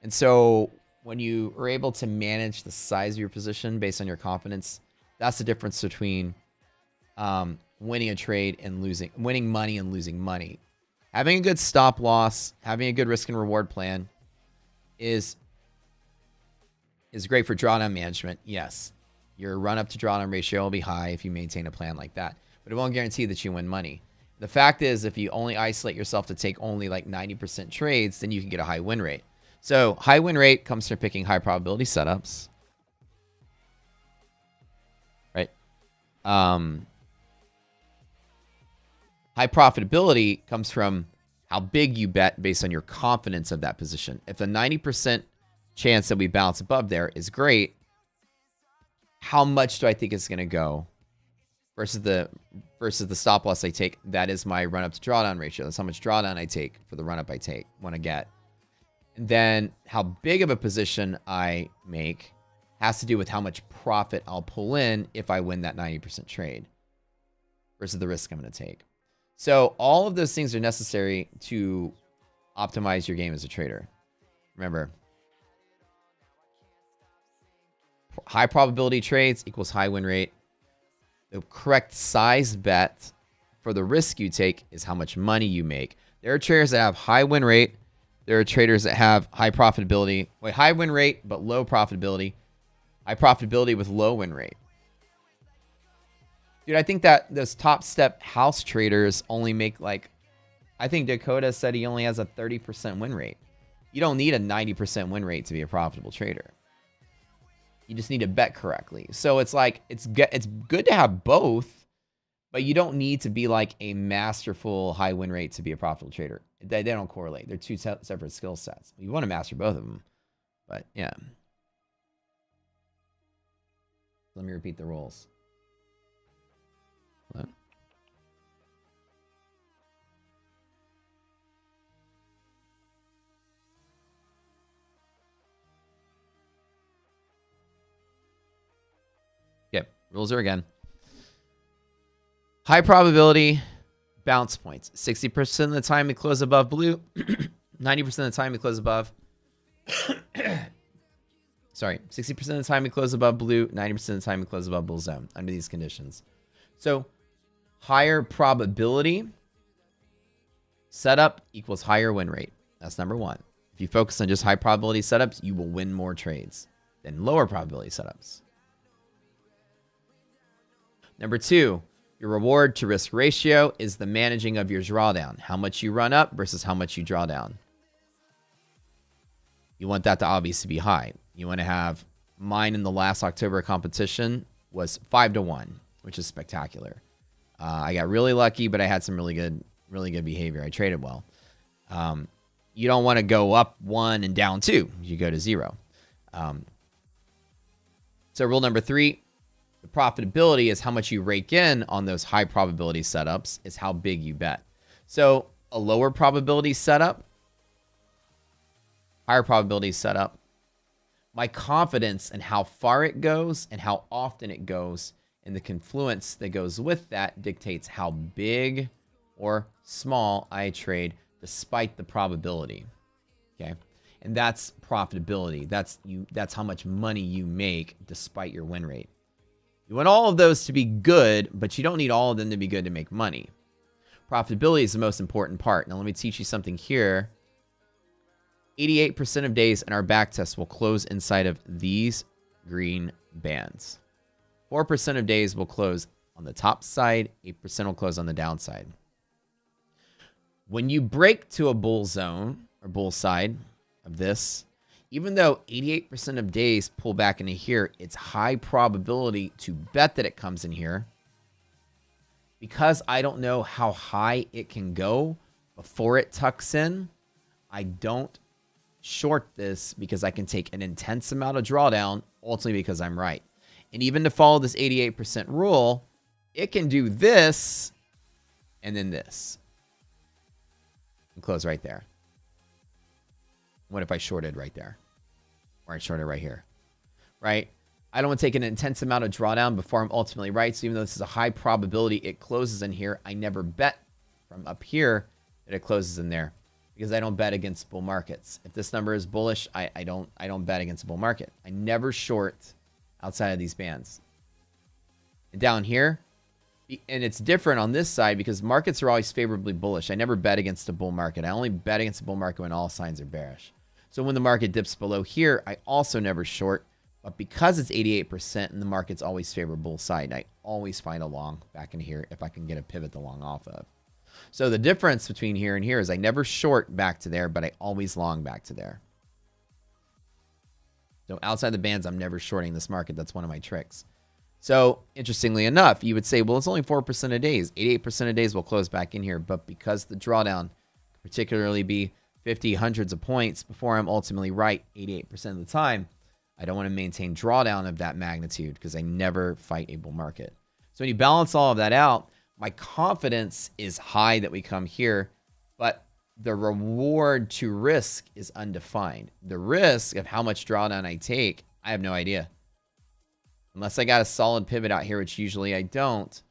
And so when you are able to manage the size of your position based on your confidence, that's the difference between winning a trade and winning money and losing money. Having a good stop loss, having a good risk and reward plan is great for drawdown management. Yes, your run up to drawdown ratio will be high if you maintain a plan like that, but it won't guarantee that you win money. The fact is, if you only isolate yourself to take only like 90% trades, then you can get a high win rate. So high win rate comes from picking high probability setups, right? High profitability comes from how big you bet based on your confidence of that position. If the 90% chance that we bounce above there is great, how much do I think it's going to go versus the stop loss I take? That is my run up to drawdown ratio. That's how much drawdown I take for the run up I want to get. And then how big of a position I make has to do with how much profit I'll pull in if I win that 90% trade versus the risk I'm going to take. So all of those things are necessary to optimize your game as a trader. Remember, high probability trades equals high win rate. The correct size bet for the risk you take is how much money you make. There are traders that have high win rate. There are traders that have high profitability. Wait, high win rate, but low profitability. High profitability with low win rate. Dude, I think that those top step house traders only make like, I think Dakota said he only has a 30% win rate. You don't need a 90% win rate to be a profitable trader. You just need to bet correctly. So it's like, it's good to have both, but you don't need to be like a masterful high win rate to be a profitable trader. They don't correlate. They're two separate skill sets. You want to master both of them, but yeah. Let me repeat the rules. What? Okay, rules are again. High probability bounce points. 60% of the time we close above blue. 90% of the time we close above. Sorry, 60% of the time we close above blue. 90% of the time we close above bull zone under these conditions. So higher probability setup equals higher win rate. That's number one. If you focus on just high probability setups, you will win more trades than lower probability setups. Number two, your reward to risk ratio is the managing of your drawdown. How much you run up versus how much you draw down. You want that to obviously be high. You want to have, mine in the last October competition was 5-to-1, which is spectacular. I got really lucky, but I had some really good behavior. I traded well. you don't want to go up 1 and down 2. You go to 0. So rule number 3, the profitability is how much you rake in on those high probability setups is how big you bet. So a lower probability setup, higher probability setup, my confidence in how far it goes and how often it goes and the confluence that goes with that dictates how big or small I trade despite the probability. Okay. And that's profitability. That's how much money you make despite your win rate. You want all of those to be good, but you don't need all of them to be good to make money. Profitability is the most important part. Now let me teach you something here. 88% of days in our back test will close inside of these green bands. 4% of days will close on the top side. 8% will close on the downside. When you break to a bull zone or bull side of this, even though 88% of days pull back into here, it's high probability to bet that it comes in here. Because I don't know how high it can go before it tucks in, I don't short this because I can take an intense amount of drawdown, ultimately because I'm right. And even to follow this 88% rule, it can do this and then this. And close right there. What if I shorted right there? Or I shorted right here? Right? I don't want to take an intense amount of drawdown before I'm ultimately right. So even though this is a high probability it closes in here, I never bet from up here that it closes in there. Because I don't bet against bull markets. If this number is bullish, I don't bet against a bull market. I never short outside of these bands. And down here, and it's different on this side because markets are always favorably bullish. I never bet against a bull market. I only bet against a bull market when all signs are bearish. So when the market dips below here, I also never short. But because it's 88% and the market's always favor bull side, I always find a long back in here if I can get a pivot to long off of. So the difference between here and here is I never short back to there, but I always long back to there. So outside the bands, I'm never shorting this market. That's one of my tricks. So interestingly enough, you would say, well, it's only 4% of days. 88% of days will close back in here. But because the drawdown could particularly be 50, hundreds of points before I'm ultimately right 88% of the time, I don't want to maintain drawdown of that magnitude because I never fight a bull market. So when you balance all of that out, my confidence is high that we come here, but the reward to risk is undefined. The risk of how much drawdown I take, I have no idea. Unless I got a solid pivot out here, which usually I don't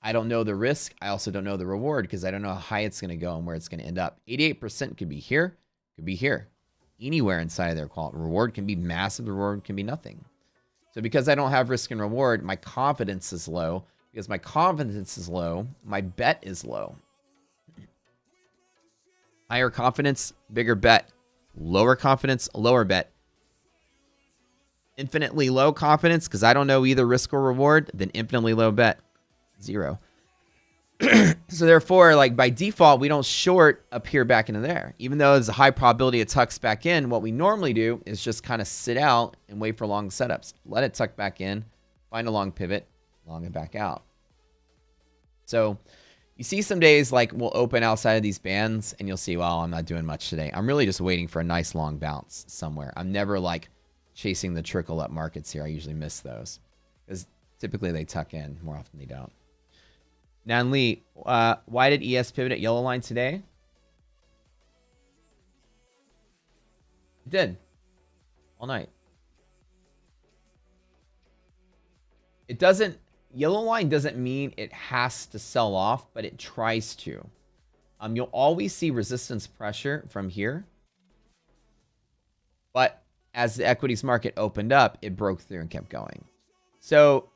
know the risk. I also don't know the reward because I don't know how high it's going to go and where it's going to end up. 88% could be here, could be here. Anywhere inside of their quality. Reward can be massive, the reward can be nothing. So because I don't have risk and reward, my confidence is low. Because my confidence is low, my bet is low. Higher confidence, bigger bet. Lower confidence, lower bet. Infinitely low confidence, because I don't know either risk or reward, then infinitely low bet. 0. So therefore, like by default, we don't short up here back into there. Even though there's a high probability it tucks back in, what we normally do is just kind of sit out and wait for long setups. Let it tuck back in, find a long pivot, long it back out. So you see some days like we'll open outside of these bands and you'll see, well, I'm not doing much today. I'm really just waiting for a nice long bounce somewhere. I'm never like chasing the trickle up markets here. I usually miss those because typically they tuck in. More often they don't. Nan Lee, why did ES pivot at yellow line today? It did. All night. It doesn't, yellow line doesn't mean it has to sell off, but it tries to. You'll always see resistance pressure from here. But as the equities market opened up, it broke through and kept going. So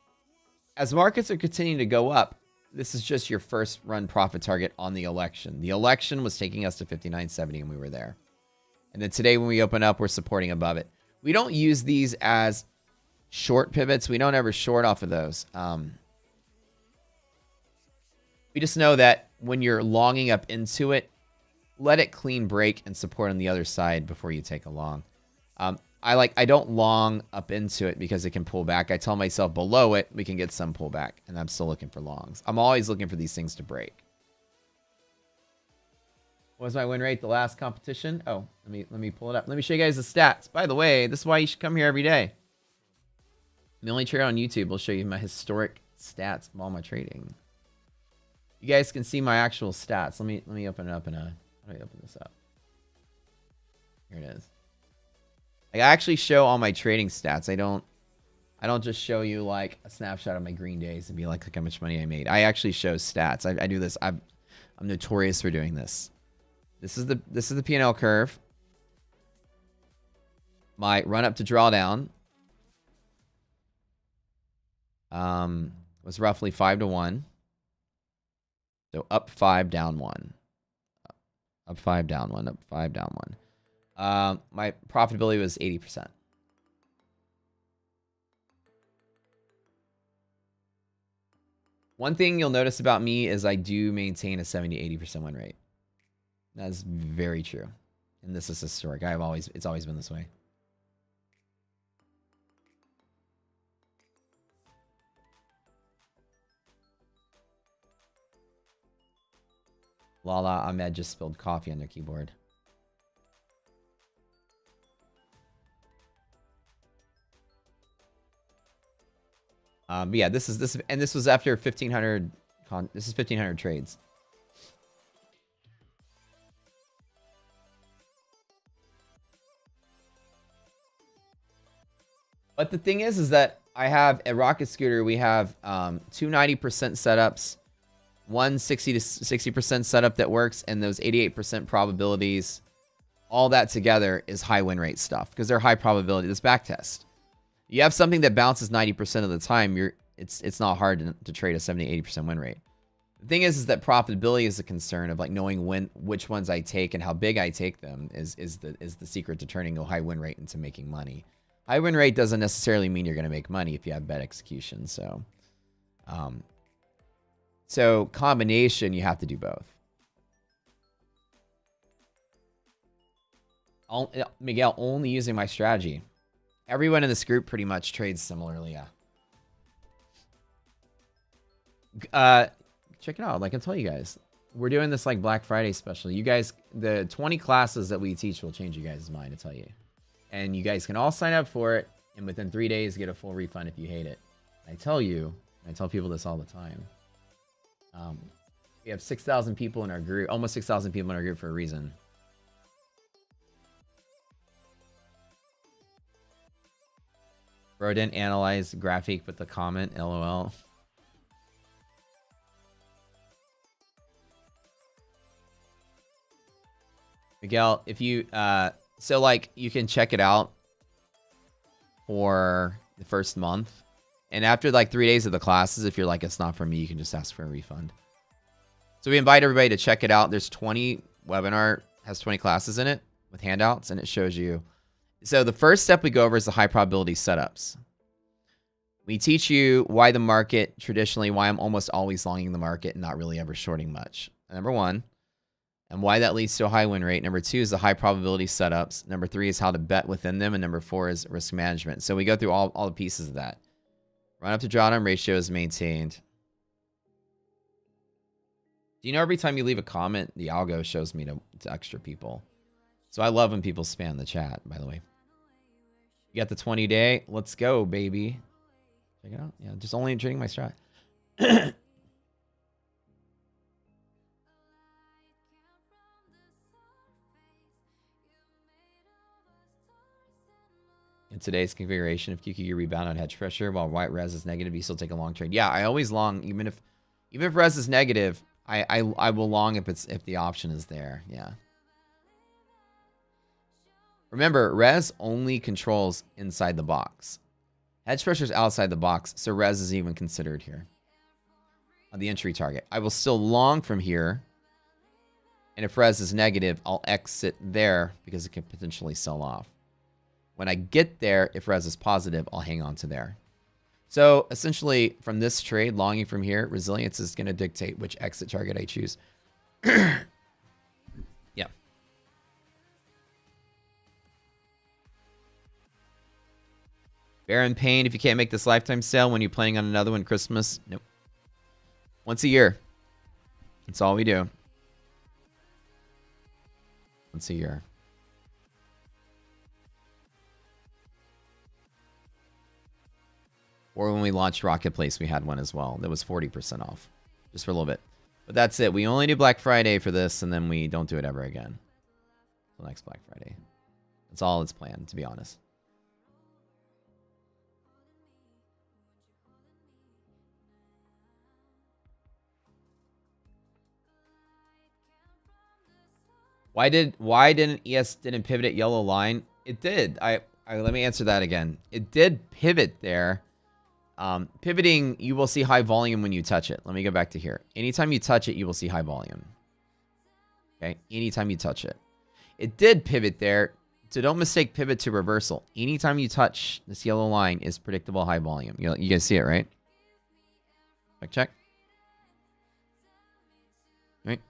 as markets are continuing to go up, this is just your first run profit target on the election. The election was taking us to 59.70 and we were there. And then today when we open up, we're supporting above it. We don't use these as short pivots. We don't ever short off of those. We just know that when you're longing up into it, let it clean break and support on the other side before you take a long. I don't long up into it because it can pull back. I tell myself below it, we can get some pullback, and I'm still looking for longs. I'm always looking for these things to break. What was my win rate the last competition? Oh, let me pull it up. Let me show you guys the stats. By the way, this is why you should come here every day. The only trader on YouTube will show you my historic stats of all my trading. You guys can see my actual stats. Let me open it up in a. How do I open this up? Here it is. Like, I actually show all my trading stats. I don't just show you like a snapshot of my green days and be like, look how much money I made. I actually show stats. I do this. I'm notorious for doing this. This is the P&L curve. My run up to drawdown was roughly 5-1. So up 5, down 1. Up 5, down 1. Up 5, down 1. My profitability was 80%. One thing you'll notice about me is I do maintain a 70-80% win rate. That's very true. And this is historic. It's always been this way. Lala Ahmed just spilled coffee on their keyboard. But yeah, this was after 1,500. This is 1,500 trades. But the thing is that I have a Rocket Scooter. We have 2 90% setups, one 60 to 60% setup that works, and those 88% probabilities. All that together is high win rate stuff because they're high probability. This back test. You have something that bounces 90% of the time. It's not hard to trade a 70-80% win rate. The thing is that profitability is a concern of like knowing which ones I take and how big I take them is the secret to turning a high win rate into making money. High win rate doesn't necessarily mean you're going to make money if you have bad execution. So, combination, you have to do both. Miguel, only using my strategy. Everyone in this group pretty much trades similarly, yeah. Check it out. Like I tell you guys, we're doing this like Black Friday special. You guys, the 20 classes that we teach will change you guys' mind, I tell you. And you guys can all sign up for it, and within 3 days get a full refund if you hate it. I tell you, I tell people this all the time. We have 6,000 people in our group, almost 6,000 people in our group for a reason. Bro didn't analyze graphic, but the comment, LOL. Miguel, if you, so like you can check it out for the first month. And after like 3 days of the classes, if you're like, it's not for me, you can just ask for a refund. So we invite everybody to check it out. There's 20 webinar, has 20 classes in it with handouts, and it shows you. So the first step we go over is the high probability setups. We teach you why the market, traditionally, why I'm almost always longing the market and not really ever shorting much. Number one, and why that leads to a high win rate. Number two is the high probability setups. Number three is how to bet within them. And number four is risk management. So we go through all the pieces of that. Run up to drawdown ratio is maintained. Do you know every time you leave a comment, the algo shows me to extra people? So I love when people spam the chat, by the way. You got the 20-day. Let's go, baby. Check it out. Yeah, just only trading my strat. In today's configuration, if QQQ rebound on hedge pressure while white res is negative, you still take a long trade. Yeah, I always long, even if res is negative, I will long if the option is there. Yeah. Remember, res only controls inside the box. Hedge pressure is outside the box, so res is even considered here on the entry target. I will still long from here, and if res is negative, I'll exit there because it can potentially sell off. When I get there, if res is positive, I'll hang on to there. So essentially, from this trade, longing from here, resilience is going to dictate which exit target I choose. Yeah. Baron Payne, if you can't make this lifetime sale, when you're planning on another one, Christmas? Nope. Once a year. That's all we do. once a year. Or when we launched Rocket Place, we had one as well. That was 40% off. Just for a little bit. But that's it. We only do Black Friday for this, and then we don't do it ever again. Until next Black Friday. That's all it's planned, to be honest. Why didn't ES didn't pivot at yellow line? It did. I let me answer that again. It did pivot there. Pivoting, you will see high volume when you touch it. Let me go back to here. Anytime you touch it, you will see high volume. Okay? Anytime you touch it. It did pivot there. So don't mistake pivot to reversal. Anytime you touch this yellow line is predictable high volume. You guys see it, right? Check. Right?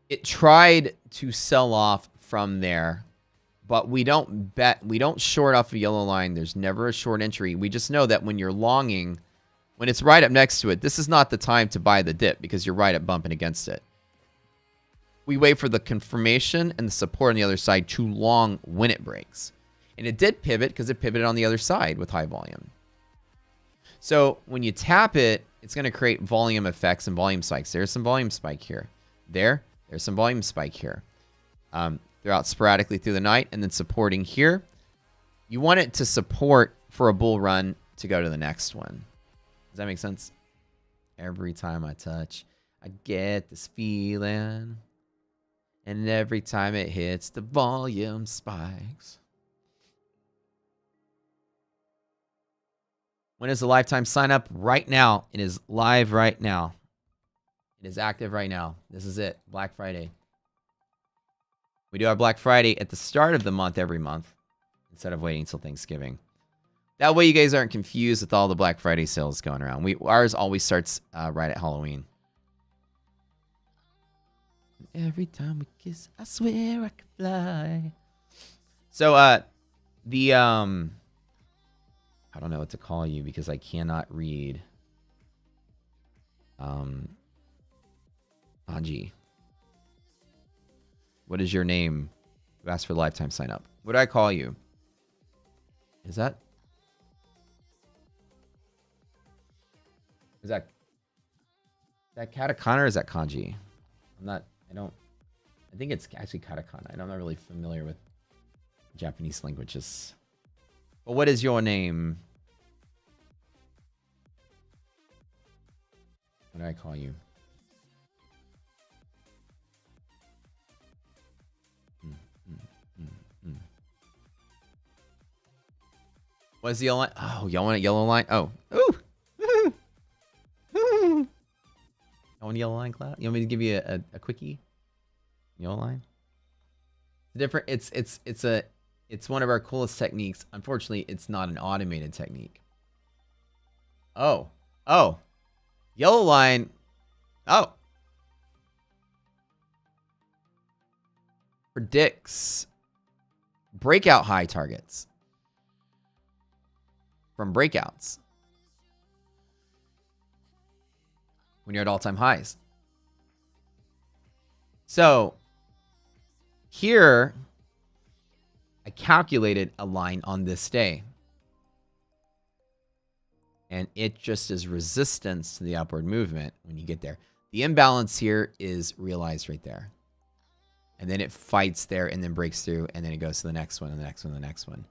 It tried to sell off from there, but we don't short off a yellow line. There's never a short entry. We just know that when you're longing, when it's right up next to it, this is not the time to buy the dip because you're right up bumping against it. We wait for the confirmation and the support on the other side to long when it breaks. And it did pivot because it pivoted on the other side with high volume. So when you tap it, it's going to create volume effects and volume spikes. There's some volume spike here. There's some volume spike here. They're out sporadically through the night and then supporting here. You want it to support for a bull run to go to the next one. Does that make sense? Every time I touch, I get this feeling. And every time it hits, the volume spikes. When is the lifetime sign up? Right now. It is live right now. It is active right now. This is it. Black Friday. We do our Black Friday at the start of the month every month instead of waiting until Thanksgiving. That way you guys aren't confused with all the Black Friday sales going around. Ours always starts right at Halloween. Every time we kiss, I swear I could fly. So, I don't know what to call you because I cannot read. Anji. What is your name? You asked for lifetime sign up. What do I call you? Is that katakana or is that kanji? I think it's actually katakana. I'm not really familiar with Japanese languages. But what is your name? What do I call you? What is the yellow line? Oh, y'all want a yellow line? Oh. Ooh. You want a yellow line, Cloud? You want me to give you a quickie? Yellow line? Different. It's one of our coolest techniques. Unfortunately, it's not an automated technique. Oh. Yellow line. Oh. Predicts breakout high targets from breakouts when you're at all-time highs. So here, I calculated a line on this day. And it just is resistance to the upward movement when you get there. The imbalance here is realized right there. And then it fights there and then breaks through. And then it goes to the next one and the next one and the next one.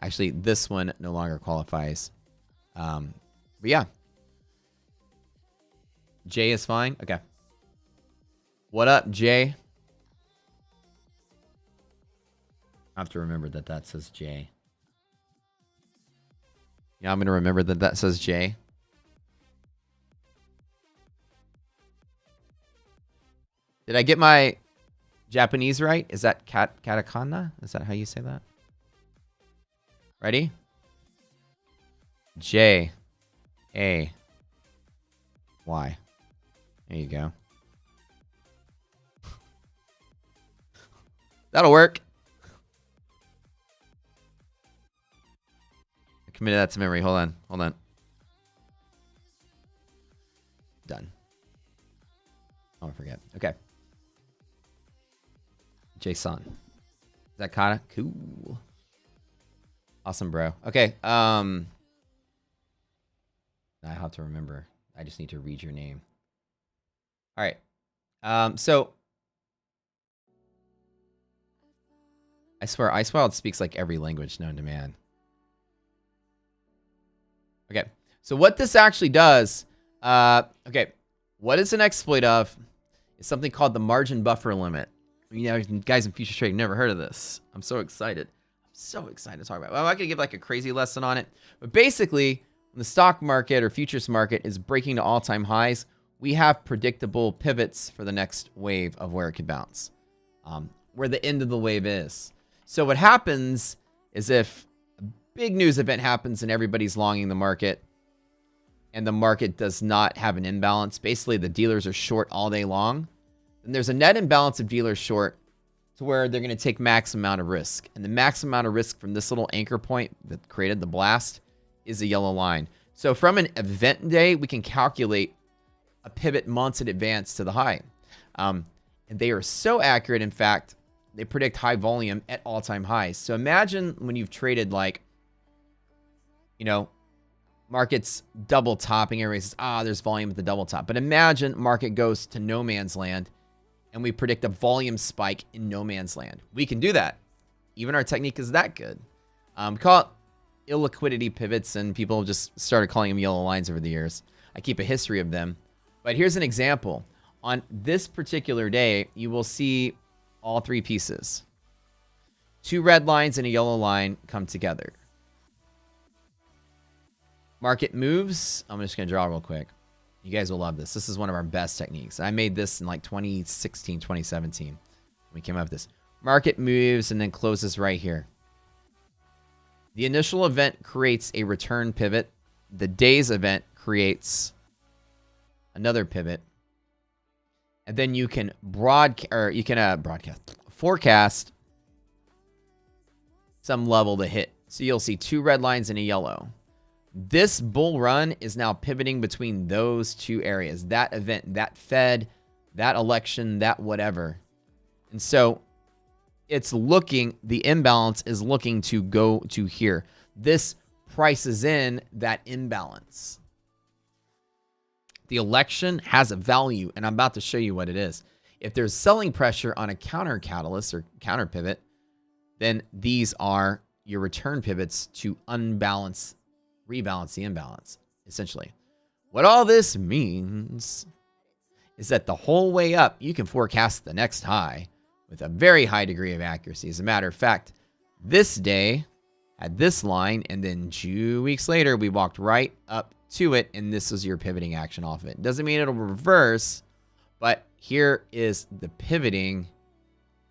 Actually, this one no longer qualifies. But yeah. Jay is fine. Okay. What up, Jay? I have to remember that says Jay. Yeah, I'm going to remember that says J. Did I get my Japanese right? Is that katakana? Is that how you say that? Ready? J. A. Y. There you go. That'll work. Committed that to memory. Hold on. Done. Oh, I forget. Okay. Jason. Is that Kata? Cool. Awesome, bro. Okay. I have to remember. I just need to read your name. All right. So I swear it speaks like every language known to man. Okay. So what this actually does, okay, what is an exploit of? It's something called the margin buffer limit. You know, guys in future trading never heard of this. I'm so excited. I'm so excited to talk about it. Well, I'm not going to give like a crazy lesson on it. But basically, when the stock market or futures market is breaking to all-time highs, we have predictable pivots for the next wave of where it could bounce, where the end of the wave is. So what happens is if a big news event happens and everybody's longing the market and the market does not have an imbalance, basically the dealers are short all day long, then there's a net imbalance of dealers short to where they're going to take max amount of risk. And the max amount of risk from this little anchor point that created the blast is a yellow line. So from an event day, we can calculate a pivot months in advance to the high. And they are so accurate, in fact, they predict high volume at all-time highs. So imagine when you've traded like, you know, market's double topping, everybody says, there's volume at the double top. But imagine market goes to no man's land and we predict a volume spike in no man's land. We can do that. Even our technique is that good. We call it illiquidity pivots, and people just started calling them yellow lines over the years. I keep a history of them. But here's an example. On this particular day, you will see all three pieces. Two red lines and a yellow line come together. Market moves. I'm just going to draw real quick. You guys will love this. This is one of our best techniques. I made this in like 2016, 2017. We came up with this. Market moves and then closes right here. The initial event creates a return pivot. The day's event creates another pivot. And then you can forecast some level to hit. So you'll see two red lines and a yellow. This bull run is now pivoting between those two areas. That event, that Fed, that election, that whatever. And so it's looking, the imbalance is looking to go to here. This prices in that imbalance. The election has a value, and I'm about to show you what it is. If there's selling pressure on a counter catalyst or counter pivot, then these are your return pivots to rebalance the imbalance, essentially. What all this means is that the whole way up, you can forecast the next high with a very high degree of accuracy. As a matter of fact, this day had this line, and then 2 weeks later, we walked right up to it, and this is your pivoting action off of it. Doesn't mean it'll reverse, but here is the pivoting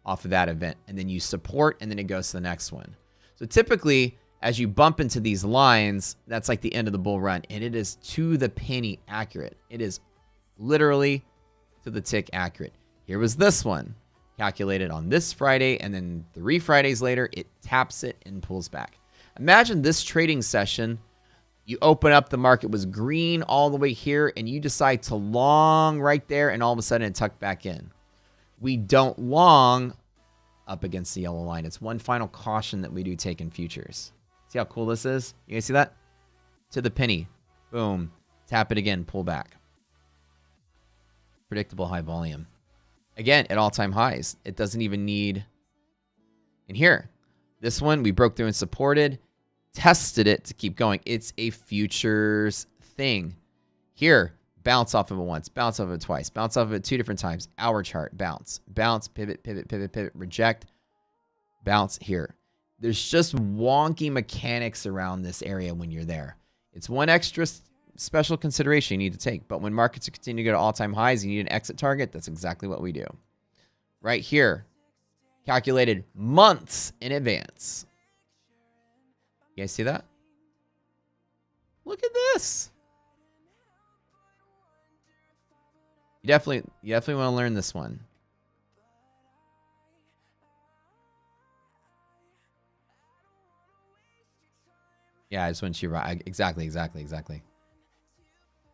off of that event. And then you support, and then it goes to the next one. So typically, as you bump into these lines, that's like the end of the bull run, and it is to the penny accurate. It is literally to the tick accurate. Here was this one, calculated on this Friday, and then 3 Fridays later, it taps it and pulls back. Imagine this trading session. You open up, the market was green all the way here, and you decide to long right there, and all of a sudden it tucked back in. We don't long up against the yellow line. It's one final caution that we do take in futures. See how cool this is? You guys see that? To the penny. Boom. Tap it again. Pull back. Predictable high volume. Again, at all-time highs. It doesn't even need... And here, this one, we broke through and supported. Tested it to keep going. It's a futures thing. Here, bounce off of it once. Bounce off of it twice. Bounce off of it 2 different times. Hour chart. Bounce. Bounce. Pivot. Pivot. Pivot. Pivot. Reject. Bounce here. There's just wonky mechanics around this area when you're there. It's one extra special consideration you need to take. But when markets continue to go to all-time highs, you need an exit target. That's exactly what we do. Right here. Calculated months in advance. You guys see that? Look at this. You definitely want to learn this one. Yeah, I just want you right. Exactly.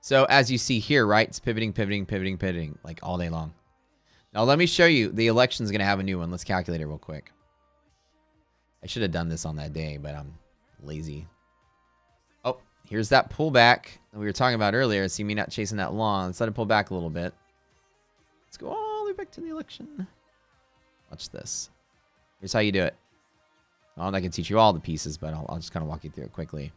So as you see here, right, it's pivoting, pivoting, pivoting, pivoting, like all day long. Now let me show you. The election's going to have a new one. Let's calculate it real quick. I should have done this on that day, but I'm lazy. Oh, here's that pullback that we were talking about earlier. See me not chasing that long. Let's let it pull back a little bit. Let's go all the way back to the election. Watch this. Here's how you do it. I'm not going to teach you all the pieces, but I'll just kind of walk you through it quickly.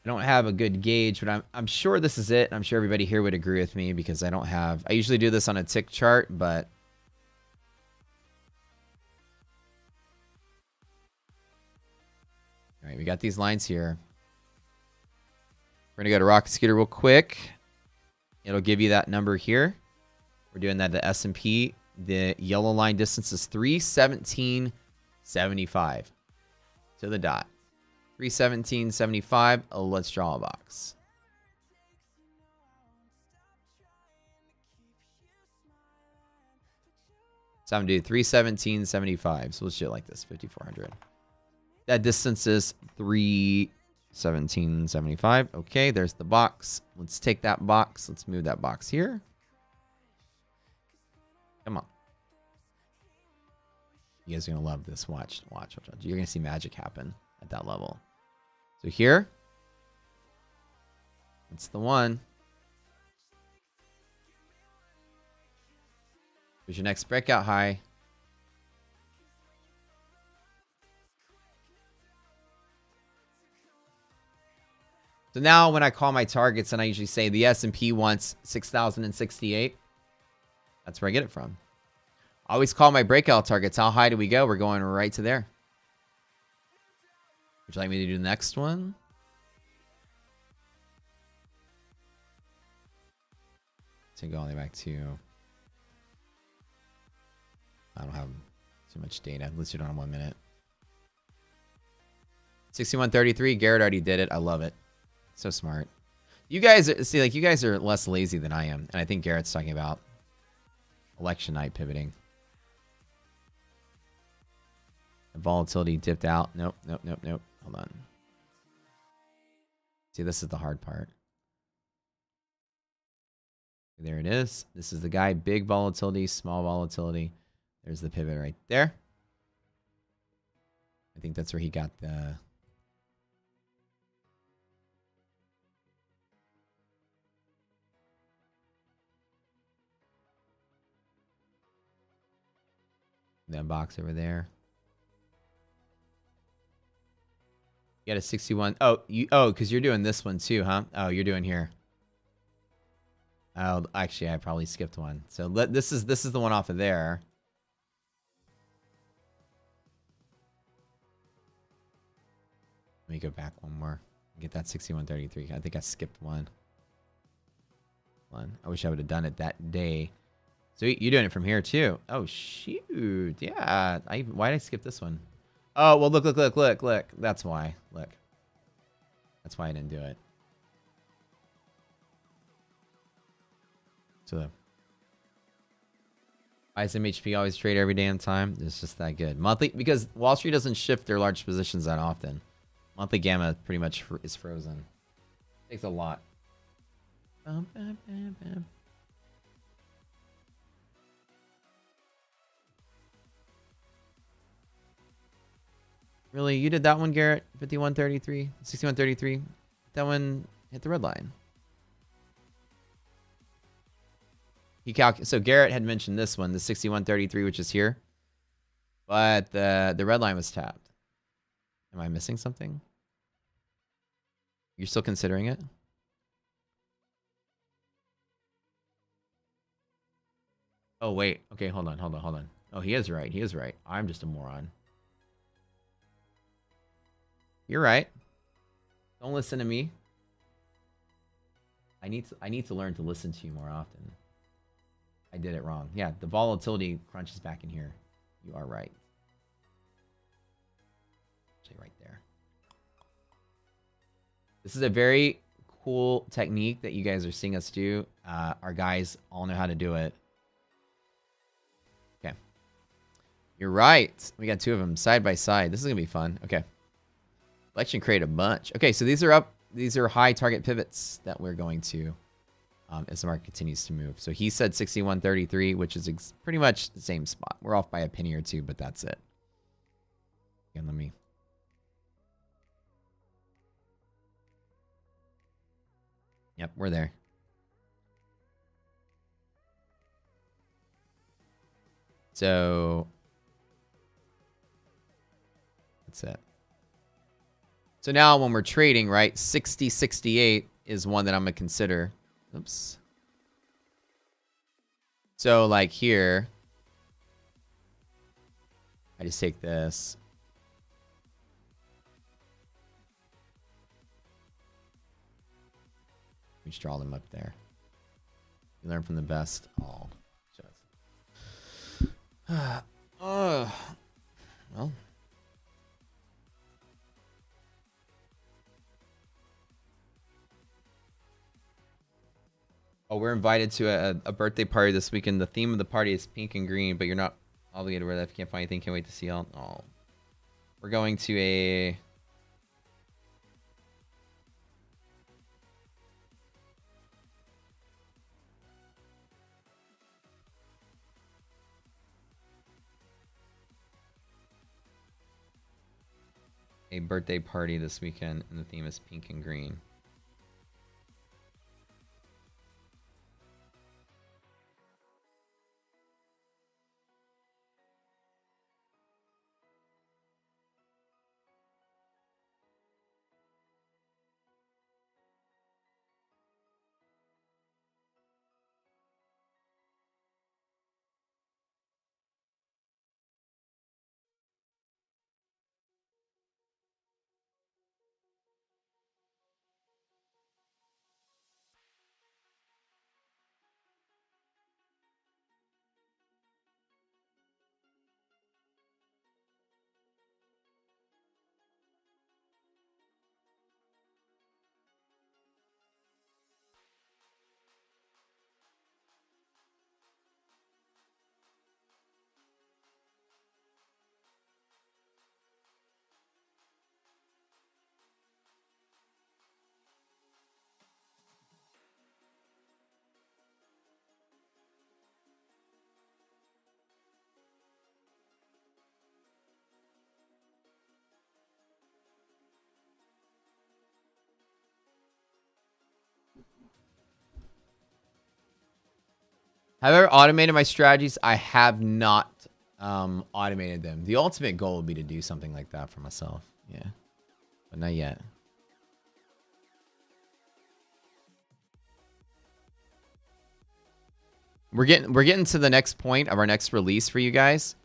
I don't have a good gauge, but I'm sure this is it. I'm sure everybody here would agree with me because I don't have... I usually do this on a tick chart, but... All right, we got these lines here. We're going to go to Rocket Scooter real quick. It'll give you that number here. We're doing that to S&P. The yellow line distance is 317.75 to the dot. 317.75. Let's draw a box. So I'm going to do 317.75. So let's do it like this, 5,400. That distance is 317.75. Okay, there's the box. Let's take that box. Let's move that box here. Come on. You guys are going to love this. Watch. You're going to see magic happen at that level. So here, it's the one. Here's your next breakout high. So now when I call my targets and I usually say the S&P wants 6,068, that's where I get it from. I always call my breakout targets. How high do we go? We're going right to there. Would you like me to do the next one? So go all the way back to... I don't have too much data. Let's do it on 1 minute. 61.33. Garrett already did it. I love it. So smart. You guys see, like, you guys are less lazy than I am, and I think Garrett's talking about election night pivoting. The volatility dipped out. Nope. Hold on. See, this is the hard part. There it is. This is the guy. Big volatility, small volatility. There's the pivot right there. I think that's where he got the... that box over there. You got a 61. Oh, because you're doing this one too, huh? Oh, you're doing here. Oh, actually, I probably skipped one. So this is the one off of there. Let me go back one more. Get that 61.33. I think I skipped one. I wish I would have done it that day. So you're doing it from here too. Oh shoot. Yeah. Why did I skip this one? Oh, well, look. That's why. Look. That's why I didn't do it. So ISMHP always trade every damn time. It's just that good. Monthly, because Wall Street doesn't shift their large positions that often. Monthly gamma pretty much is frozen. Takes a lot. Really? You did that one, Garrett? 51.33? 61.33? That one hit the red line. So Garrett had mentioned this one, the 61.33, which is here. But the red line was tapped. Am I missing something? You're still considering it? Oh, wait. Okay, hold on. Oh, he is right. I'm just a moron. You're right. Don't listen to me. I need to learn to listen to you more often. I did it wrong. Yeah, the volatility crunches back in here. You are right. Actually, right there. This is a very cool technique that you guys are seeing us do. Our guys all know how to do it. Okay. You're right. We got two of them side by side. This is going to be fun. Okay. Election create a bunch. Okay, so these are up. these are high target pivots that we're going to as the market continues to move. So he said 61.33, which is pretty much the same spot. We're off by a penny or two, but that's it. And let me. Yep, we're there. So that's it. So now when we're trading, right, 60.68 is one that I'm going to consider. Oops. So like here, I just take this. We just draw them up there. You learn from the best. Oh, well. Oh, we're invited to a birthday party this weekend. The theme of the party is pink and green, but you're not obligated to wear that if you can't find anything. Can't wait to see y'all. Oh, we're going to a birthday party this weekend, and the theme is pink and green. Have I ever automated my strategies? I have not automated them. The ultimate goal would be to do something like that for myself. Yeah. But not yet. We're getting to the next point of our next release for you guys.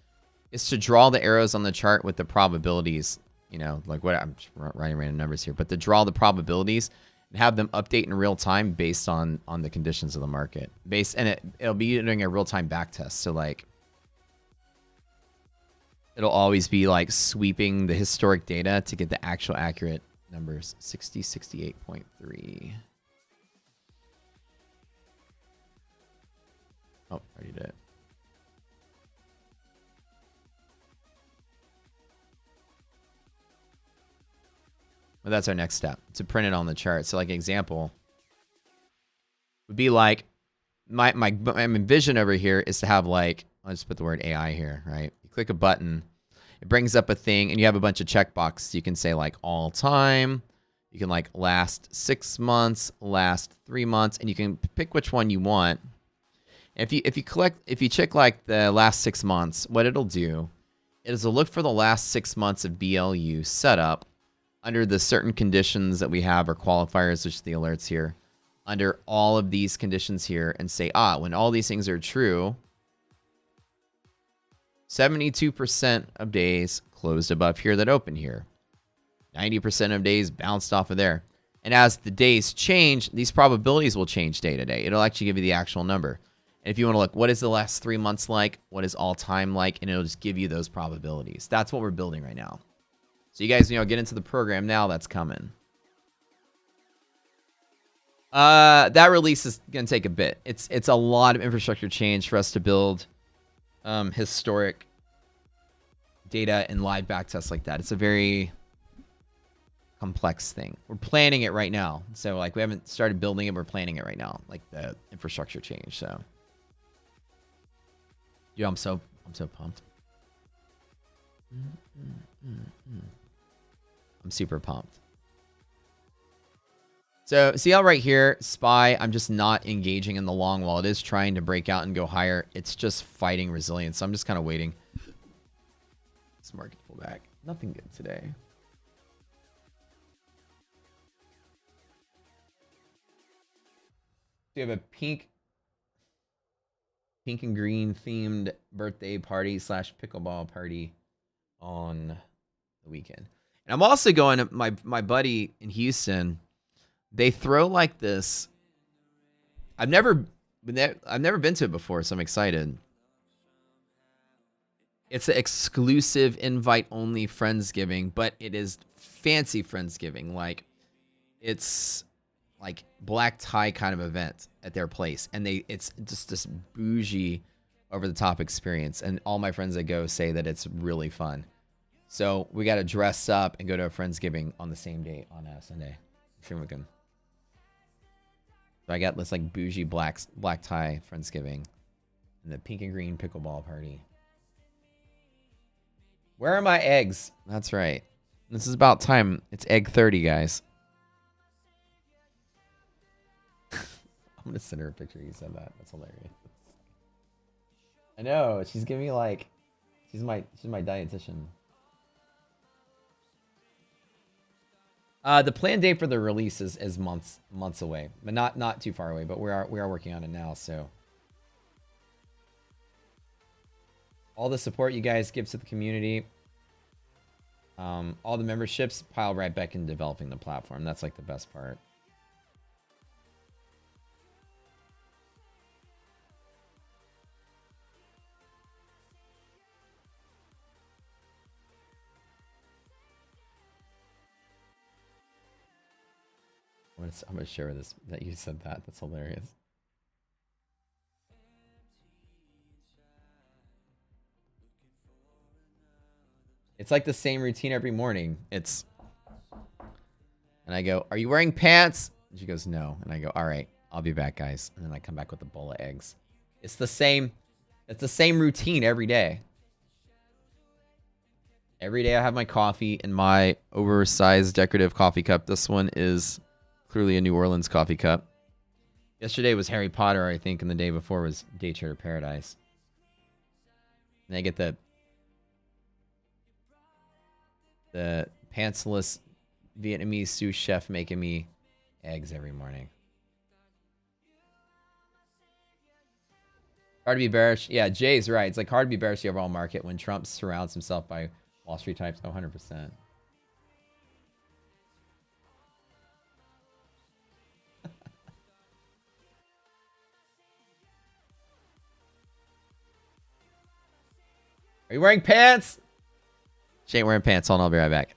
Is to draw the arrows on the chart with the probabilities. You know, like what I'm writing random numbers here, but to draw the probabilities and have them update in real time based on the conditions of the market. It'll be doing a real time back test. So like it'll always be like sweeping the historic data to get the actual accurate numbers. 68.3. Oh, already did it. Well, that's our next step, to print it on the chart. So like example would be like my vision over here is to have like, I'll just put the word AI here, right? You click a button, it brings up a thing, and you have a bunch of checkboxes. You can say like all time, you can like last 6 months, last 3 months, and you can pick which one you want. If you check like the last 6 months, what it'll do is it'll look for the last 6 months of BLU setup under the certain conditions that we have, or qualifiers, which are the alerts here, under all of these conditions here, and say, when all these things are true, 72% of days closed above here that open here. 90% of days bounced off of there. And as the days change, these probabilities will change day to day. It'll actually give you the actual number. And if you want to look, what is the last 3 months like? What is all time like? And it'll just give you those probabilities. That's what we're building right now. So you guys, get into the program now. That's coming. That release is going to take a bit. It's a lot of infrastructure change for us to build historic data and live back tests like that. It's a very complex thing. We're planning it right now. So like we haven't started building it. We're planning it right now. Like the infrastructure change. So yeah, I'm so pumped. I'm super pumped. So see how right here, SPY, I'm just not engaging in the long while it is trying to break out and go higher. It's just fighting resilience. So I'm just kind of waiting. This market pull back. Nothing good today. We have a pink and green themed birthday party / pickleball party on the weekend. And I'm also going to my buddy in Houston. They throw like this. I've never been to it before, so I'm excited. It's an exclusive invite only Friendsgiving, but it is fancy Friendsgiving. Like it's like black tie kind of event at their place, and it's just this bougie over the top experience, and all my friends that go say that it's really fun. So we got to dress up and go to a Friendsgiving on the same day on Sunday. I'm sure we can. So I got this like bougie black tie Friendsgiving and the pink and green pickleball party. Where are my eggs? That's right. This is about time. It's egg 30, guys. I'm going to send her a picture. You said that. That's hilarious. I know. She's giving me like, she's my dietitian. The planned date for the release is months away, but not too far away. But we are working on it now. So all the support you guys give to the community, all the memberships pile right back in developing the platform. That's like the best part. I'm gonna share this that you said that. That's hilarious. It's like the same routine every morning. And I go, "Are you wearing pants?" And she goes, "No." And I go, "All right, I'll be back, guys." And then I come back with a bowl of eggs. It's the same routine every day. Every day I have my coffee in my oversized decorative coffee cup. This one is clearly a New Orleans coffee cup. Yesterday was Harry Potter, I think, and the day before was Day Trader Paradise. And I get the pantsless Vietnamese sous chef making me eggs every morning. Hard to be bearish. Yeah, Jay's right. It's like hard to be bearish the overall market when Trump surrounds himself by Wall Street types. 100%. Are you wearing pants? She ain't wearing pants. Hold on, I'll be right back.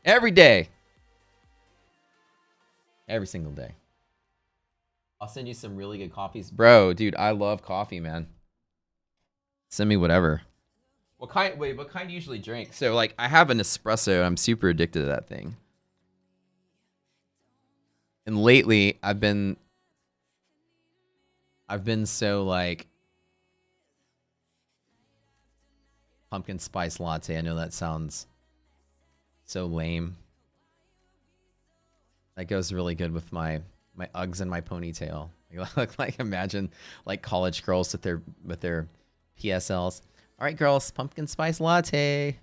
Every day. Every single day. I'll send you some really good coffees. Bro, dude, I love coffee, man. Send me whatever. What kind do you usually drink? So, like, I have an espresso. I'm super addicted to that thing. And lately, I've been so, like, pumpkin spice latte. I know that sounds so lame. That goes really good with my Uggs and my ponytail. Like imagine like college girls with their PSLs. All right, girls, pumpkin spice latte.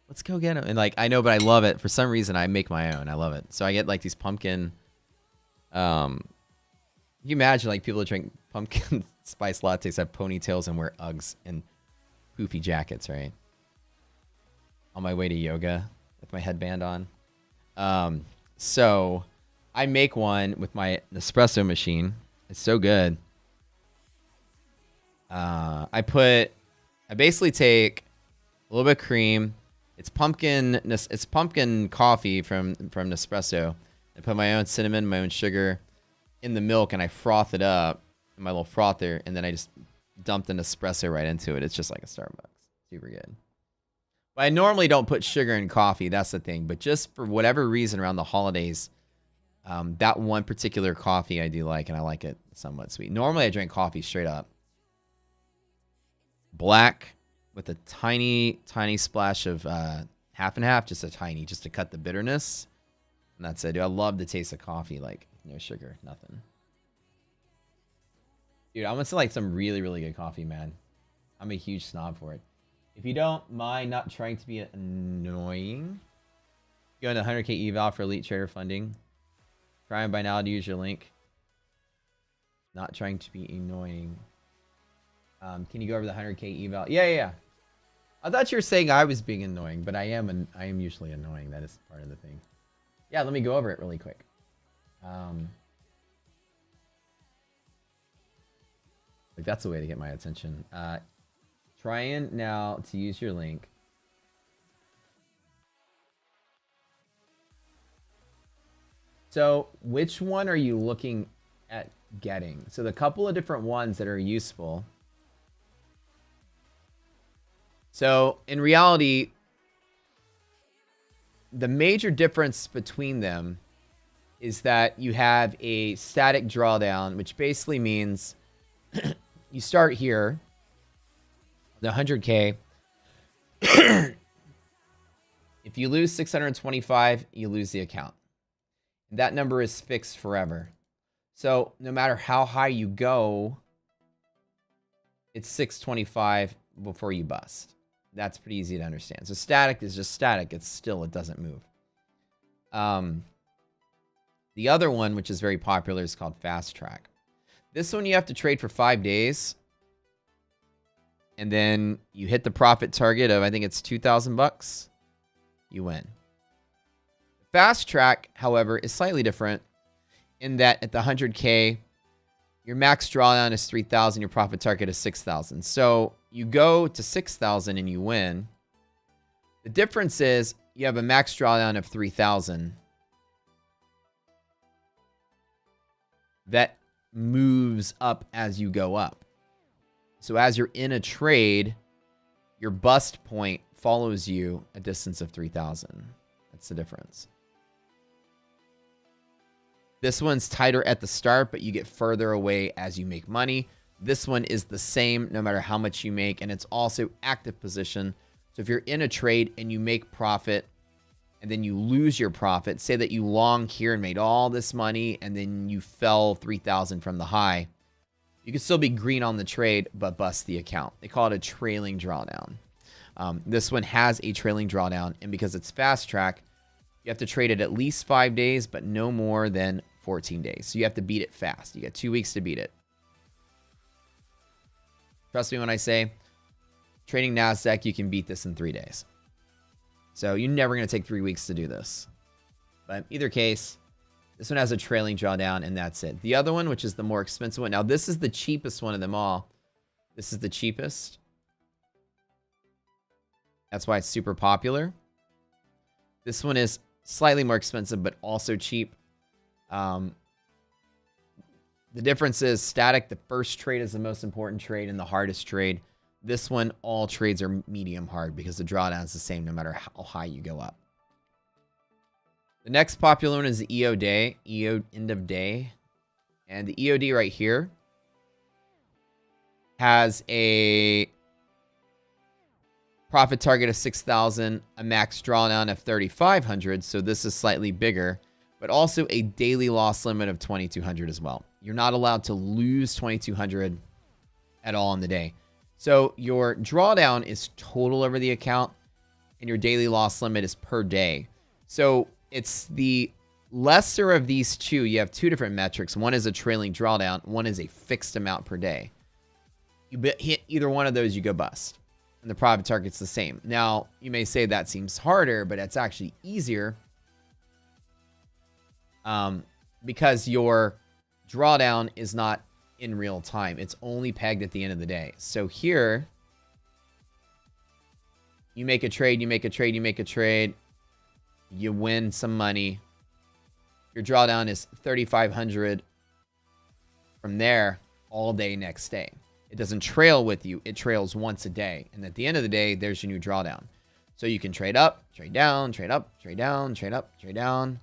Let's go get them. And like I know, but I love it. For some reason, I make my own. I love it. So I get like these pumpkin. You imagine like people that drink pumpkin spice lattes have ponytails and wear Uggs and poofy jackets, right? On my way to yoga with my headband on. So I make one with my Nespresso machine. It's so good. I basically take a little bit of cream. It's pumpkin coffee from Nespresso. I put my own cinnamon, my own sugar in the milk, and I froth it up in my little frother, and then I just dump the Nespresso right into it. It's just like a Starbucks. Super good. But I normally don't put sugar in coffee. That's the thing. But just for whatever reason around the holidays, that one particular coffee I do like, and I like it somewhat sweet. Normally I drink coffee straight up. Black with a tiny, tiny splash of half and half, just to cut the bitterness. And that's it, dude. I love the taste of coffee, like no sugar, nothing. Dude, I want to like some really, really good coffee, man. I'm a huge snob for it. If you don't mind not trying to be annoying, go into 100K eval for elite trader funding. Trying by now to use your link. Not trying to be annoying. Can you go over the 100K eval? Yeah. I thought you were saying I was being annoying, but I am usually annoying. That is part of the thing. Yeah, let me go over it really quick. Like that's a way to get my attention. Trying now to use your link. So which one are you looking at getting? So the couple of different ones that are useful. So in reality, the major difference between them is that you have a static drawdown, which basically means you start here, the 100K. If you lose 625, you lose the account. That number is fixed forever. So no matter how high you go, it's 625 before you bust. That's pretty easy to understand. So static is just static. It doesn't move. The other one, which is very popular, is called fast track. This one you have to trade for 5 days. And then you hit the profit target of, I think it's 2,000 bucks. You win. Fast track, however, is slightly different in that at the 100K, your max drawdown is 3,000, your profit target is 6,000. So you go to 6,000 and you win. The difference is you have a max drawdown of 3,000 that moves up as you go up. So as you're in a trade, your bust point follows you a distance of 3,000. That's the difference. This one's tighter at the start, but you get further away as you make money. This one is the same no matter how much you make, and it's also active position. So if you're in a trade and you make profit and then you lose your profit, say that you long here and made all this money and then you fell 3,000 from the high, you can still be green on the trade but bust the account. They call it a trailing drawdown. This one has a trailing drawdown, and because it's fast track, you have to trade it at least 5 days, but no more than 14 days. So you have to beat it fast. You got 2 weeks to beat it. Trust me when I say trading NASDAQ, you can beat this in 3 days. So you're never going to take 3 weeks to do this. But in either case, this one has a trailing drawdown, and that's it. The other one, which is the more expensive one. Now, this is the cheapest one of them all. This is the cheapest. That's why it's super popular. This one is slightly more expensive, but also cheap. The difference is static. The first trade is the most important trade and the hardest trade. This one, all trades are medium hard because the drawdown is the same no matter how high you go up. The next popular one is the EO day, EO end of day. And the EOD right here has a profit target of 6,000, a max drawdown of 3,500. So this is slightly bigger, but also a daily loss limit of 2,200 as well. You're not allowed to lose 2,200 at all in the day. So your drawdown is total over the account and your daily loss limit is per day. So it's the lesser of these two. You have two different metrics. One is a trailing drawdown. One is a fixed amount per day. You hit either one of those, you go bust. And the profit target's the same. Now, you may say that seems harder, but it's actually easier because your drawdown is not in real time. It's only pegged at the end of the day. So here, You make a trade, you make a trade, you make a trade. You win some money. Your drawdown is 3,500 from there all day next day. It doesn't trail with you. It trails once a day. And at the end of the day, there's your new drawdown. So you can trade up, trade down, trade up, trade down, trade up, trade down.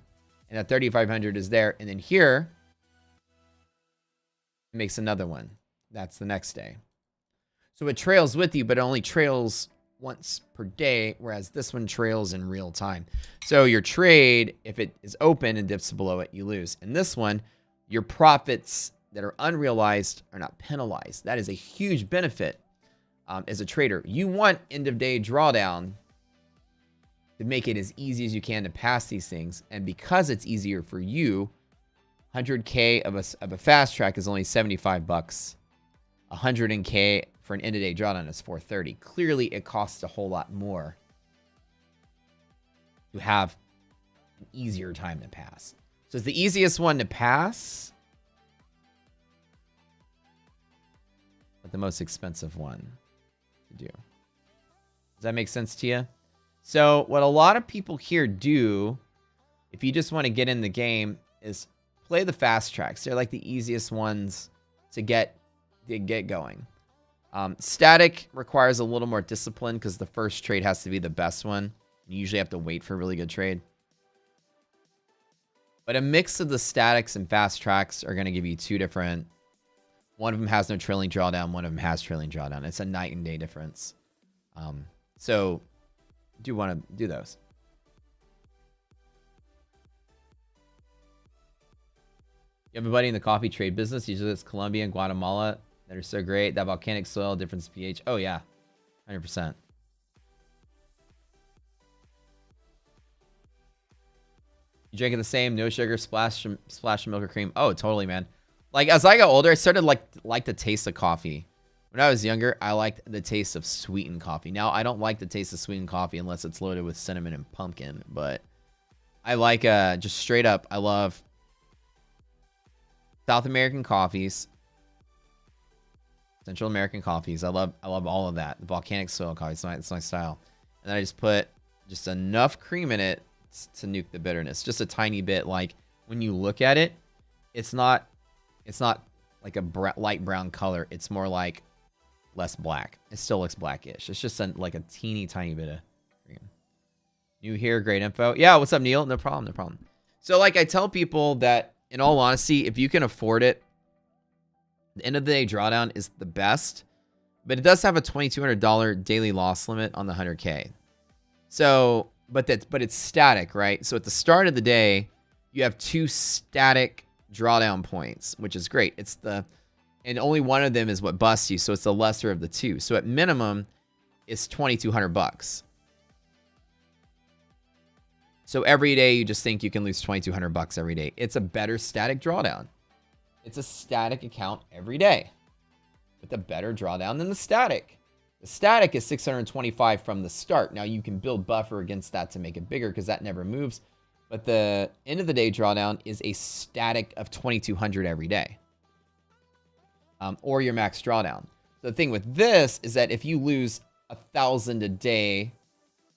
And that 3,500 is there. And then here, it makes another one. That's the next day. So it trails with you, but it only trails once per day, whereas this one trails in real time. So your trade, if it is open and dips below it, you lose. And this one, your profits that are unrealized are not penalized. That is a huge benefit as a trader. You want end of day drawdown to make it as easy as you can to pass these things. And because it's easier for you, 100K of a fast track is only 75 bucks. 100K for an end of day drawdown is 430. Clearly, it costs a whole lot more to have an easier time to pass. So it's the easiest one to pass, but the most expensive one to do. Does that make sense to you? So what a lot of people here do, if you just want to get in the game, is play the fast tracks. They're like the easiest ones to get going. Static requires a little more discipline because the first trade has to be the best one. You usually have to wait for a really good trade. But a mix of the statics and fast tracks are going to give you two different. One of them has no trailing drawdown. One of them has trailing drawdown. It's a night and day difference. So do want to do those. You have a buddy in the coffee trade business. Usually it's Colombia and Guatemala that are so great. That volcanic soil, difference pH. Oh, yeah. 100%. You drinking the same, no sugar, splash of milk or cream. Oh, totally, man. Like, as I got older, I started like the taste of coffee. When I was younger, I liked the taste of sweetened coffee. Now, I don't like the taste of sweetened coffee unless it's loaded with cinnamon and pumpkin. But I like just straight up, I love South American coffees, Central American coffees. I love all of that. The volcanic soil coffee, it's my style. And then I just put just enough cream in it to nuke the bitterness. Just a tiny bit. Like when you look at it, it's not like a light brown color. It's more like less black. It still looks blackish. It's just like a teeny tiny bit of cream. New here, great info. Yeah, what's up, Neil? No problem, no problem. So like I tell people that, in all honesty, if you can afford it, the end of the day drawdown is the best, but it does have a $2,200 daily loss limit on the 100K. So, but it's static, right? So at the start of the day, you have two static drawdown points, which is great. And only one of them is what busts you, so it's the lesser of the two. So at minimum, it's 2,200 bucks. So every day you just think you can lose 2,200 bucks every day. It's a better static drawdown. It's a static account every day with a better drawdown than the static. The static is 625 from the start. Now you can build buffer against that to make it bigger because that never moves. But the end of the day drawdown is a static of 2,200 every day. Or your max drawdown. The thing with this is that if you lose 1,000 a day,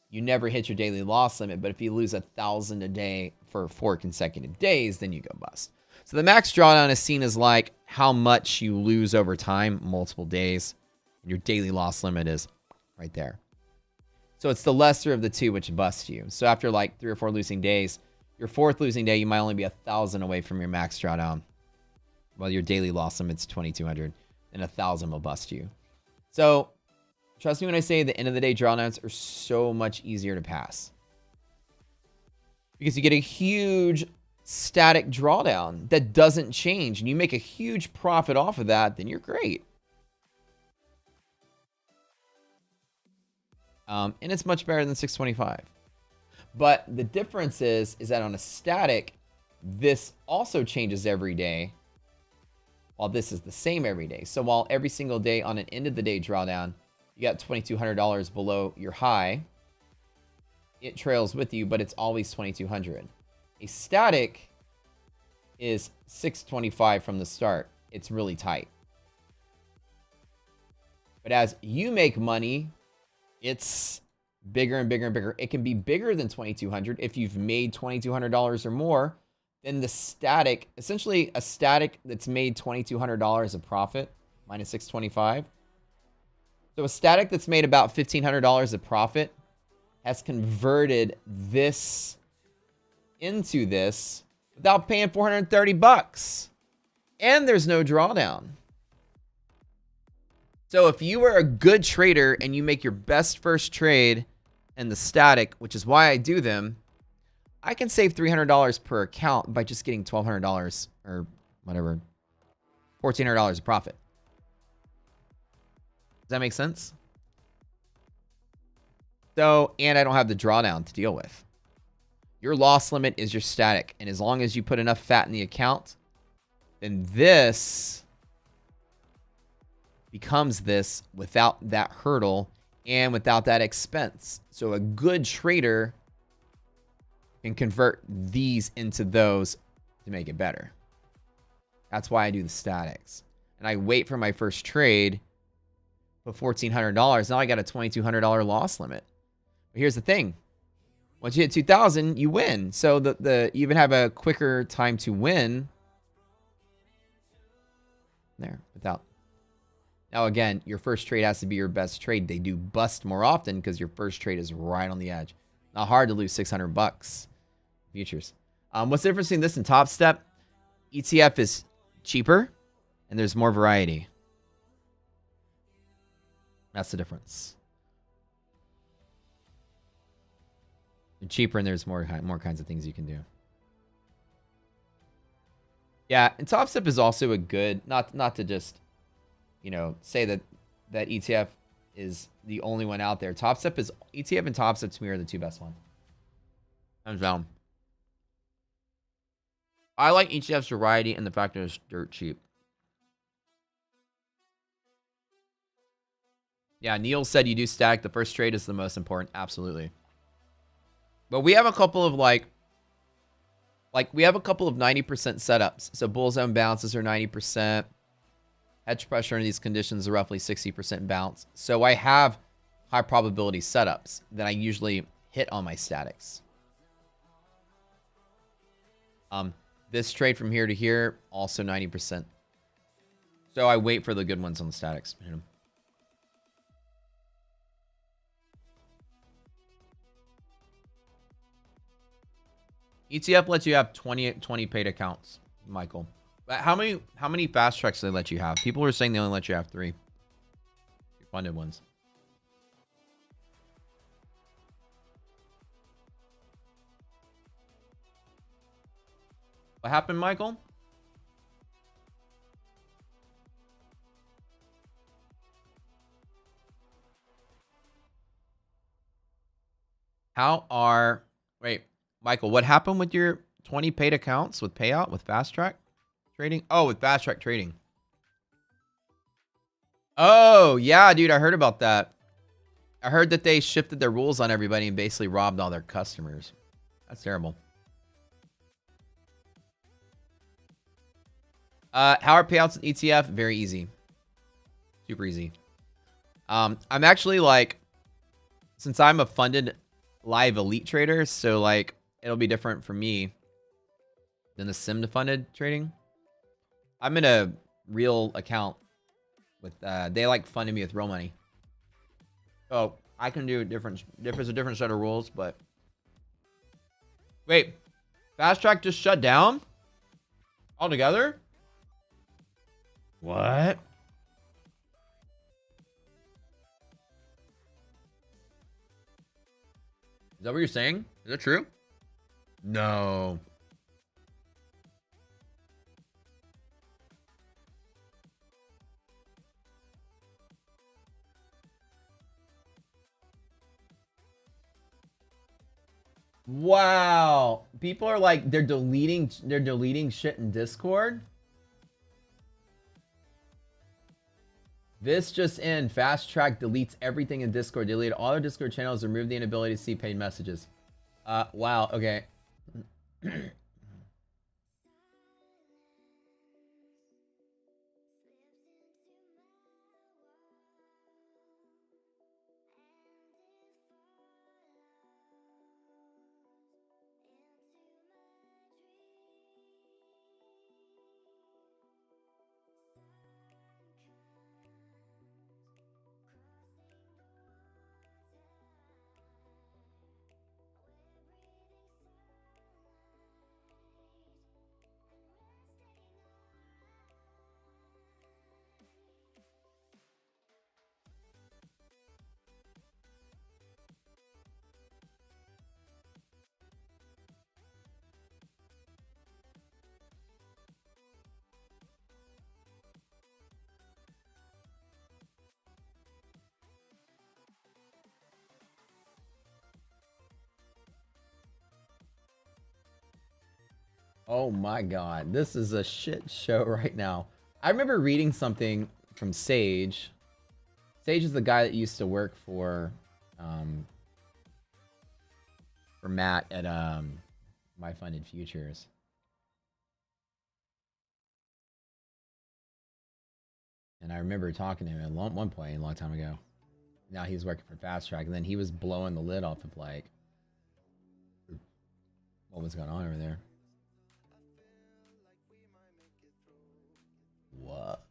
you never hit your daily loss limit. But if you lose 1,000 a day for 4 consecutive days, then you go bust. So the max drawdown is seen as like how much you lose over time, multiple days. And your daily loss limit is right there. So it's the lesser of the two which busts you. So after like 3 or 4 losing days, your 4th losing day, you might only be 1,000 away from your max drawdown. While your daily loss limit's 2,200, and 1,000 will bust you. So trust me when I say the end of the day drawdowns are so much easier to pass. Because you get a huge static drawdown that doesn't change, and you make a huge profit off of that, then you're great. And it's much better than 625. But the difference is that on a static, this also changes every day, while this is the same every day. So while every single day on an end of the day drawdown, you got $2,200 below your high, it trails with you, but it's always 2,200. A static is 625 from the start. It's really tight. But as you make money, it's bigger and bigger and bigger. It can be bigger than 2,200 if you've made $2,200 or more. Then the static, essentially a static that's made $2,200 of profit, minus 625. So a static that's made about $1,500 of profit has converted this into this without paying 430 bucks. And there's no drawdown. So if you are a good trader and you make your best first trade in the static, which is why I do them, I can save $300 per account by just getting $1,200 or whatever, $1,400 of profit. Does that make sense? So, and I don't have the drawdown to deal with. Your loss limit is your static. And as long as you put enough fat in the account, then this becomes this without that hurdle and without that expense. So a good trader can convert these into those to make it better. That's why I do the statics. And I wait for my first trade, put $1,400. Now I got a $2,200 loss limit. But here's the thing. Once you hit 2,000, you win. So you even have a quicker time to win. There, without. Now again, your first trade has to be your best trade. They do bust more often because your first trade is right on the edge. Not hard to lose 600 bucks. Futures. What's the difference between this and Top Step? ETF is cheaper and there's more variety. That's the difference. They're cheaper and there's more kinds of things you can do. Yeah, and Top Step is also a good, not to just, you know, say that ETF is the only one out there. Top Step is, ETF and Top Step to me are the two best ones. Hands down. I like ETF's variety and the fact that it's dirt cheap. Yeah, Neil said you do static. The first trade is the most important. Absolutely. But we have a couple of we have a couple of 90% setups. So bull zone bounces are 90%. Hedge pressure in these conditions are roughly 60% bounce. So I have high probability setups that I usually hit on my statics. This trade from here to here, also 90%. So I wait for the good ones on the statics. ETF lets you have 20 paid accounts, Michael. How many fast tracks do they let you have? People are saying they only let you have 3. Funded ones. What happened, Michael? Wait, Michael, what happened with your 20 paid accounts with payout with fast track trading? Oh, with fast track trading. Oh, yeah, dude, I heard about that. I heard that they shifted their rules on everybody and basically robbed all their customers. That's terrible. How are payouts in ETF? Very easy. Super easy. I'm actually since I'm a funded live elite trader, so it'll be different for me than the sim to funded trading. I'm in a real account with, they funded me with real money. So I can do a different set of rules, but wait, fast track just shut down altogether? What? Is that what you're saying? Is that true? No. Wow. People are they're deleting shit in Discord. This just in. Fast Track deletes everything in Discord. Delete all their Discord channels. Remove the inability to see paid messages. Wow. Okay. Oh my god, this is a shit show right now. I remember reading something from Sage. Sage is the guy that used to work for Matt at My Funded Futures. And I remember talking to him at one point a long time ago. Now he's working for Fast Track, and then he was blowing the lid off of like what was going on over there. What?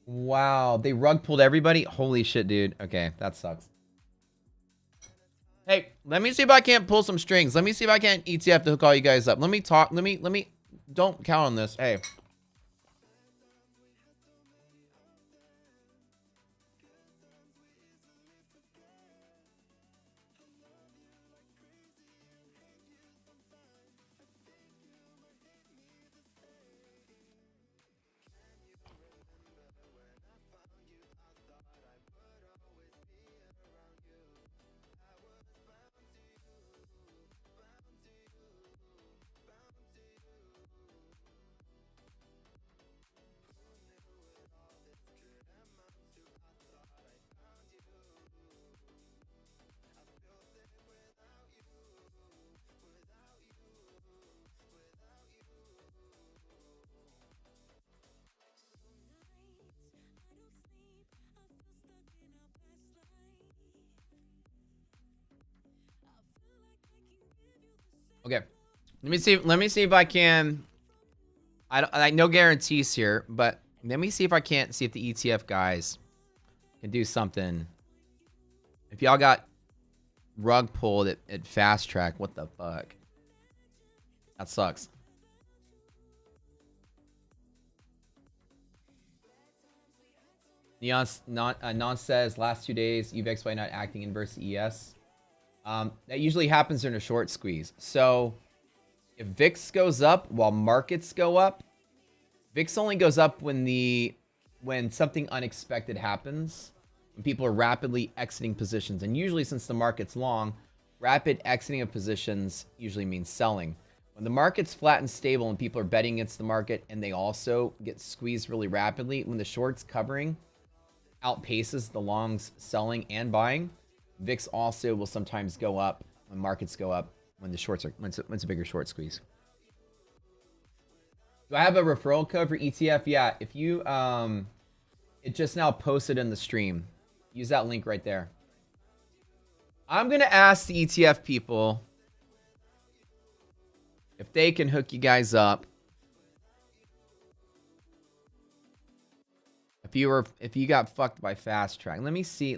Wow, they rug pulled everybody? Holy shit, dude. Okay, that sucks. Hey, let me see if I can't pull some strings. Let me see if I can't ETF to hook all you guys up. Let me talk. Let me don't count on this. Hey. Okay. Let me see if I can. I no guarantees here, but let me see if I can't see if the ETF guys can do something. If y'all got rug pulled at Fast Track, what the fuck? That sucks. Non says last 2 days UVXY not acting inverse ES. That usually happens during a short squeeze. So if VIX goes up while markets go up, VIX only goes up when something unexpected happens, when people are rapidly exiting positions. And usually, since the market's long, rapid exiting of positions usually means selling. When the market's flat and stable and people are betting against the market and they also get squeezed really rapidly, when the shorts covering outpaces the longs selling and buying, VIX also will sometimes go up when markets go up when the shorts are when it's a bigger short squeeze. Do I have a referral code for ETF? Yeah, if you it just now posted in the stream. Use that link right there. I'm gonna ask the ETF people if they can hook you guys up. If you got fucked by Fast Track. Let me see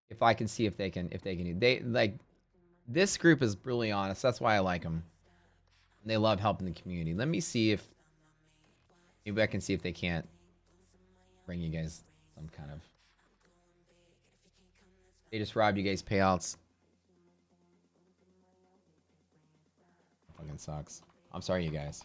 if I can see if they can do. They like this group is really honest. That's why I like them. They love helping the community. Let me see if maybe I can see if they can't bring you guys some kind of. They just robbed you guys payouts. Fucking sucks. I'm sorry, you guys.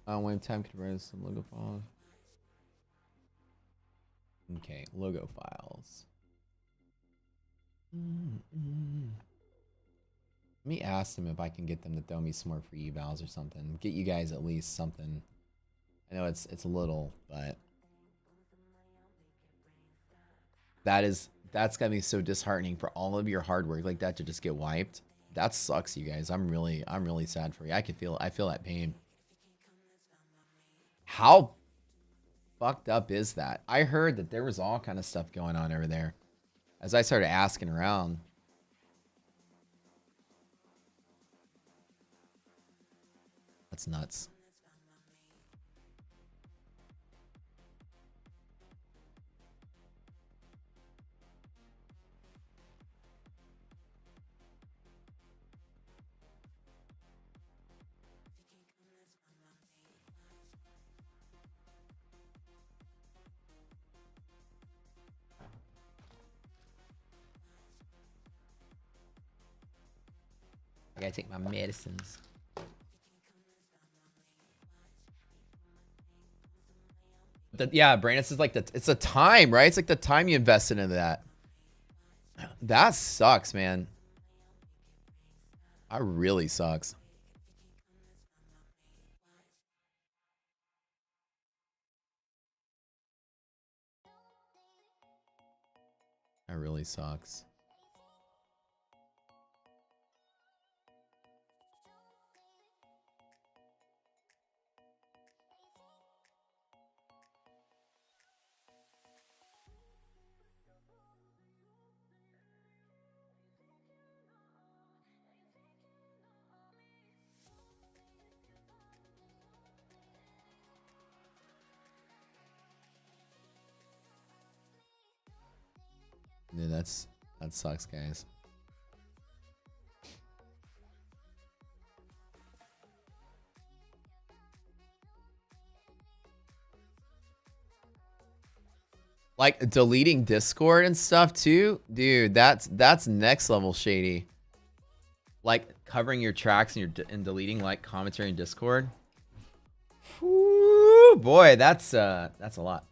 When time converts some logo files. Okay, logo files. Let me ask them if I can get them to throw me some more free evals or something. Get you guys at least something. I know it's a little, but that's gonna be so disheartening for all of your hard work like that to just get wiped. That sucks, you guys. I'm really sad for you. I feel that pain. How fucked up is that? I heard that there was all kind of stuff going on over there. As I started asking around. That's nuts. Gotta take my medicines. Yeah, Brandis is like it's a time, right? It's like the time you invested into that. That sucks, man. That really sucks. That really sucks. Dude, that sucks, guys. Like deleting Discord and stuff too, dude. That's next level shady. Like covering your tracks and deleting like commentary in Discord. Ooh, boy, that's a lot.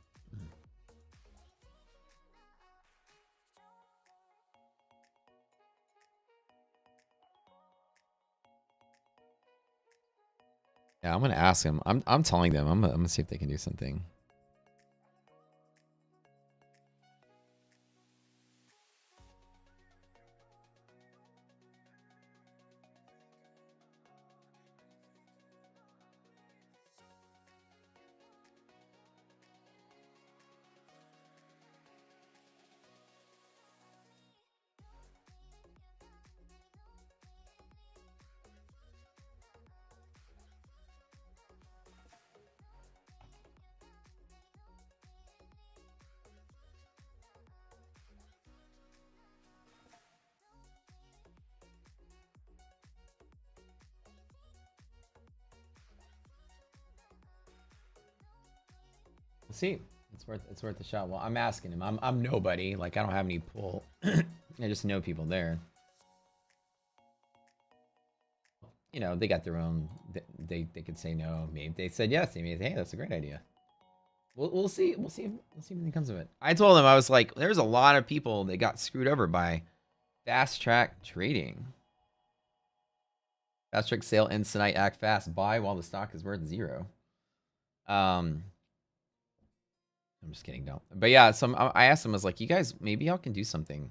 Yeah, I'm gonna ask him. I'm telling them. I'm gonna see if they can do something. See, it's worth a shot. Well, I'm asking him. I'm nobody. Like I don't have any pull. I just know people there. You know, they got their own. They could say no. Maybe they said yes. Maybe hey, that's a great idea. We'll see. We'll see if anything comes of it. I told them I was like, there's a lot of people that got screwed over by fast track trading. Fast track sale ends tonight. Act fast. Buy while the stock is worth 0. I'm just kidding, don't. But yeah, I asked them, I was like, you guys, maybe y'all can do something.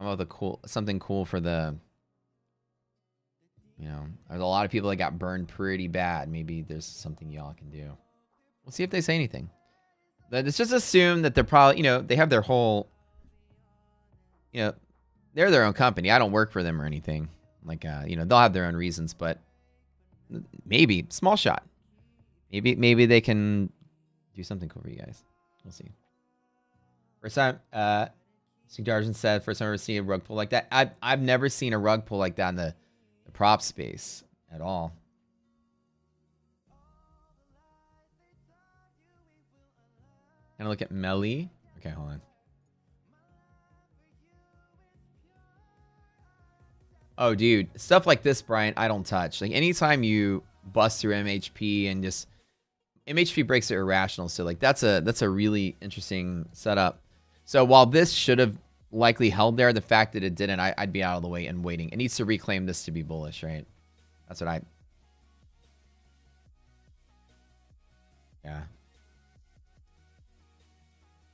Something cool for the, you know, there's a lot of people that got burned pretty bad. Maybe there's something y'all can do. We'll see if they say anything. Let's just assume that they're probably, you know, they have their whole, you know, they're their own company. I don't work for them or anything. Like, you know, they'll have their own reasons, but maybe small shot. Maybe they can do something cool for you guys. We'll see. First time, Steve Darjan said, first time I've ever seen a rug pull like that. I've never seen a rug pull like that in the prop space at all. Can I look at Melly? Okay, hold on. Oh, dude, stuff like this, Brian, I don't touch. Like anytime you bust through MHP and just MHP breaks are irrational, so like that's a really interesting setup. So while this should have likely held there, the fact that it didn't, I'd be out of the way and waiting. It needs to reclaim this to be bullish, right? That's what yeah.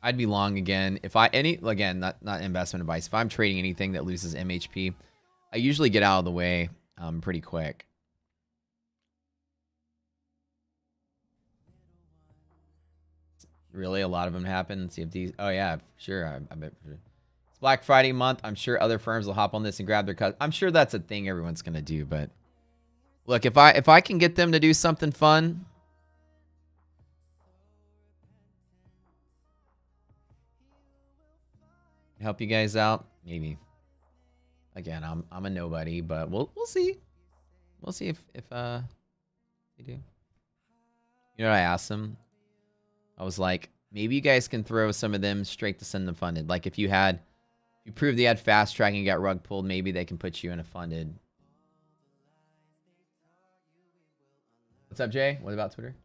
I'd be long again if again, not investment advice. If I'm trading anything that loses MHP, I usually get out of the way pretty quick. Really, a lot of them happen. CFDs. Oh yeah, sure. I bet. It's Black Friday month. I'm sure other firms will hop on this and grab their cut. I'm sure that's a thing everyone's gonna do. But look, if I can get them to do something fun, help you guys out, maybe. Again, I'm a nobody, but we'll see. We'll see if they do. You know what I asked them? I was like, maybe you guys can throw some of them straight to send them funded. Like if you proved they had fast track and you got rug pulled, maybe they can put you in a funded What's up, Jay? What about Twitter?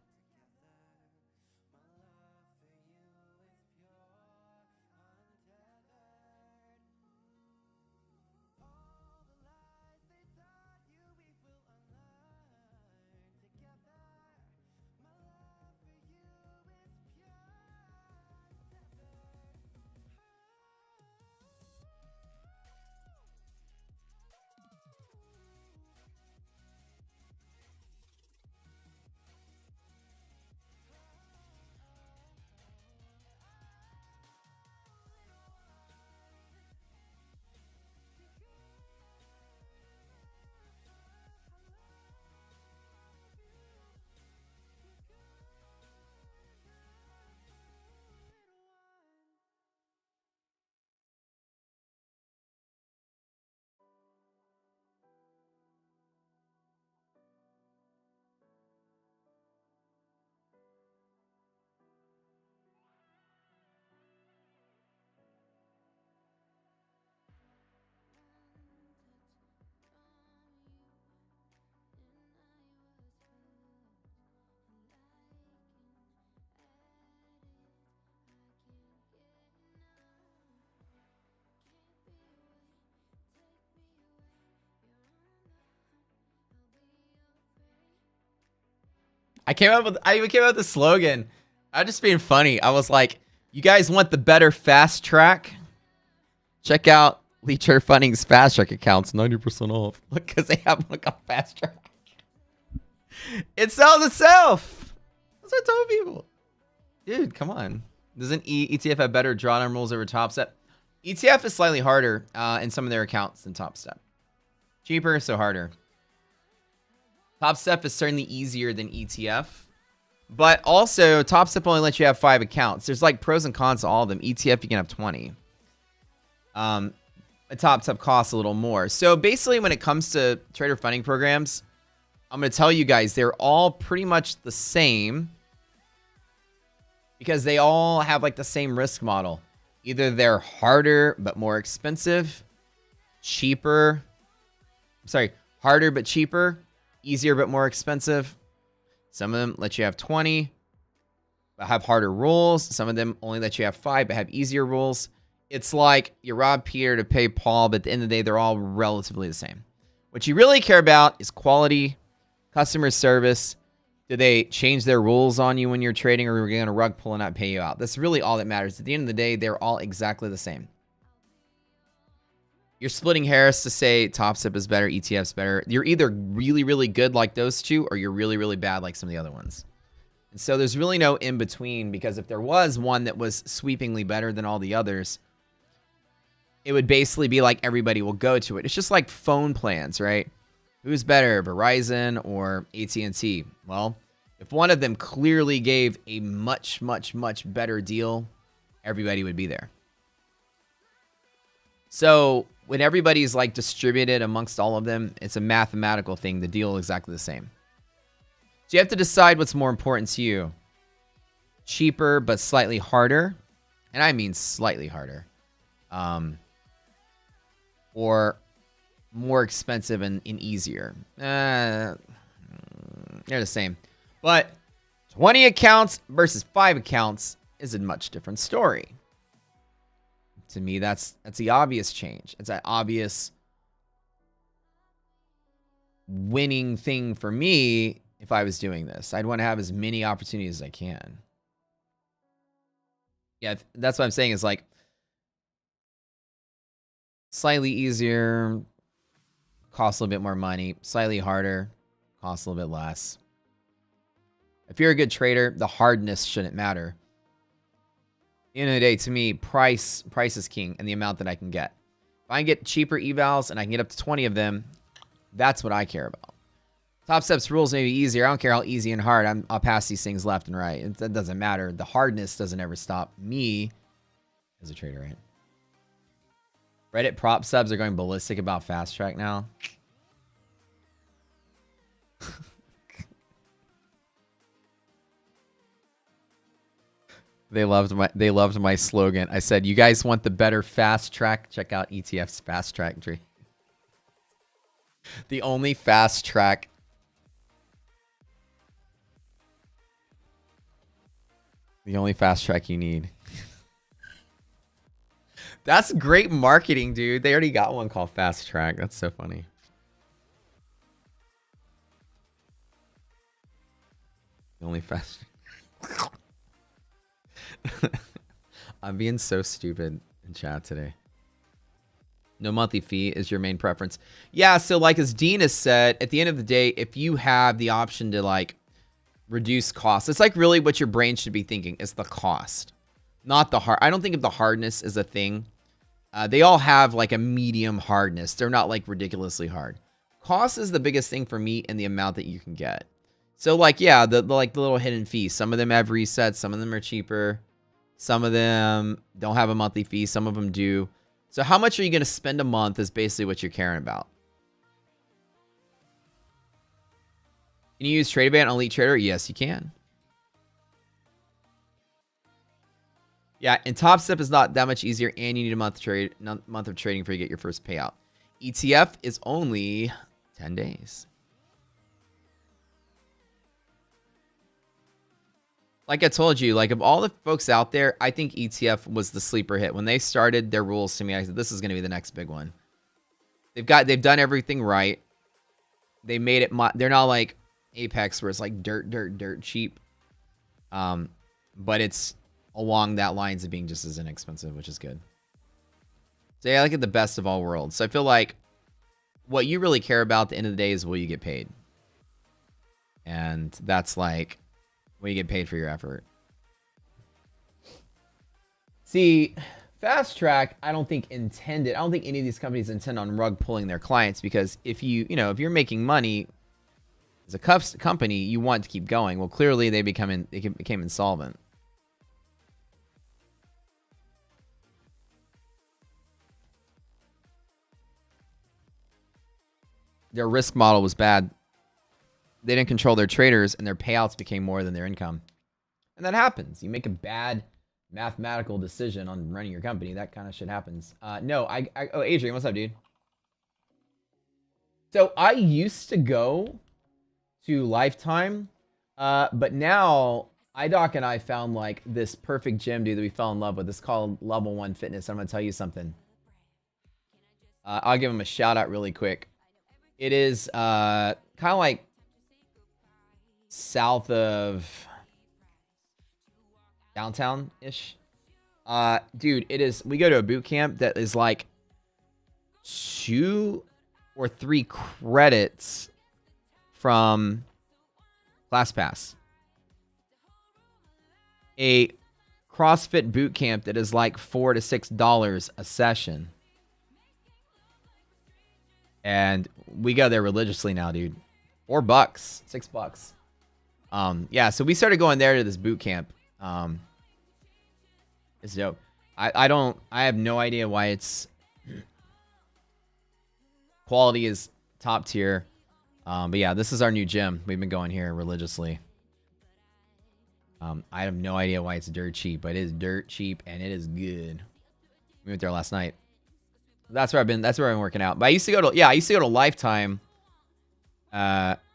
I even came up with the slogan. I was just being funny. I was like, you guys want the better fast track? Check out Leacher Funding's fast track accounts, 90% off. Look, because they have like a fast track. It sells itself. That's what I told people. Dude, come on. Doesn't ETF have better drawdown rules over Top Step? ETF is slightly harder in some of their accounts than Top Step. Cheaper, so harder. Top Step is certainly easier than ETF. But also, Top Step only lets you have 5 accounts. There's like pros and cons to all of them. ETF, you can have 20. A Top Step costs a little more. So basically, when it comes to trader funding programs, I'm going to tell you guys, they're all pretty much the same. Because they all have like the same risk model. Either they're harder but more expensive. Cheaper. Sorry, harder but cheaper. Easier but more expensive. Some of them let you have 20 but have harder rules. Some of them only let you have 5 but have easier rules. It's like you rob Peter to pay Paul, but at the end of the day, they're all relatively the same. What you really care about is quality, customer service. Do they change their rules on you when you're trading, or are we going to rug pull and not pay you out? That's really all that matters. At the end of the day, they're all exactly the same. You're splitting hairs to say Top Step is better, ETF's better. You're either really, really good like those two, or you're really, really bad like some of the other ones. And so there's really no in between, because if there was one that was sweepingly better than all the others, it would basically be like everybody will go to it. It's just like phone plans, right? Who's better, Verizon or AT&T? Well, if one of them clearly gave a much, much, much better deal, everybody would be there. So when everybody's like distributed amongst all of them, it's a mathematical thing. The deal is exactly the same. So you have to decide what's more important to you. Cheaper, but slightly harder. And I mean slightly harder. Or more expensive and easier. They're the same. But 20 accounts versus 5 accounts is a much different story. To me, that's the obvious change. It's an obvious winning thing for me if I was doing this. I'd want to have as many opportunities as I can. Yeah, that's what I'm saying is like slightly easier, costs a little bit more money. Slightly harder, costs a little bit less. If you're a good trader, the hardness shouldn't matter. At the end of the day, to me, price is king, and the amount that I can get. If I can get cheaper evals and I can get up to 20 of them, that's what I care about. Top Step's rules may be easier. I don't care how easy and hard. I'll pass these things left and right. It doesn't matter. The hardness doesn't ever stop me as a trader, right? Reddit prop subs are going ballistic about fast track now. They loved my slogan. I said, "You guys want the better fast track? Check out ETF's fast track tree." The only fast track The only fast track you need. That's great marketing, dude. They already got one called Fast Track. That's so funny. The only fast. I'm being so stupid in chat today. No monthly fee is your main preference. Yeah, so like as Dean has said, at the end of the day, if you have the option to like reduce costs, it's like really what your brain should be thinking is the cost, not the hard. I don't think of the hardness as a thing. They all have like a medium hardness. They're not like ridiculously hard. Cost is the biggest thing for me and the amount that you can get. So like, yeah, the like the little hidden fees. Some of them have resets. Some of them are cheaper. Some of them don't have a monthly fee. Some of them do. So how much are you going to spend a month is basically what you're caring about. Can you use TradeAvant on Elite Trader? Yes, you can. Yeah, and Top Step is not that much easier, and you need a month of trading for you to get your first payout. ETF is only 10 days. Like I told you, like of all the folks out there, I think ETF was the sleeper hit. When they started their rules to me, I said, this is going to be the next big one. They've done everything right. They made it, they're not like Apex where it's like dirt cheap. But it's along that lines of being just as inexpensive, which is good. So yeah, I like it the best of all worlds. So I feel like what you really care about at the end of the day is will you get paid? And that's like, when you get paid for your effort. See, Fast Track, I don't think any of these companies intend on rug pulling their clients, because if if you're making money as a company, you want to keep going. Well, clearly they became insolvent. Their risk model was bad. They didn't control their traders, and their payouts became more than their income. And that happens. You make a bad mathematical decision on running your company. That kind of shit happens. Oh, Adrian, what's up, dude? So I used to go to Lifetime, but now iDoc and I found like this perfect gym, dude, that we fell in love with. It's called Level 1 Fitness. I'm going to tell you something. I'll give them a shout out really quick. It is kind of like south of downtown-ish. Dude, it is. We go to a boot camp that is like 2 or 3 credits from ClassPass. A CrossFit boot camp that is like $4 to $6 a session. And we go there religiously now, dude. $4, $6. Yeah, so we started going there to this boot camp. It's dope. I have no idea why it's quality is top tier. But yeah, this is our new gym. We've been going here religiously. I have no idea why it's dirt cheap, but it is dirt cheap and it is good. We went there last night. That's where I've been working out. But I used to go to Lifetime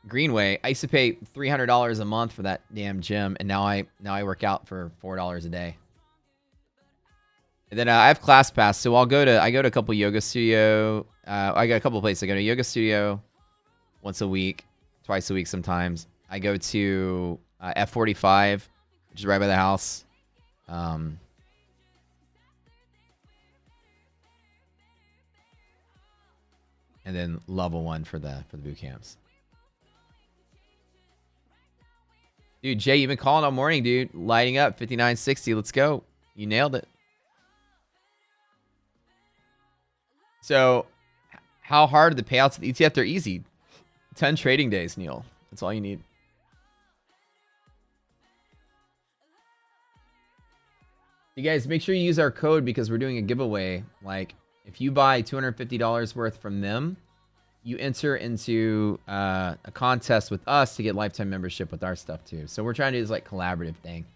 Greenway. I used to pay $300 a month for that damn gym, and now I work out for $4 a day. And then I have ClassPass, so I go to a couple yoga studio. I got a couple places. I go to yoga studio once a week, twice a week sometimes. I go to F45, which is right by the house. And then Level 1 for the boot camps. Dude, Jay, you've been calling all morning, dude. Lighting up 5960. Let's go. You nailed it. So, how hard are the payouts of the ETF? They're easy. 10 trading days, Neil. That's all you need. You guys, make sure you use our code because we're doing a giveaway. Like, if you buy $250 worth from them, you enter into a contest with us to get lifetime membership with our stuff too. So we're trying to do this like collaborative thing.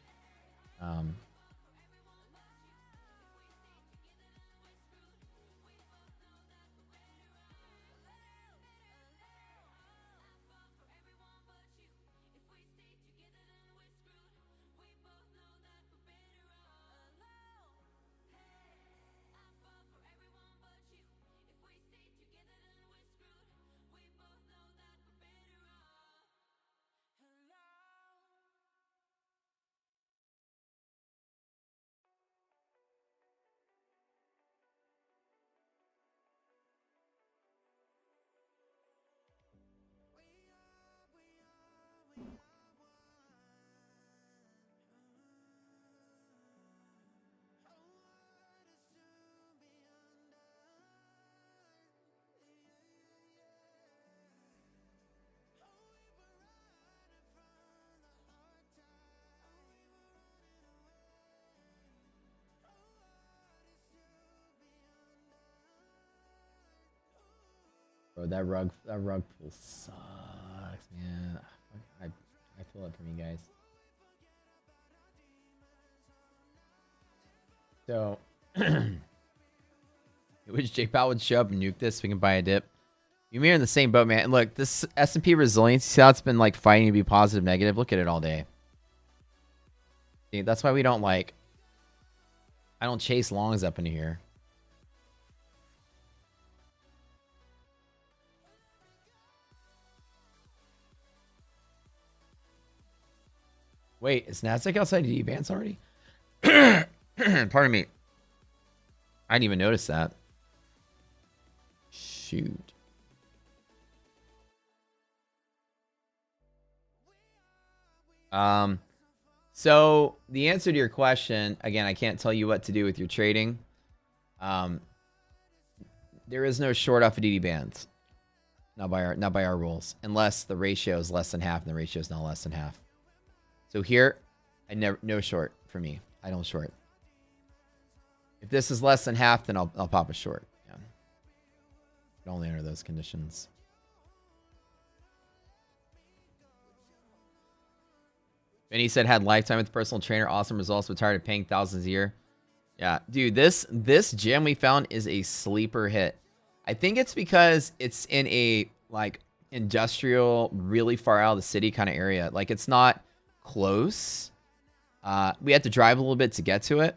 Bro, that rug pull sucks, man. I feel it from you guys. So, wish J Powell would show up and nuke this so we can buy a dip. You mean in the same boat, man. And look, this S&P resilience, see how it's been like fighting to be positive, negative? Look at it all day. See, that's why we don't like... I don't chase longs up into here. Wait, is Nasdaq outside DD bands already? Pardon me. I didn't even notice that. Shoot. So the answer to your question, again, I can't tell you what to do with your trading. There is no short off of DD bands. Not by our rules. Unless the ratio is less than half and the ratio is not less than half. So here, no short for me. I don't short. If this is less than half, then I'll pop a short. Yeah. But only under those conditions. And he said had lifetime with the personal trainer, awesome results, but tired of paying thousands a year. Yeah, dude, this gym we found is a sleeper hit. I think it's because it's in a like industrial, really far out of the city kind of area. Like it's not close. We had to drive a little bit to get to it,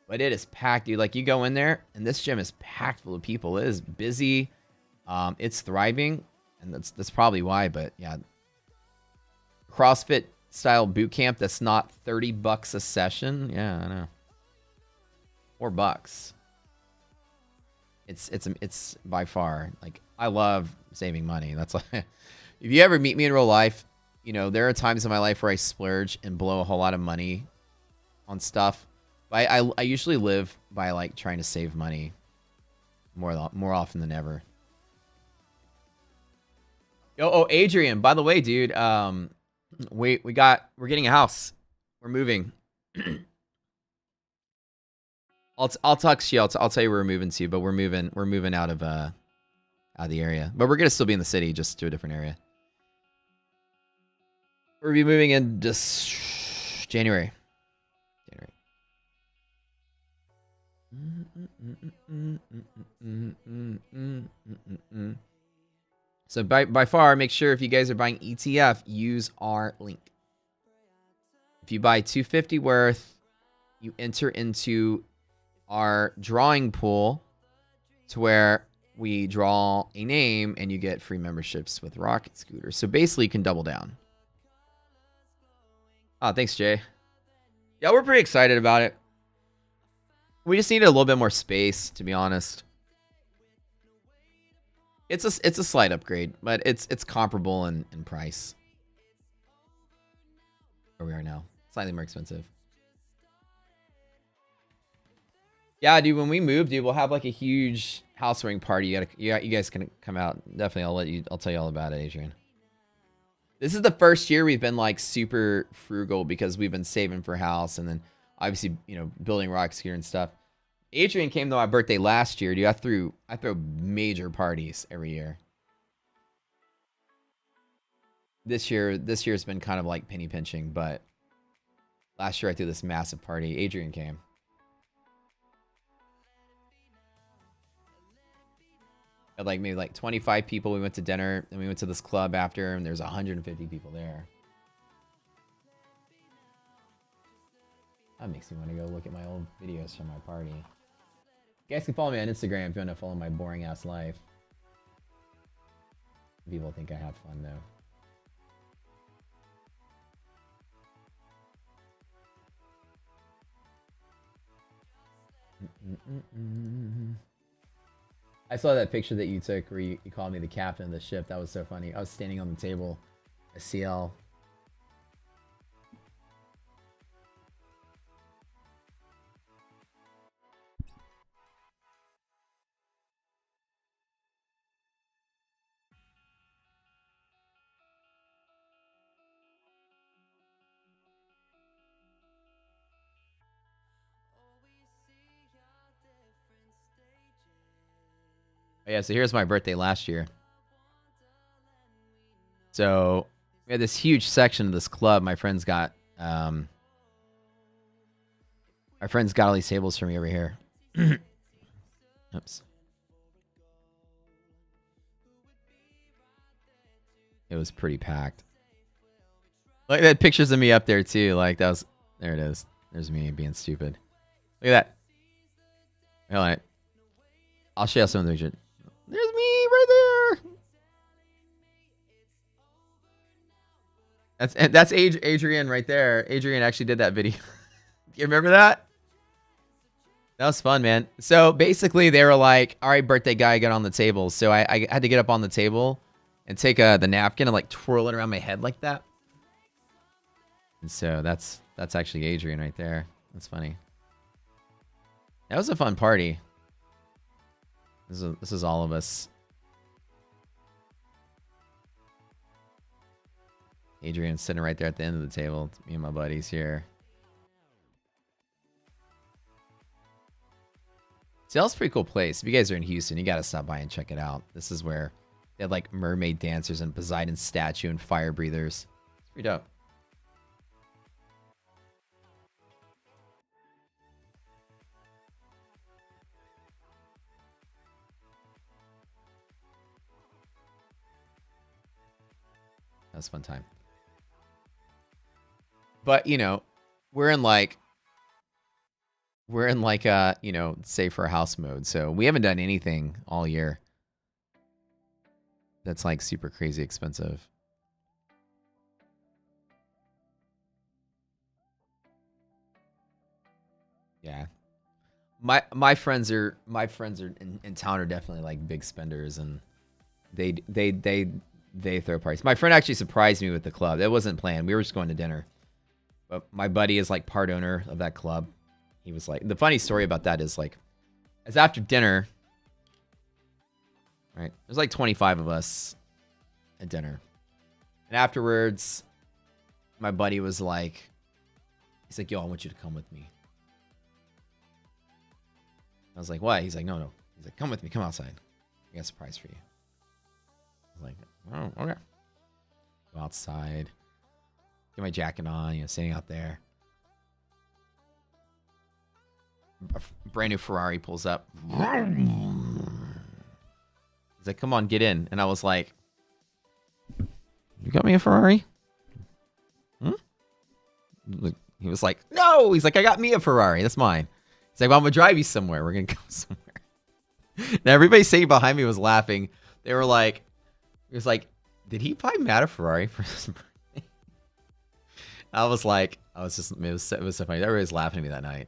but it is packed, dude. Like you go in there and this gym is packed full of people. It is busy. It's thriving, and that's probably why. But yeah, CrossFit style boot camp that's not $30 a session. Yeah, I know. $4. It's by far, like, I love saving money. That's like, if you ever meet me in real life, you know, there are times in my life where I splurge and blow a whole lot of money on stuff. But I usually live by like trying to save money more often than ever. Oh, Adrian, by the way, dude, we're getting a house. We're moving. I'll text you. I'll tell you where we're moving to, but we're moving out of the area. But we're gonna still be in the city, just to a different area. We'll be moving in just January. So by far, make sure if you guys are buying ETF, use our link. If you buy 250 worth, you enter into our drawing pool to where we draw a name and you get free memberships with Rocket Scooter. So basically you can double down. Oh, thanks, Jay. Yeah, we're pretty excited about it. We just needed a little bit more space, to be honest. It's a slight upgrade, but it's comparable in price. Where we are now. Slightly more expensive. Yeah, dude, when we move, dude, we'll have like a huge housewarming party. You guys can come out. Definitely, I'll tell you all about it, Adrian. This is the first year we've been like super frugal because we've been saving for a house and then obviously, you know, building Rocket Scooter and stuff. Adrian came to my birthday last year, dude. I throw major parties every year. This year's been kind of like penny pinching, but last year I threw this massive party. Adrian came. Had like maybe like 25 people. We went to dinner and we went to this club after, and there's 150 people there. That makes me want to go look at my old videos from my party. You guys can follow me on Instagram if you want to follow my boring ass life. People think I have fun though. I saw that picture that you took where you called me the captain of the ship. That was so funny. I was standing on the table, a CL. Oh, yeah, so here's my birthday last year. So we had this huge section of this club. My friends got all these tables for me over here. Oops. It was pretty packed. Like, that pictures of me up there too. Like, that was, there it is. There's me being stupid. Look at that. Hold on. I'll show you some of the pictures. There's me right there. That's Adrian right there. Adrian actually did that video. You remember that? That was fun, man. So basically they were like, all right, birthday guy, get on the table. So I had to get up on the table and take the napkin and like twirl it around my head like that. And so that's actually Adrian right there. That's funny. That was a fun party. This is all of us. Adrian's sitting right there at the end of the table. Me and my buddies here. Seattle's a pretty cool place. If you guys are in Houston, you got to stop by and check it out. This is where they had like mermaid dancers and Poseidon statue and fire breathers. It's pretty dope. That was a fun time. But, you know, we're in like you know, save for a house mode. So we haven't done anything all year that's like super crazy expensive. Yeah. My friends are in town are definitely like big spenders, and they throw parties. My friend actually surprised me with the club. It wasn't planned. We were just going to dinner. But my buddy is like part owner of that club. He was like, the funny story about that is like, as after dinner, right? There's like 25 of us at dinner. And afterwards, my buddy was like, he's like, yo, I want you to come with me. I was like, what? He's like, no. He's like, come with me. Come outside. I got a surprise for you. I was like, oh, okay. Go outside. Get my jacket on, you know, sitting out there. A brand new Ferrari pulls up. He's like, come on, get in. And I was like, you got me a Ferrari? He was like, no. He's like, I got me a Ferrari. That's mine. He's like, well, I'm going to drive you somewhere. We're going to go somewhere. Now, everybody sitting behind me was laughing. They were like, he was like, did he buy Matt a Ferrari for his birthday? I was like, it was so funny. Everybody was laughing at me that night.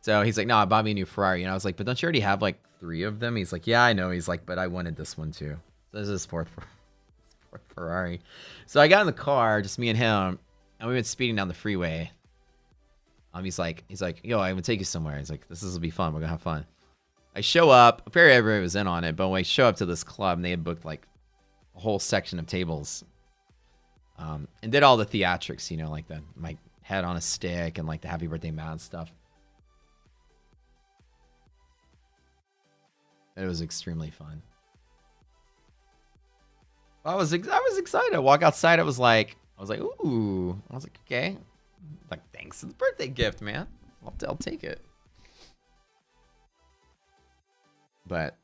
So he's like, no, I bought me a new Ferrari. And I was like, but don't you already have like 3 of them? He's like, yeah, I know. He's like, but I wanted this one too. So this is his fourth Ferrari. So I got in the car, just me and him, and we went speeding down the freeway. He's like, yo, I'm gonna take you somewhere. He's like, this will be fun. We're gonna have fun. I show up. Apparently everybody was in on it, but when I show up to this club, and they had booked like a whole section of tables, and did all the theatrics, you know, like my head on a stick and like the Happy Birthday Matt stuff. It was extremely fun. I was excited. I walk outside. I was like, ooh. I was like, okay. Like, thanks for the birthday gift, man. I'll take it. But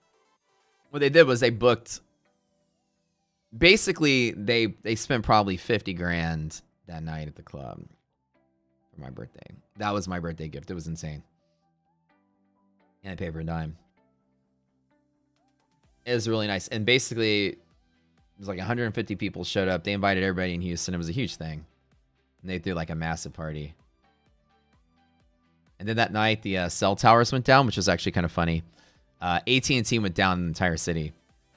what they did was they booked. Basically, they spent probably 50 grand that night at the club for my birthday. That was my birthday gift. It was insane. And I paid for a dime. It was really nice. And basically, it was like 150 people showed up. They invited everybody in Houston. It was a huge thing. And they threw like a massive party. And then that night, the cell towers went down, which was actually kind of funny. AT&T went down in the entire city.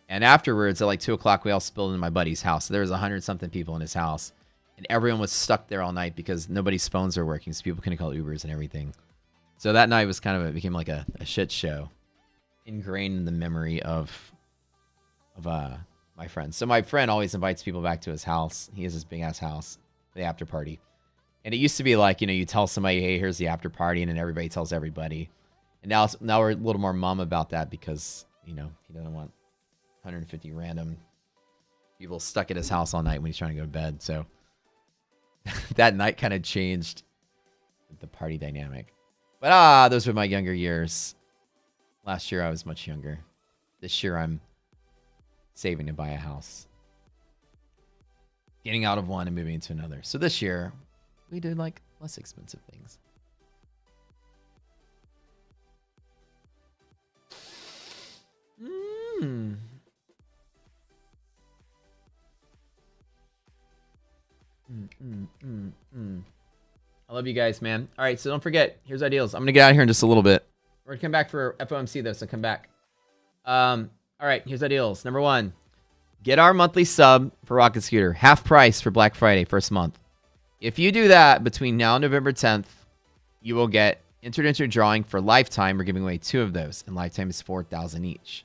And afterwards, at like 2 o'clock, we all spilled into my buddy's house. So there was 100-something people in his house. And everyone was stuck there all night because nobody's phones were working. So people couldn't call Ubers and everything. So that night was kind of, it became like a shit show. Ingrained in the memory of my friend. So my friend always invites people back to his house. He has this big ass house, the after party. And it used to be like, you know, you tell somebody, hey, here's the after party, and then everybody tells everybody. And now we're a little more mum about that because, you know, he doesn't want 150 random people stuck at his house all night when he's trying to go to bed. So that night kind of changed the party dynamic. But those were my younger years. Last year I was much younger. This year I'm saving to buy a house. Getting out of one and moving into another. So this year we did like less expensive things. I love you guys, man. All right, so don't forget. Here's our deals. I'm gonna get out of here in just a little bit. We're gonna come back for FOMC though, so come back. All right, here's our deals. Number 1, get our monthly sub for Rocket Scooter, half price for Black Friday first month. If you do that between now and November 10th, you will get entered into a drawing for Lifetime. We're giving away 2 of those, and Lifetime is $4,000 each.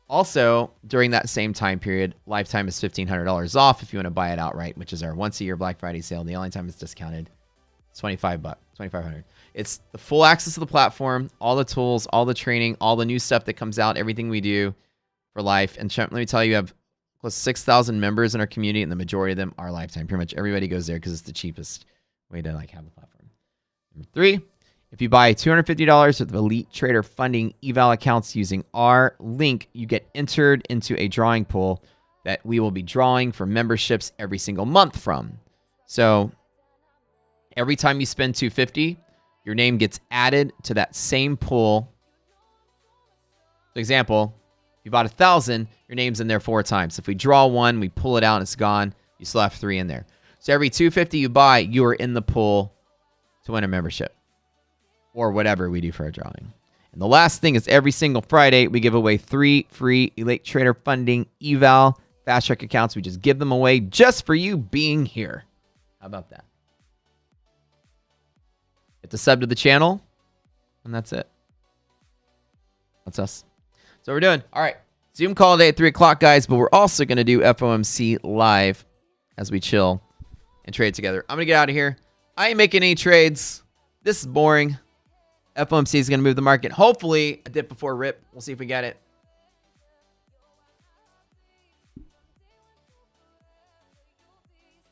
Also, during that same time period, Lifetime is $1,500 off if you want to buy it outright, which is our once-a-year Black Friday sale. The only time it's discounted, it's $2,500. It's the full access to the platform, all the tools, all the training, all the new stuff that comes out, everything we do for life. And let me tell you, we have close to 6,000 members in our community, and the majority of them are Lifetime. Pretty much everybody goes there because it's the cheapest way to have the platform. Number 3. If you buy $250 with Elite Trader Funding eval accounts using our link, you get entered into a drawing pool that we will be drawing for memberships every single month from. So every time you spend $250, your name gets added to that same pool. For example, if you bought 1,000, your name's in there 4 times. If we draw 1, we pull it out and it's gone. You still have 3 in there. So every $250 you buy, you are in the pool to win a membership. Or whatever we do for a drawing. And the last thing is every single Friday, we give away 3 free Elite Trader Funding eval fast track accounts. We just give them away just for you being here. How about that? Hit the sub to the channel, and that's it. That's us. So we're doing. All right. Zoom call today at 3 o'clock, guys, but we're also going to do FOMC live as we chill and trade together. I'm going to get out of here. I ain't making any trades. This is boring. FOMC is going to move the market. Hopefully, a dip before rip. We'll see if we get it.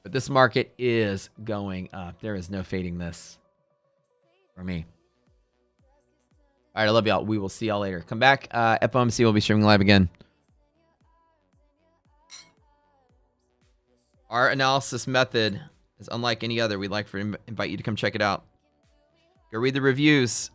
But this market is going up. There is no fading this for me. All right, I love y'all. We will see y'all later. Come back. FOMC will be streaming live again. Our analysis method is unlike any other. We'd like to invite you to come check it out. Go read the reviews.